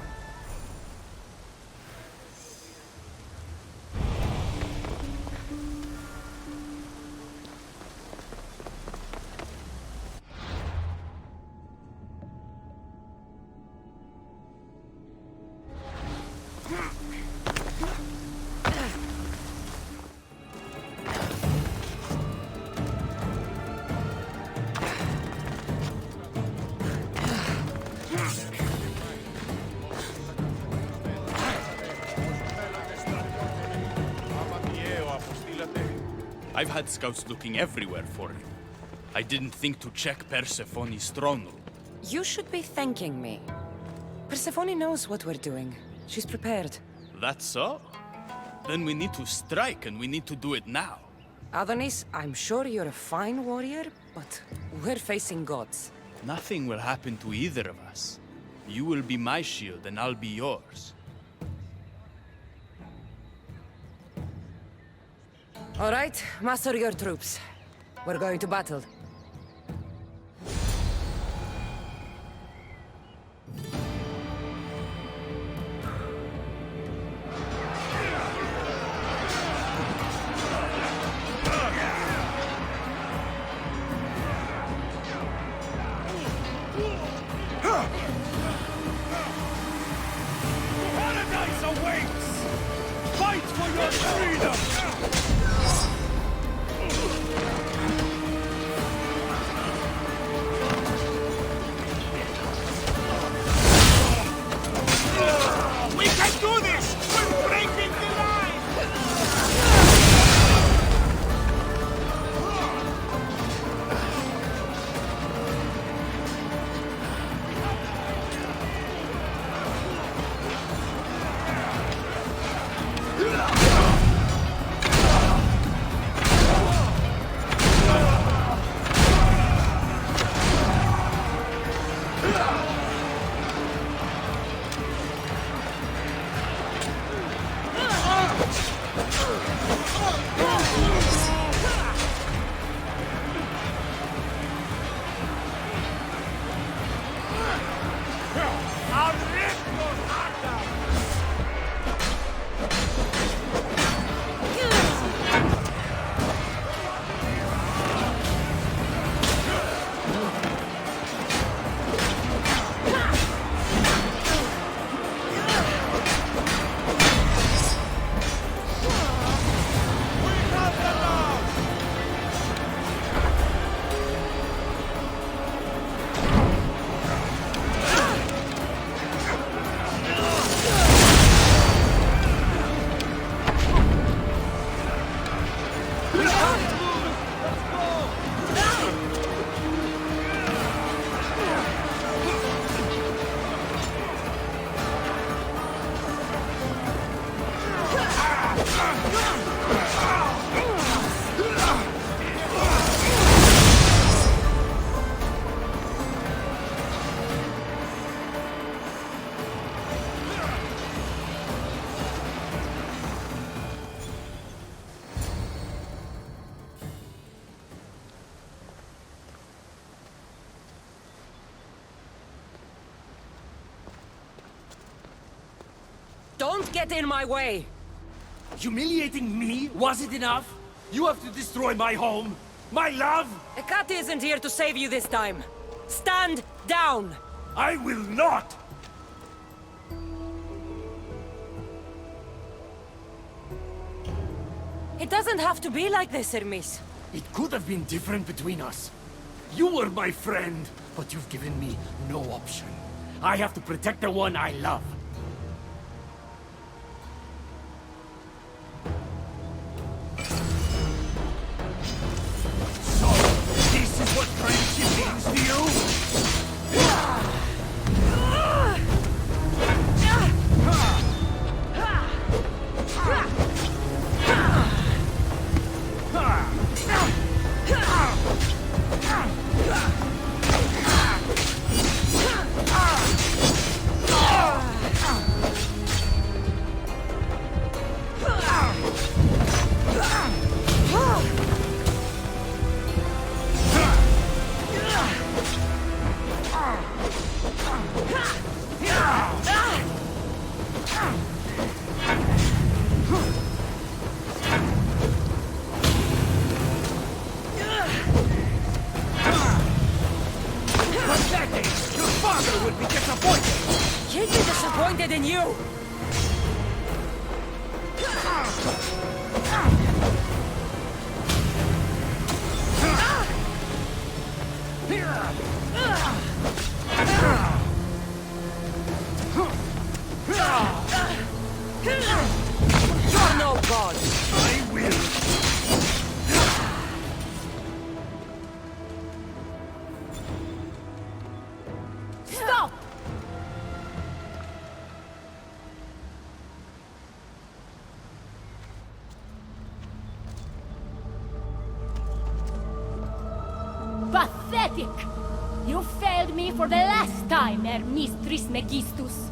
I've had scouts looking everywhere for you. I didn't think to check Persephone's throne room. You should be thanking me. Persephone knows what we're doing. She's prepared. That's so? Then we need to strike, and we need to do it now. Adonis, I'm sure you're a fine warrior, but we're facing gods. Nothing will happen to either of us. You will be my shield, and I'll be yours. All right, muster your troops. We're going to battle. Paradise awaits! Fight for your freedom! Don't get in my way! Humiliating me wasn't enough? You have to destroy my home, my love! Ekati isn't here to save you this time. Stand down! I will not! It doesn't have to be like this, Hermes. It could have been different between us. You were my friend, but you've given me no option. I have to protect the one I love. So, this is what friendship means to you? Your father would be disappointed! He'd be disappointed in you! You're no god! I will! Stop! Pathetic! You failed me for the last time, Hermes Trismegistus.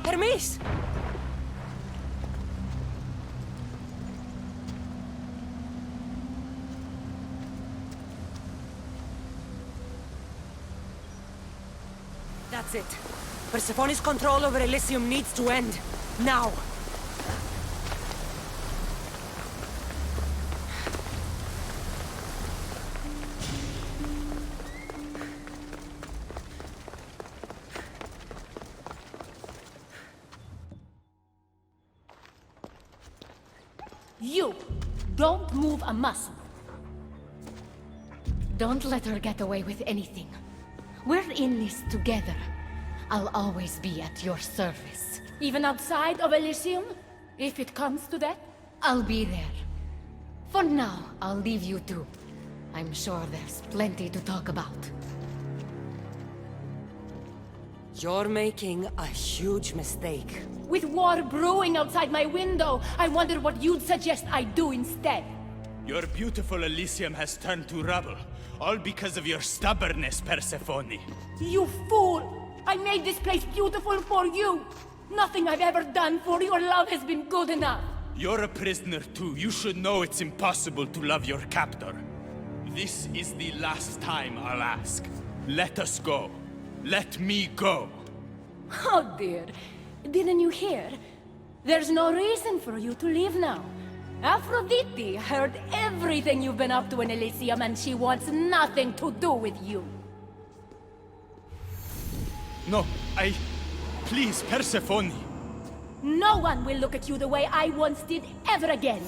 Hermes! That's it. Persephone's control over Elysium needs to end. Now! You! Don't move a muscle. Don't let her get away with anything. We're in this together. I'll always be at your service. Even outside of Elysium? If it comes to that? I'll be there. For now, I'll leave you two. I'm sure there's plenty to talk about. You're making a huge mistake. With war brewing outside my window, I wonder what you'd suggest I do instead. Your beautiful Elysium has turned to rubble, all because of your stubbornness, Persephone. You fool! I made this place beautiful for you! Nothing I've ever done for your love has been good enough! You're a prisoner too. You should know it's impossible to love your captor. This is the last time I'll ask. Let us go. Let me go. Oh dear. Didn't you hear? There's no reason for you to leave now. Aphrodite heard everything you've been up to in Elysium and she wants nothing to do with you. No, Please, Persephone. No one will look at you the way I once did ever again.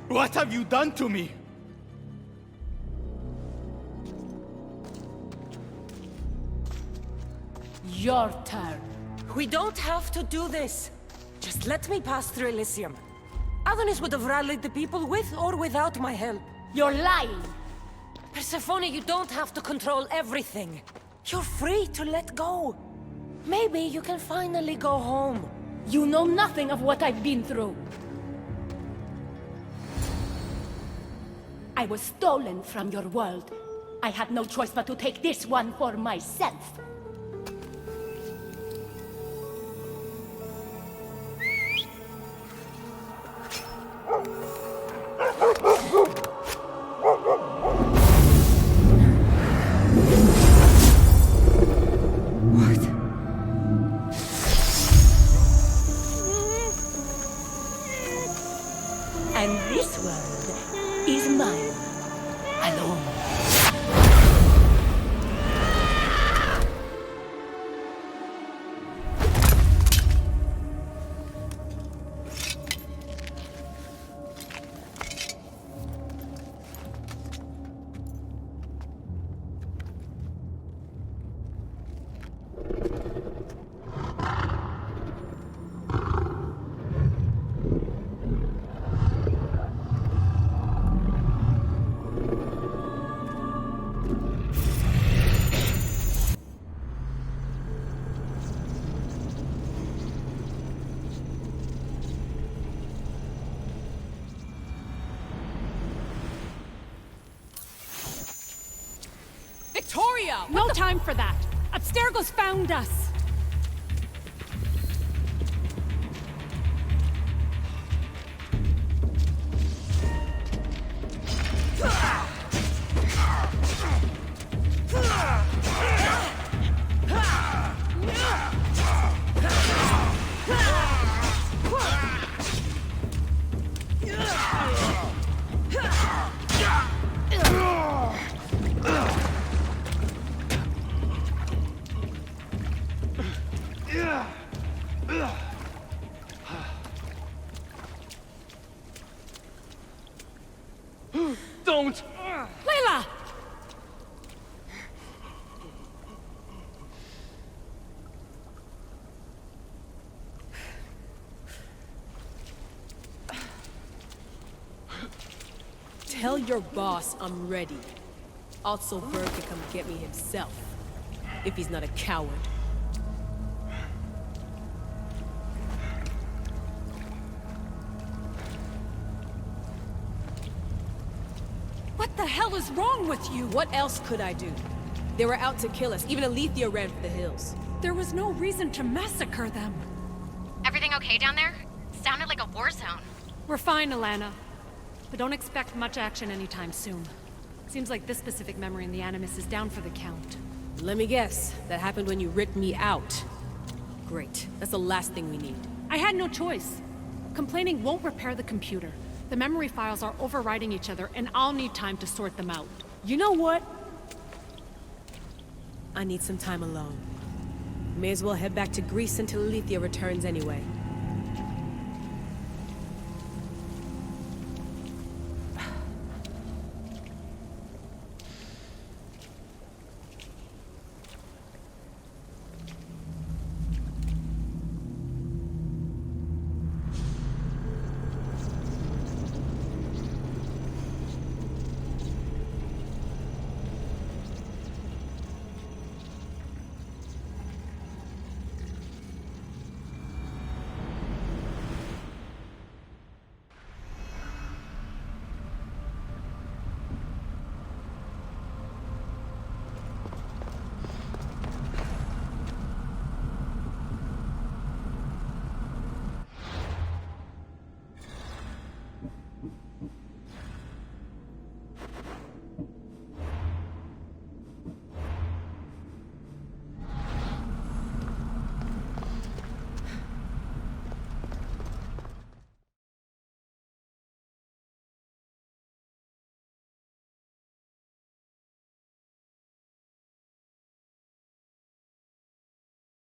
What have you done to me? Your turn. We don't have to do this. Just let me pass through Elysium. Adonis would have rallied the people with or without my help. You're lying. Persephone, you don't have to control everything. You're free to let go. Maybe you can finally go home. You know nothing of what I've been through. I was stolen from your world. I had no choice but to take this one for myself. And this world is mine, alone. Victoria! No time for that! Abstergo's found us! Don't! Layla! Tell your boss I'm ready. Also, Berg can come get me himself. If he's not a coward. What the hell is wrong with you? What else could I do? They were out to kill us. Even Elysia ran for the hills. There was no reason to massacre them. Everything okay down there? Sounded like a war zone. We're fine, Alana. But don't expect much action anytime soon. Seems like this specific memory in the Animus is down for the count. Let me guess. That happened when you ripped me out. Great. That's the last thing we need. I had no choice. Complaining won't repair the computer. The memory files are overriding each other, and I'll need time to sort them out. You know what? I need some time alone. May as well head back to Greece until Elysia returns anyway.